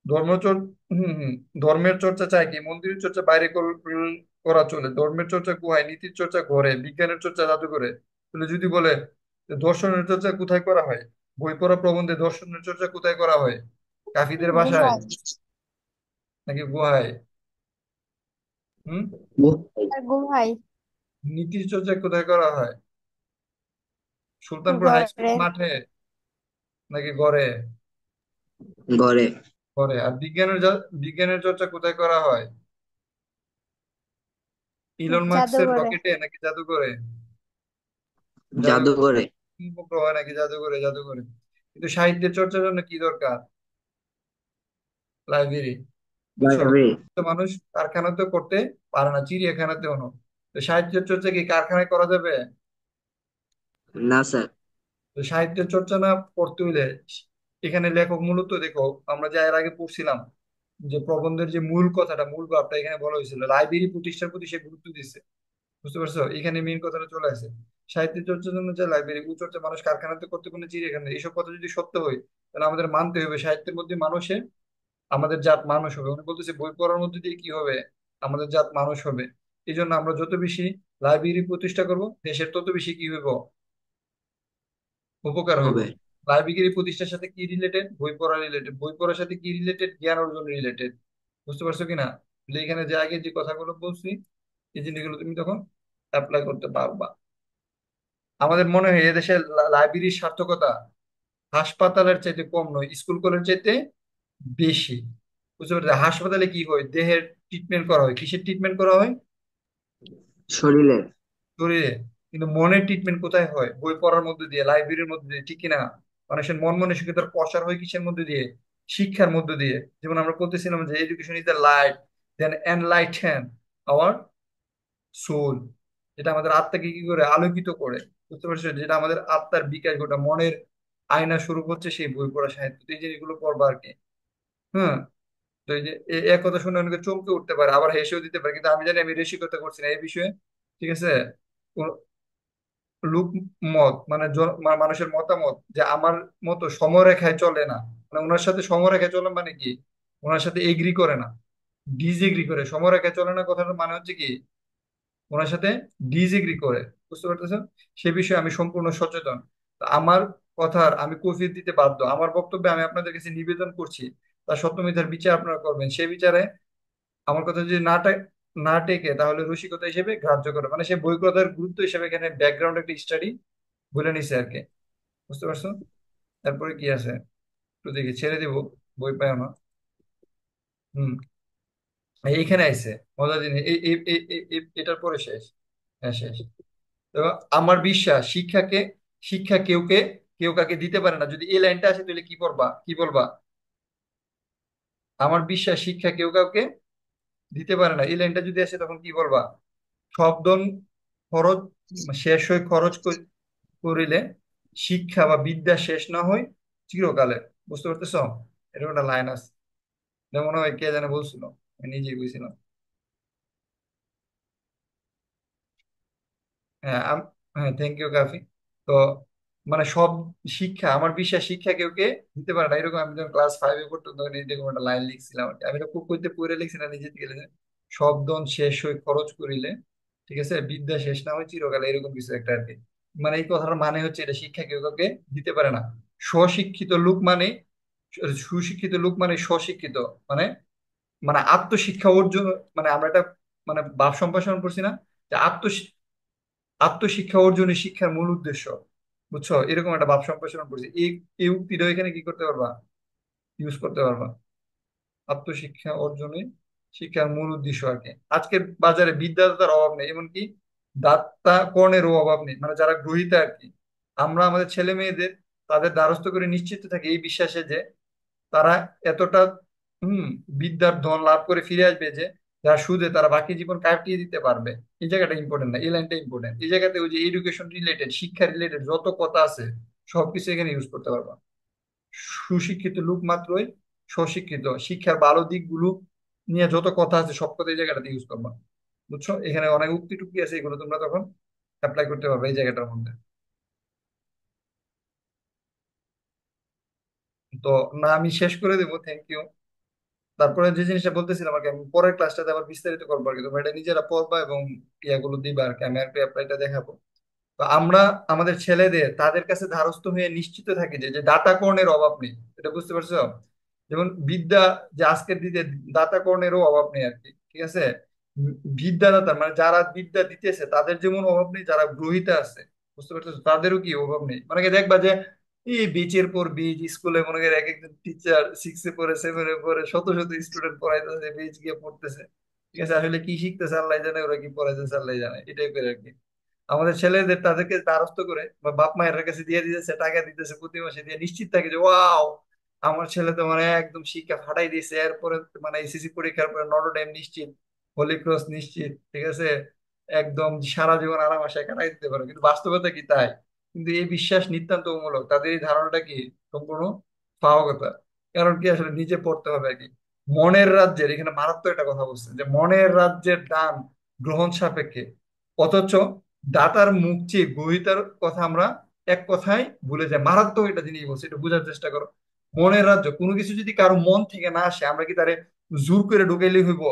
ধর্মচর হম হম ধর্মের চর্চা চাই কি মন্দিরের চর্চা বাইরে করা চলে, ধর্মের চর্চা গুহায়, নীতির চর্চা ঘরে, বিজ্ঞানের চর্চা জাদুঘরে। তাহলে যদি বলে যে দর্শনের চর্চা কোথায় করা হয়, বই পড়া প্রবন্ধে দর্শনের চর্চা কোথায় করা হয়, কাফিদের ভাষায় গুহায়। নাকি গুহায়? হম, আর গুহায়। নীতির চর্চা কোথায় করা হয়? সুলতানপুর হাই স্কুল ঘরে। মাঠে নাকি ঘরে? ঘরে। ঘরে। আর বিজ্ঞানের চর্চা কোথায় করা হয়? ইলন মার্কসের জাদুঘরে। রকেটে নাকি জাদুঘরে? জাদুঘরে। জাদুঘরে। উপগ্রহ হয় নাকি জাদুঘরে? জাদুঘরে। কিন্তু সাহিত্যের চর্চার জন্য কি দরকার? লাইব্রেরি। বুঝছো? লাইব্রেরি। তো মানুষ কারখানাতেও করতে পারে না, চিড়িয়াখানাতেও না। তো সাহিত্যের চর্চা কি কারখানায় করা যাবে? না স্যার। তো সাহিত্যের চর্চা না করতে হইলে এখানে লেখক মূলত দেখো, আমরা যে এর আগে পড়ছিলাম যে প্রবন্ধের যে মূল কথাটা, মূল ভাবটা এখানে বলা হয়েছিল, লাইব্রেরি প্রতিষ্ঠার প্রতি সে গুরুত্ব দিচ্ছে। বুঝতে পারছো? এখানে মেইন কথাটা চলে আসে। সাহিত্য চর্চার জন্য যে লাইব্রেরি, চর্চা মানুষ কারখানাতে করতে কোনো চিড়িয়াখানা, এইসব কথা যদি সত্য হয়, তাহলে আমাদের মানতে হবে সাহিত্যের মধ্যে মানুষে আমাদের জাত মানুষ হবে। উনি বলতেছে বই পড়ার মধ্যে দিয়ে কি হবে? আমাদের জাত মানুষ হবে। এই জন্য আমরা যত বেশি লাইব্রেরি প্রতিষ্ঠা করব, দেশের তত বেশি কি হইব? উপকার হইব। হবে। লাইব্রেরি প্রতিষ্ঠার সাথে কি রিলেটেড? বই পড়া রিলেটেড। বই পড়ার সাথে কি রিলেটেড? জ্ঞান অর্জন রিলেটেড। বুঝতে পারছো কিনা? তাহলে এখানে যে আগে যে কথাগুলো বলছি, এই জিনিসগুলো তুমি তখন অ্যাপ্লাই করতে পারবা। আমাদের মনে হয় এদেশে লাইব্রেরির সার্থকতা হাসপাতালের চাইতে কম নয়, স্কুল কলেজের চাইতে বেশি। বুঝতে পারছো? হাসপাতালে কি হয়? দেহের ট্রিটমেন্ট করা হয়। কিসের ট্রিটমেন্ট করা হয়? শরীরের। শরীরে। কিন্তু মনের ট্রিটমেন্ট কোথায় হয়? বই পড়ার মধ্যে দিয়ে, লাইব্রেরির মধ্যে দিয়ে, ঠিক কিনা? মানুষের মন মানসিকতার প্রসার হয় কিসের মধ্যে দিয়ে? শিক্ষার মধ্যে দিয়ে। যেমন আমরা বলতেছিলাম যে education is the light then enlighten our soul. যেটা আমাদের আত্মাকে কি করে? আলোকিত করে। বুঝতে পারছো? যেটা আমাদের আত্মার বিকাশ ঘটা, মনের আয়না স্বরূপ হচ্ছে সেই বই পড়া সাহিত্য। তো এই জিনিসগুলো পড়বা আর কি। হ্যাঁ। তো এই যে এক কথা শুনে অনেকে চমকে উঠতে পারে, আবার হেসেও দিতে পারে, কিন্তু আমি জানি আমি রসিকতা করছি না এই বিষয়ে। ঠিক আছে? লোক মত মানে মানুষের মতামত যে আমার মতো সমরেখায় চলে না, মানে ওনার সাথে সমরেখায় চলে মানে কি? ওনার সাথে এগ্রি করে না, ডিসএগ্রি করে। সমরেখায় চলে না কথাটার মানে হচ্ছে কি? ওনার সাথে ডিসএগ্রি করে। বুঝতে পারতেছো? সে বিষয়ে আমি সম্পূর্ণ সচেতন। তো আমার কথার আমি কৈফিয়ত দিতে বাধ্য। আমার বক্তব্যে আমি আপনাদের কাছে নিবেদন করছি, তার সত্য মিথ্যার বিচার আপনারা করবেন। সেই বিচারে আমার কথা যদি না টেকে, তাহলে রসিকতা হিসেবে গ্রাহ্য করে, মানে সে বই কথার গুরুত্ব হিসেবে এখানে ব্যাকগ্রাউন্ড একটা স্টাডি বলে নিছে আর কি। বুঝতে পারছো? তারপরে কি আছে একটু দেখি, ছেড়ে দিব, বই পাই না। হম। এইখানে আইছে মজার জিনিস, এটার পরে শেষ। হ্যাঁ, শেষ। তো আমার বিশ্বাস শিক্ষা কেউ কাকে দিতে পারে না। যদি এই লাইনটা আসে তাহলে কি করবা, কি বলবা? আমার বিশ্বাস শিক্ষা কেউ কাউকে দিতে পারে না, এই লাইনটা যদি আসে তখন কি বলবা? শব্দ খরচ শেষ হয়ে করিলে শিক্ষা বা বিদ্যা শেষ না হয় চিরকালে। বুঝতে পারতেছ? এরকম একটা লাইন আছে। এটা মনে হয় কে জানে বলছিল, আমি নিজেই বুঝছিলাম। হ্যাঁ হ্যাঁ, থ্যাংক ইউ কাফি। তো মানে সব শিক্ষা, আমার বিশ্বাস শিক্ষা কেউকে দিতে পারে না, এরকম আমি যখন ক্লাস 5-এ পড়তাম তখন এরকম একটা লাইন লিখছিলাম আর কি। আমি তো খুব কইতে পড়ে লিখছি না, নিজে থেকে লিখছি। শব্দন শেষ হয়ে খরচ করিলে, ঠিক আছে, বিদ্যা শেষ না হয় চিরকালে, এরকম কিছু একটা আর কি। মানে এই কথাটার মানে হচ্ছে এটা, শিক্ষা কেউ কাউকে দিতে পারে না। স্বশিক্ষিত লোক মানে, সুশিক্ষিত লোক মানে স্বশিক্ষিত, মানে মানে আত্মশিক্ষা অর্জন, মানে আমরা এটা মানে ভাব সম্প্রসারণ করছি না, যে আত্মশিক্ষা অর্জনই শিক্ষার মূল উদ্দেশ্য। বুঝছো? এরকম একটা ভাব সম্প্রসারণ করছি। এই উক্তিটা এখানে কি করতে পারবা? ইউজ করতে পারবা। আত্মশিক্ষা অর্জনে শিক্ষার মূল উদ্দেশ্য আর কি। আজকের বাজারে বিদ্যাদাতার অভাব নেই, এমনকি দাতা কর্ণেরও অভাব নেই, মানে যারা গ্রহীতা আর কি। আমরা আমাদের ছেলে মেয়েদের তাদের দ্বারস্থ করে নিশ্চিত থাকি এই বিশ্বাসে যে তারা এতটা হম বিদ্যার ধন লাভ করে ফিরে আসবে যে যার সুদে তারা বাকি জীবন কাটিয়ে দিতে পারবে। এই জায়গাটা ইম্পর্টেন্ট না, এই লাইনটা ইম্পর্টেন্ট। এই জায়গাতে ওই যে এডুকেশন রিলেটেড, শিক্ষা রিলেটেড যত কথা আছে সবকিছু এখানে ইউজ করতে পারবা। সুশিক্ষিত লোক মাত্রই স্বশিক্ষিত, শিক্ষার ভালো দিকগুলো নিয়ে যত কথা আছে সব কথা এই জায়গাটাতে ইউজ করবা। বুঝছো? এখানে অনেক উক্তি টুক্তি আছে, এগুলো তোমরা তখন অ্যাপ্লাই করতে পারবে এই জায়গাটার মধ্যে। তো না, আমি শেষ করে দেবো, থ্যাংক ইউ। তারপরে যে জিনিসটা বলতেছিলাম আর কি, আমি পরের ক্লাসটাতে আবার বিস্তারিত করবো আর কি। তোমরা এটা নিজেরা পড়বা এবং ইয়াগুলো দিবা আর কি, আমি আর কি অ্যাপ্লাইটা দেখাবো। তো আমরা আমাদের ছেলেদের তাদের কাছে ধারস্থ হয়ে নিশ্চিত থাকি যে যে দাতাকর্ণের অভাব নেই। এটা বুঝতে পারছো? যেমন বিদ্যা, যে আজকের দিনে দাতাকর্ণেরও অভাব নেই আর কি। ঠিক আছে? বিদ্যাদাতা মানে যারা বিদ্যা দিতেছে তাদের যেমন অভাব নেই, যারা গ্রহীতা আছে, বুঝতে পারছো? তাদেরও কি অভাব নেই? মানে কি দেখবা যে এই বিচের পর বিচ স্কুলে মনে করে এক একজন টিচার 6-এ পড়ে 7-এ পড়ে শত শত স্টুডেন্ট পড়াইতেছে, বিচ গিয়ে পড়তেছে। ঠিক আছে, আসলে কি শিখতেছে আল্লাহ জানে, ওরা কি পড়াইতেছে আল্লাহ জানে, এটাই করে আর কি। আমাদের ছেলেদের তাদেরকে দ্বারস্থ করে বা বাপ মায়ের কাছে দিয়ে দিতেছে, টাকা দিতেছে প্রতি মাসে, দিয়ে নিশ্চিত থাকে যে ওয়াও আমার ছেলে তো মানে একদম শিক্ষা ফাটাই দিয়েছে, এরপরে মানে এসএসসি পরীক্ষার পরে নটরডেম নিশ্চিত, হোলি ক্রস নিশ্চিত। ঠিক আছে, একদম সারা জীবন আরাম আশায় কাটাই দিতে পারে, কিন্তু বাস্তবতা কি তাই? কিন্তু এই বিশ্বাস নিতান্ত অমূলক, তাদের এই ধারণাটা কি সম্পূর্ণ ফাও কথা। কারণ কি আসলে নিজে পড়তে হবে আর কি। মনের রাজ্যের, এখানে মারাত্মক একটা কথা বলছেন যে মনের রাজ্যের দান গ্রহণ সাপেক্ষে, অথচ দাতার মুখ চেয়ে গ্রহীতার কথা আমরা এক কথায় ভুলে যাই। মারাত্মক একটা জিনিস বলছে, এটা বোঝার চেষ্টা করো। মনের রাজ্য, কোনো কিছু যদি কারো মন থেকে না আসে, আমরা কি তারে জোর করে ঢুকাইলেই হইব?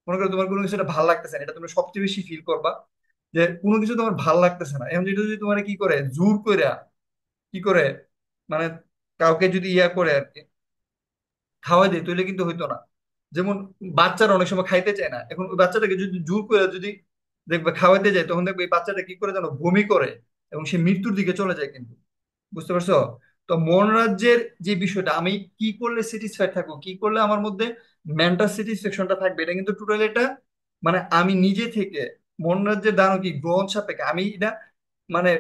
মনে করো তোমার কোনো কিছুটা ভাল লাগতেছে না, এটা তুমি সবচেয়ে বেশি ফিল করবা যে কোনো কিছু তোমার ভাল লাগতেছে না। এখন যেটা যদি তোমার কি করে জোর করে, কি করে, মানে কাউকে যদি ইয়া করে আর কি খাওয়াই দেয়, তাহলে কিন্তু হইতো না। যেমন বাচ্চারা অনেক সময় খাইতে চায় না, এখন ওই বাচ্চাটাকে যদি জোর করে যদি দেখবে খাওয়াইতে যায়, তখন দেখবে এই বাচ্চাটা কি করে যেন বমি করে এবং সে মৃত্যুর দিকে চলে যায় কিন্তু। বুঝতে পারছো? তো মন রাজ্যের যে বিষয়টা, আমি কি করলে স্যাটিসফাইড থাকবো, কি করলে আমার মধ্যে মেন্টাল স্যাটিসফ্যাকশনটা থাকবে, এটা কিন্তু টোটালি এটা মানে আমি নিজে থেকে মন রাজ্যের দানও কি গ্রহণ সাপেক্ষে আমি এটা মানে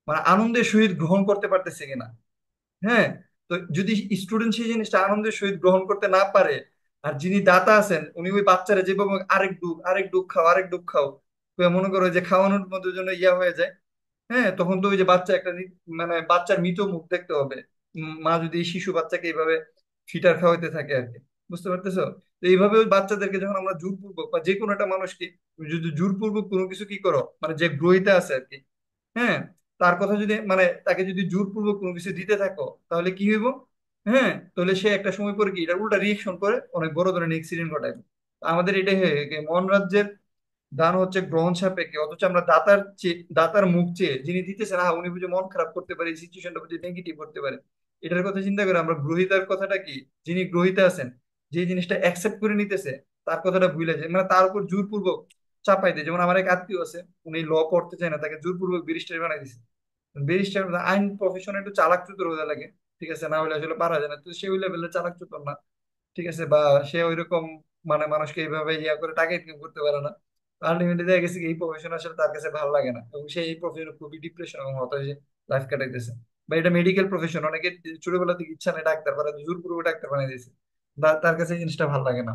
মানে আনন্দের সহিত গ্রহণ করতে পারতেছি কিনা। হ্যাঁ, তো যদি স্টুডেন্ট সেই জিনিসটা আনন্দের সহিত গ্রহণ করতে না পারে, আর যিনি দাতা আছেন উনি ওই বাচ্চারা যেভাবে আরেক ডুব খাও আরেক ডুব খাও, তো মনে করো যে খাওয়ানোর মধ্যে জন্য ইয়া হয়ে যায়। হ্যাঁ, তখন তো ওই যে বাচ্চা একটা মানে বাচ্চার মৃত মুখ দেখতে হবে। মা যদি এই শিশু বাচ্চাকে এইভাবে ফিটার খাওয়াইতে থাকে আর কি। বুঝতে পারতেছো? তো এইভাবে ওই বাচ্চাদেরকে যখন আমরা জোরপূর্বক বা যে কোনো একটা মানুষকে যদি জোরপূর্বক কোনো কিছু কি করো, মানে যে গ্রহিতা আছে আর কি, হ্যাঁ, তার কথা যদি মানে তাকে যদি জোরপূর্বক কোনো কিছু দিতে থাকো, তাহলে কি হইব? হ্যাঁ, তাহলে সে একটা সময় পরে কি এটা উল্টা রিয়েকশন করে অনেক বড় ধরনের অ্যাক্সিডেন্ট ঘটায়। আমাদের এটাই হয়ে গেছে, মন রাজ্যের দান হচ্ছে গ্রহণ সাপেক্ষে, অথচ আমরা দাতার মুখ চেয়ে যিনি দিতেছেন, উনি বুঝে মন খারাপ করতে পারে, সিচুয়েশনটা বুঝে নেগেটিভ করতে পারে, এটার কথা চিন্তা করে আমরা গ্রহিতার কথাটা কি, যিনি গ্রহিতা আছেন, যে জিনিসটা অ্যাকসেপ্ট করে নিতেছে, তার কথাটা ভুলে যায়, মানে তার উপর জোরপূর্বক চাপাই দেয়। যেমন আমার এক আত্মীয় আছে, উনি ল পড়তে চায় না, তাকে জোরপূর্বক ব্যারিস্টার বানাই দিছে। ব্যারিস্টার আইন প্রফেশনে একটু চালাক চতুর হতে লাগে। ঠিক আছে, না হলে আসলে পারা যায় না, তো সে ওই লেভেলের চালাক চতুর না। ঠিক আছে, বা সে ওইরকম মানে মানুষকে এইভাবে ইয়া করে টাকা ইনকাম করতে পারে না। আলটিমেটলি দেখা গেছে কি এই প্রফেশন আসলে তার কাছে ভালো লাগে না, এবং সে এই প্রফেশনে খুবই ডিপ্রেশন এবং হতাশে লাইফ কাটাইতেছে। বা এটা মেডিকেল প্রফেশন, অনেকে ছোটবেলা থেকে ইচ্ছা নেই ডাক্তার, বা জোর পূর্বক ডাক্তার বানিয়ে দিয়েছে, তার কাছে এই জিনিসটা ভালো লাগে না।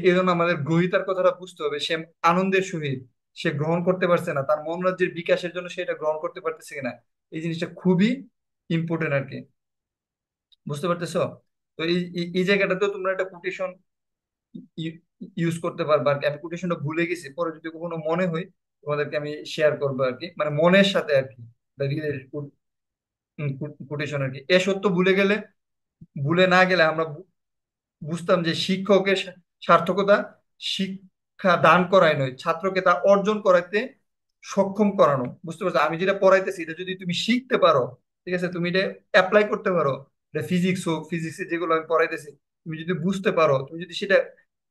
এই জন্য আমাদের গ্রহিতার কথাটা বুঝতে হবে, সে আনন্দের সহিত সে গ্রহণ করতে পারছে না, তার মন রাজ্যের বিকাশের জন্য সে এটা গ্রহণ করতে পারতেছে কিনা, এই জিনিসটা খুবই ইম্পর্টেন্ট আর কি। বুঝতে পারতেছো? তো এই জায়গাটাতেও তোমরা একটা কোটেশন ইউজ করতে পারবা আর কি। আমি কোটেশনটা ভুলে গেছি, পরে যদি কখনো মনে হয় তোমাদেরকে আমি শেয়ার করবো আর কি, মানে মনের সাথে আর কি কোটেশন আর কি। এ সত্য ভুলে না গেলে আমরা বুঝতাম যে শিক্ষকের সার্থকতা শিক্ষা দান করাই নয়, ছাত্রকে তা অর্জন করাইতে সক্ষম করানো। বুঝতে পারছো? আমি যেটা পড়াইতেছি এটা যদি তুমি শিখতে পারো, ঠিক আছে, তুমি এটা অ্যাপ্লাই করতে পারো, এটা ফিজিক্স হোক, ফিজিক্সে যেগুলো আমি পড়াইতেছি তুমি যদি বুঝতে পারো, তুমি যদি সেটা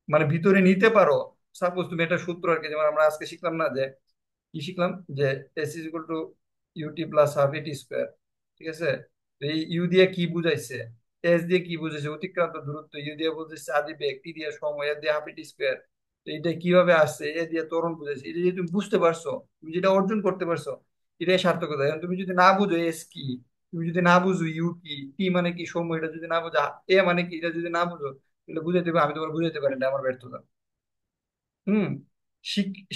মানে ভিতরে নিতে পারো। সাপোজ তুমি একটা সূত্র আর কি, যেমন আমরা আজকে শিখলাম না যে কি শিখলাম, যে S is equal to UT plus half AT square. ঠিক আছে, তো এই ইউ দিয়ে কি বুঝাইছে, এস দিয়ে কি বুঝাইছে অতিক্রান্ত দূরত্ব, ইউ দিয়ে বুঝাইছে আদি বেগ, টি দিয়ে সময়, এ দিয়ে হাফ এটি স্কোয়ার। তো এটা কিভাবে আসছে, এ দিয়ে ত্বরণ বুঝাইছে, এটা যদি তুমি বুঝতে পারছো, তুমি যেটা অর্জন করতে পারছো, এটাই সার্থকতা। এখন তুমি যদি না বুঝো এস কি, তুমি যদি না বুঝো ইউ কি, টি মানে কি সময়, এটা যদি না বুঝো, এ মানে কি এটা যদি না বুঝো, তাহলে বুঝাইতে হবে, আমি তোমার বুঝাইতে পারি না, আমার ব্যর্থতা। হুম।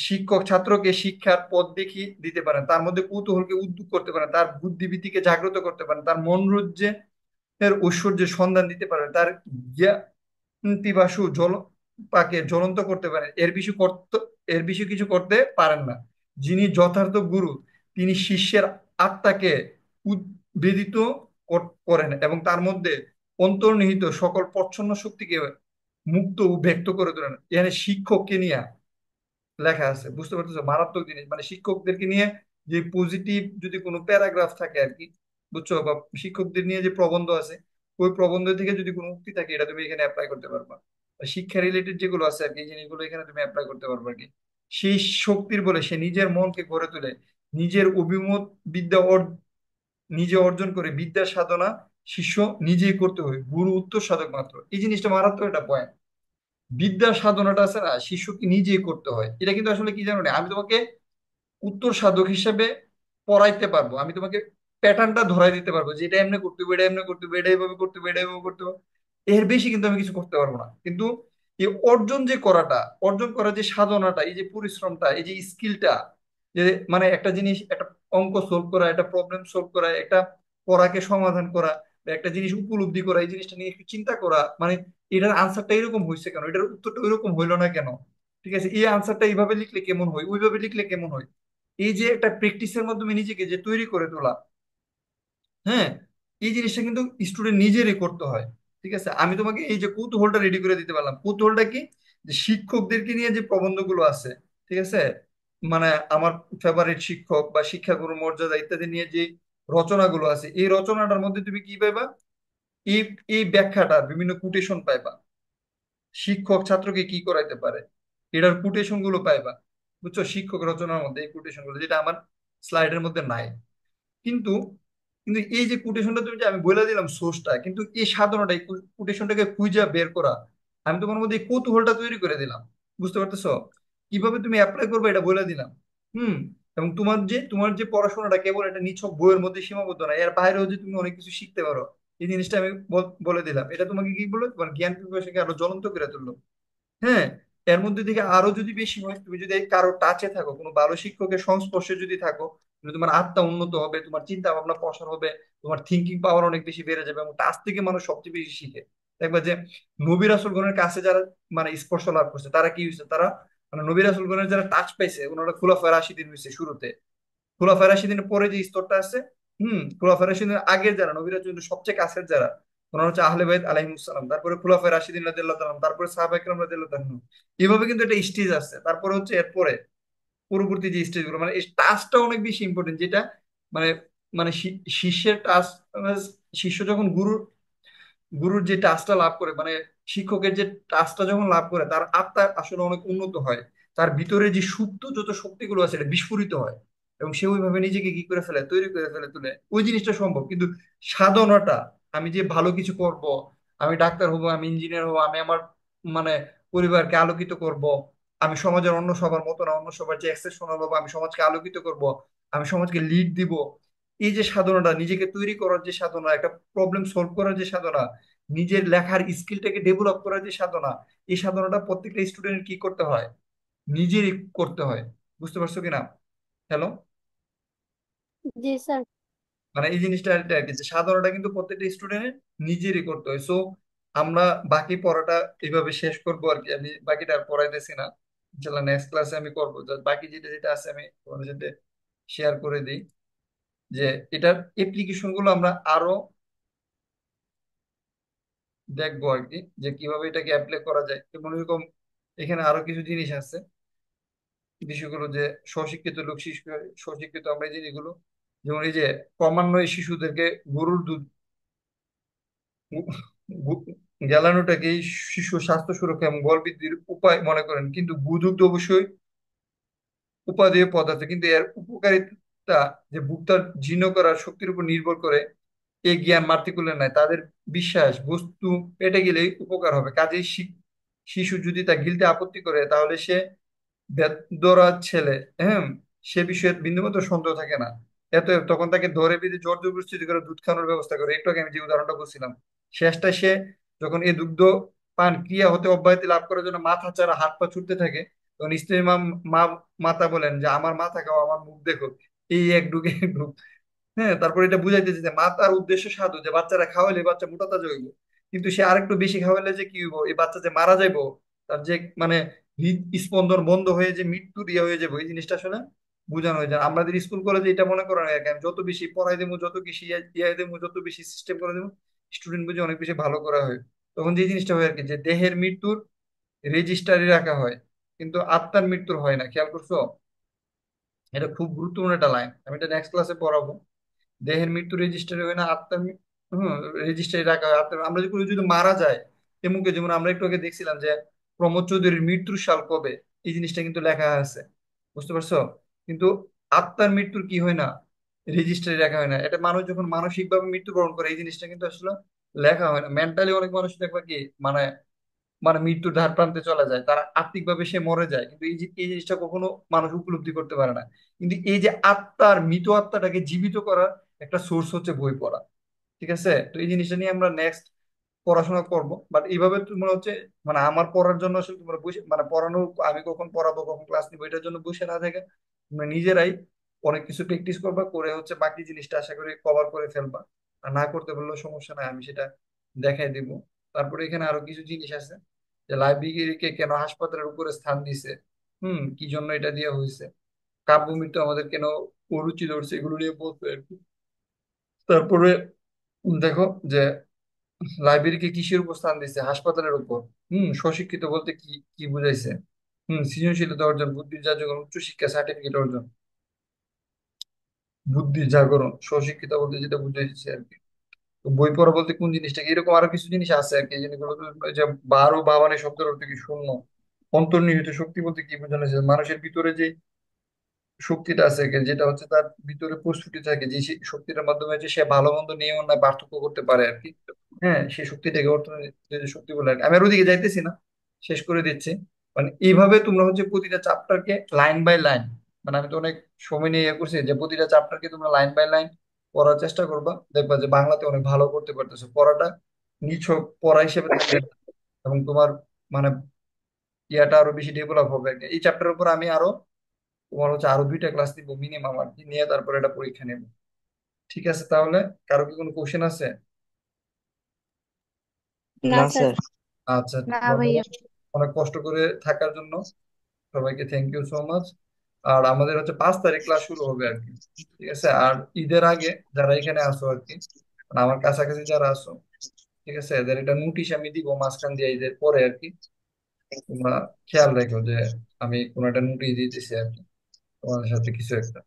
শিক্ষক ছাত্রকে শিক্ষার পথ দেখিয়ে দিতে পারেন, তার মধ্যে কৌতূহলকে উদ্যোগ করতে পারেন, তার বুদ্ধিবৃত্তিকে জাগ্রত করতে পারেন, তার মনোরঞ্জে এর ঐশ্বর্যের সন্ধান দিতে পারেন, তার পিপাসু পাকে জ্বলন্ত করতে পারেন। এর বেশি কিছু করতে পারেন না। যিনি যথার্থ গুরু, তিনি শিষ্যের আত্মাকে উদ্বেলিত করেন এবং তার মধ্যে অন্তর্নিহিত সকল প্রচ্ছন্ন শক্তিকে মুক্ত ও ব্যক্ত করে তোলেন। এখানে শিক্ষককে নিয়ে লেখা আছে। বুঝতে পারতেছো? মারাত্মক জিনিস, মানে শিক্ষকদেরকে নিয়ে যে পজিটিভ যদি কোনো প্যারাগ্রাফ থাকে আর কি, বুঝছো, বা শিক্ষকদের নিয়ে যে প্রবন্ধ আছে, ওই প্রবন্ধ থেকে যদি কোনো উক্তি থাকে, এটা তুমি এখানে অ্যাপ্লাই করতে পারবা। আর শিক্ষা রিলেটেড যেগুলো আছে আর কি, এই জিনিসগুলো এখানে তুমি অ্যাপ্লাই করতে পারবা আর কি। সেই শক্তির বলে সে নিজের মনকে গড়ে তোলে, নিজের অভিমত বিদ্যা নিজে অর্জন করে বিদ্যা সাধনা শিষ্য নিজেই করতে হয়, গুরু উত্তর সাধক মাত্র। এই জিনিসটা মারাত্মক একটা পয়েন্ট। বিদ্যা সাধনাটা আছে না, শিষ্যকে নিজেই করতে হয়। এটা কিন্তু আসলে কি জানো না, আমি তোমাকে উত্তর সাধক হিসেবে পড়াইতে পারবো, আমি তোমাকে প্যাটার্নটা ধরাই দিতে পারবো যে এটা এমনি করতে হবে, এটা এমনি করতে হবে, এটা এইভাবে করতে হবে, এটা এইভাবে করতে হবে। এর বেশি কিন্তু আমি কিছু করতে পারবো না। কিন্তু এই অর্জন যে করাটা, অর্জন করার যে সাধনাটা, এই যে পরিশ্রমটা, এই যে স্কিলটা, যে মানে একটা জিনিস, একটা অঙ্ক সলভ করা, একটা প্রবলেম সলভ করা, একটা পড়াকে সমাধান করা, বা একটা জিনিস উপলব্ধি করা, এই জিনিসটা নিয়ে একটু চিন্তা করা, মানে এটার আনসারটা এরকম হয়েছে কেন, এটার উত্তরটা ওইরকম হইলো না কেন, ঠিক আছে, এই আনসারটা এইভাবে লিখলে কেমন হয়, ওইভাবে লিখলে কেমন হয়। এই যে একটা প্র্যাকটিসের মাধ্যমে নিজেকে যে তৈরি করে তোলা, হ্যাঁ, এই জিনিসটা কিন্তু স্টুডেন্ট নিজেরই করতে হয়। ঠিক আছে, আমি তোমাকে এই যে কৌতূহলটা রেডি করে দিতে পারলাম। কৌতূহলটা কি, যে শিক্ষকদেরকে নিয়ে যে প্রবন্ধগুলো আছে, ঠিক আছে, মানে আমার ফেভারিট শিক্ষক বা শিক্ষাগুরু মর্যাদা ইত্যাদি নিয়ে যে রচনাগুলো আছে, এই রচনাটার মধ্যে তুমি কি পাইবা, এই এই ব্যাখ্যাটা বিভিন্ন কোটেশন পাইবা, শিক্ষক ছাত্রকে কি করাইতে পারে, এটার কোটেশন গুলো পাইবা। বুঝছো, শিক্ষক রচনার মধ্যে এই কোটেশন গুলো, যেটা আমার স্লাইডের মধ্যে নাই। কিন্তু কিন্তু এই যে কোটেশনটা তুমি, যে আমি বলে দিলাম সোর্সটা, কিন্তু এই সাধনাটা, এই কোটেশনটাকে খুঁজে বের করা, আমি তোমার মধ্যে এই কৌতূহলটা তৈরি করে দিলাম। বুঝতে পারতেছো, কিভাবে তুমি অ্যাপ্লাই করবে এটা বলে দিলাম। হুম। এবং তোমার যে পড়াশোনাটা কেবল এটা নিছক বইয়ের মধ্যে সীমাবদ্ধ না, এর বাইরেও যে তুমি অনেক কিছু শিখতে পারো, এই জিনিসটা আমি বলে দিলাম। এটা তোমাকে কি বললো, তোমার জ্ঞান পিপাসাকে আরো জ্বলন্ত করে তুললো। হ্যাঁ, এর মধ্যে থেকে আরো যদি বেশি হয়, তুমি যদি কারো টাচে থাকো, কোনো ভালো শিক্ষকের সংস্পর্শে যদি থাকো, তুমি, তোমার আত্মা উন্নত হবে, তোমার চিন্তা ভাবনা প্রসার হবে, তোমার থিঙ্কিং পাওয়ার অনেক বেশি বেড়ে যাবে, এবং টাচ থেকে মানুষ সবচেয়ে বেশি শিখে। দেখবা যে নবী রাসূলগণের কাছে যারা মানে স্পর্শ লাভ করছে, তারা কি হয়েছে, তারা মানে নবী রাসূলগণের যারা টাচ পাইছে, ওনারা খুলাফায়ে রাশিদিন হয়েছে শুরুতে। খোলাফায়ে রাশিদিনের পরে যে স্তরটা আছে, খোলাফায়ে রাশিদিনের আগের যারা নবী রাসূলের সবচেয়ে কাছের যারা, ওনারা হচ্ছে আহলে বাইত আলাইহিমুস সালাম, তারপরে খোলাফায়ে রাশিদিন রাদিয়াল্লাহু তাআলা, তারপরে সাহাবা ইকরাম রাদিয়াল্লাহু তাআলা। এভাবে কিন্তু একটা স্টেজ আছে, তারপরে হচ্ছে এরপরে পরবর্তী যে স্টেজ গুলো, মানে এই টাচটা অনেক বেশি ইম্পর্টেন্ট, যেটা মানে মানে শিষ্যের টাচ, শিষ্য যখন গুরুর যে টাচটা লাভ করে, মানে শিক্ষকের যে টাচটা যখন লাভ করে, তার আত্মা আসলে অনেক উন্নত হয়। তার ভিতরে যে সুপ্ত যত শক্তিগুলো আছে, এটা বিস্ফোরিত হয়, এবং সে ওইভাবে নিজেকে কি করে ফেলে, তৈরি করে ফেলে তুলে। ওই জিনিসটা সম্ভব, কিন্তু সাধনাটা, আমি যে ভালো কিছু করব, আমি ডাক্তার হব, আমি ইঞ্জিনিয়ার হব, আমি আমার মানে পরিবারকে আলোকিত করব, আমি সমাজের অন্য সবার মতো না, অন্য সবার যে এক্সেপশনাল হবো, আমি সমাজকে আলোকিত করব, আমি সমাজকে লিড দিব, এই যে সাধনাটা, নিজেকে তৈরি করার যে সাধনা, একটা প্রবলেম সলভ করার যে সাধনা, নিজের লেখার স্কিলটাকে ডেভেলপ করার যে সাধনা, এই সাধনাটা প্রত্যেকটা স্টুডেন্টের কি করতে হয়, নিজেরই করতে হয়। বুঝতে পারছো কিনা? হ্যালো। জি স্যার। মানে এই জিনিসটা আর কি, যে সাধনাটা কিন্তু প্রত্যেকটা স্টুডেন্টের নিজেরই করতে হয়। সো আমরা বাকি পড়াটা এইভাবে শেষ করবো আর কি, আমি বাকিটা আর পড়াইতেছি না, ইনশাল্লাহ নেক্সট ক্লাসে আমি করবো। তো বাকি যেটা যেটা আছে আমি তোমাদের সাথে শেয়ার করে দিই, যে এটার অ্যাপ্লিকেশন গুলো আমরা আরো দেখবো আর কি, যে কিভাবে এটাকে অ্যাপ্লাই করা যায়। এবং এরকম এখানে আরো কিছু জিনিস আছে, বিষয়গুলো যে স্বশিক্ষিত লোক, শিশু স্বশিক্ষিত, আমরা এই জিনিসগুলো, যেমন এই যে ক্রমান্বয়ে শিশুদেরকে গরুর দুধ জ্বালানোটাকেই শিশু স্বাস্থ্য সুরক্ষা এবং বল বৃদ্ধির উপায় মনে করেন, কিন্তু দুগ্ধ অবশ্যই উপাদেয় পদার্থ, কিন্তু এর উপকারিতা যে ভোক্তার জীর্ণ করার শক্তির উপর নির্ভর করে, এই জ্ঞান মাতৃকুলের নাই। তাদের বিশ্বাস বস্তু পেটে গেলেই উপকার হবে, কাজেই শিশু যদি তা গিলতে আপত্তি করে, তাহলে সে বেদরা ছেলে, হ্যাঁ, সে বিষয়ে বিন্দুমাত্র সন্দেহ থাকে না। তখন তাকে ধরে বেঁধে জোর জবরদস্তি করে দুধ খাওয়ানোর ব্যবস্থা করে। একটু আগে আমি যে উদাহরণটা বলছিলাম, শেষটা সে যখন এই দুগ্ধ পান ক্রিয়া হতে অব্যাহতি লাভ করার জন্য মাথা ছাড়া হাত পা ছুটতে থাকে, তখন স্ত্রী মা মাতা বলেন যে আমার মাথা খাও, আমার মুখ দেখো, এই এক ঢুকে এক ঢুক। হ্যাঁ, তারপর এটা বুঝাইতেছে যে মা তার উদ্দেশ্য সাধু, যে বাচ্চারা খাওয়াইলে বাচ্চা মোটা তাজা হইব, কিন্তু সে আরেকটু বেশি খাওয়াইলে যে কি হইব, এই বাচ্চা যে মারা যাইবো, তার যে মানে হৃদস্পন্দন বন্ধ হয়ে যে মৃত্যু দিয়ে হয়ে যাবে, এই জিনিসটা আসলে বোঝানো হয়ে যায়। আমাদের স্কুল কলেজে এটা মনে করেন আর কি, আমি যত বেশি পড়াই দেবো, যত বেশি ইয়াই দেবো, যত বেশি সিস্টেম করে দেবো, স্টুডেন্ট বুঝে অনেক বেশি ভালো করা হয়। তখন যে জিনিসটা হয় আর কি, যে দেহের মৃত্যুর রেজিস্টারে রাখা হয়, কিন্তু আত্মার মৃত্যুর হয় না। খেয়াল করছো? এটা খুব গুরুত্বপূর্ণ একটা লাইন, আমি এটা নেক্সট ক্লাসে পড়াবো। দেহের মৃত্যু রেজিস্টারে হয় না, আত্মার রেজিস্টারে রাখা হয়। আমরা যদি মারা যায়, এমুকে, যেমন আমরা একটু আগে দেখছিলাম যে প্রমোদ চৌধুরীর মৃত্যুর সাল কবে, এই জিনিসটা কিন্তু লেখা আছে। বুঝতে পারছো? কিন্তু আত্মার মৃত্যুর কি হয় না, রেজিস্টারে লেখা হয় না। এটা মানুষ যখন মানসিক ভাবে মৃত্যুবরণ করে, এই জিনিসটা কিন্তু আসলে লেখা হয় না। মেন্টালি অনেক মানুষ দেখবা কি, মানে মানে মৃত্যুর ধার প্রান্তে চলে যায়, তারা আত্মিক ভাবে সে মরে যায়, কিন্তু এই জিনিসটা কখনো মানুষ উপলব্ধি করতে পারে না। কিন্তু এই যে আত্মার, মৃত আত্মাটাকে জীবিত করার একটা সোর্স হচ্ছে বই পড়া। ঠিক আছে, তো এই জিনিসটা নিয়ে আমরা নেক্সট পড়াশোনা করব। বাট এইভাবে তোমরা হচ্ছে, মানে আমার পড়ার জন্য আসলে তোমরা বসে, মানে পড়ানো, আমি কখন পড়াবো কখন ক্লাস নিবো এটার জন্য বসে না থেকে তোমরা নিজেরাই অনেক কিছু প্র্যাকটিস করবা, করে হচ্ছে বাকি জিনিসটা আশা করি কভার করে ফেলবা। আর না করতে পারলেও সমস্যা নাই, আমি সেটা দেখাই দিব। তারপরে এখানে আরো কিছু জিনিস আছে, যে লাইব্রেরিকে কেন হাসপাতালের উপরে স্থান দিছে, কি জন্য এটা দেওয়া হয়েছে, কাব্যমৃত্যু আমাদের কেন অরুচি ধরছে, এগুলো নিয়ে বলতে আর কি। তারপরে দেখো যে লাইব্রেরিকে কিসের উপর স্থান দিচ্ছে, হাসপাতালের উপর। স্বশিক্ষিত বলতে কি কি বুঝাইছে, সৃজনশীলতা অর্জন, বুদ্ধির জাগরণ, উচ্চশিক্ষা, সার্টিফিকেট অর্জন। বুদ্ধির জাগরণ, স্বশিক্ষিত বলতে যেটা বুঝাইছে আর কি। তো বই পড়া বলতে কোন জিনিসটা, এরকম আরো কিছু জিনিস আছে আর কি, যেগুলো যে বারো বাবানে শব্দের অর্থ কি, শূন্য। অন্তর্নিহিত শক্তি বলতে কি বোঝানো যায়, মানুষের ভিতরে যে শক্তিটা আছে যেটা হচ্ছে তার ভিতরে প্রস্ফুটিত থাকে, যে সেই শক্তিটার মাধ্যমে হচ্ছে সে ভালো মন্দ নিয়ে অন্যায় পার্থক্য করতে পারে আর কি। হ্যাঁ, সেই শক্তিটাকে অর্থনৈতিক শক্তি বলে আর কি। আমি আর ওদিকে যাইতেছি না, শেষ করে দিচ্ছি। মানে এইভাবে তোমরা হচ্ছে প্রতিটা চ্যাপ্টারকে লাইন বাই লাইন, মানে আমি তো অনেক সময় নিয়ে ইয়ে করছি, যে প্রতিটা চ্যাপ্টারকে তোমরা লাইন বাই লাইন পড়ার চেষ্টা করবা, দেখবা যে বাংলাতে অনেক ভালো করতে পারতেছো। পড়াটা নিছক পড়া হিসেবে থাকবে না, এবং তোমার মানে ইয়াটা আরো বেশি ডেভেলপ হবে আর কি। এই চ্যাপ্টারের উপর আমি আরো, তোমার হচ্ছে আরো 2টা ক্লাস নিবো মিনিমাম আর কি, নিয়ে তারপরে এটা পরীক্ষা নেব। ঠিক আছে তাহলে, কারো কি কোনো কোশ্চেন আছে? না না স্যার। স্যার। আচ্ছা, না ভাইয়া। ধন্যবাদ অনেক কষ্ট করে থাকার জন্য। সবাইকে থ্যাংক ইউ সো মাচ। আর আমাদের হচ্ছে 5 তারিখ ক্লাস শুরু হবে আর কি। ঠিক আছে, আর ঈদের আগে যারা এখানে আসো আর কি, মানে আমার কাছাকাছি যারা আসো, ঠিক আছে, এদের এটা নোটিশ আমি দিব মাঝখান দিয়ে ঈদের পরে আর কি। তোমরা খেয়াল রেখো যে আমি কোনো একটা নোটিশ দিতেছি আর কি, তোমাদের সাথে কিছু একটা।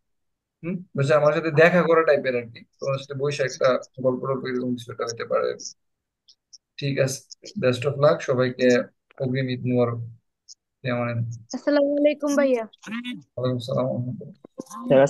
বুঝছে, আমার সাথে দেখা করা টাইপের আর কি, তোমার সাথে বসে একটা গল্প টল্প এরকম কিছু একটা হতে পারে। ঠিক আছে, বেস্ট অফ লাক সবাইকে, অগ্রিম ঈদ মুবারক। যেমন, আসসালামু আলাইকুম ভাইয়া। ওয়ালাইকুম আসসালাম। স্যার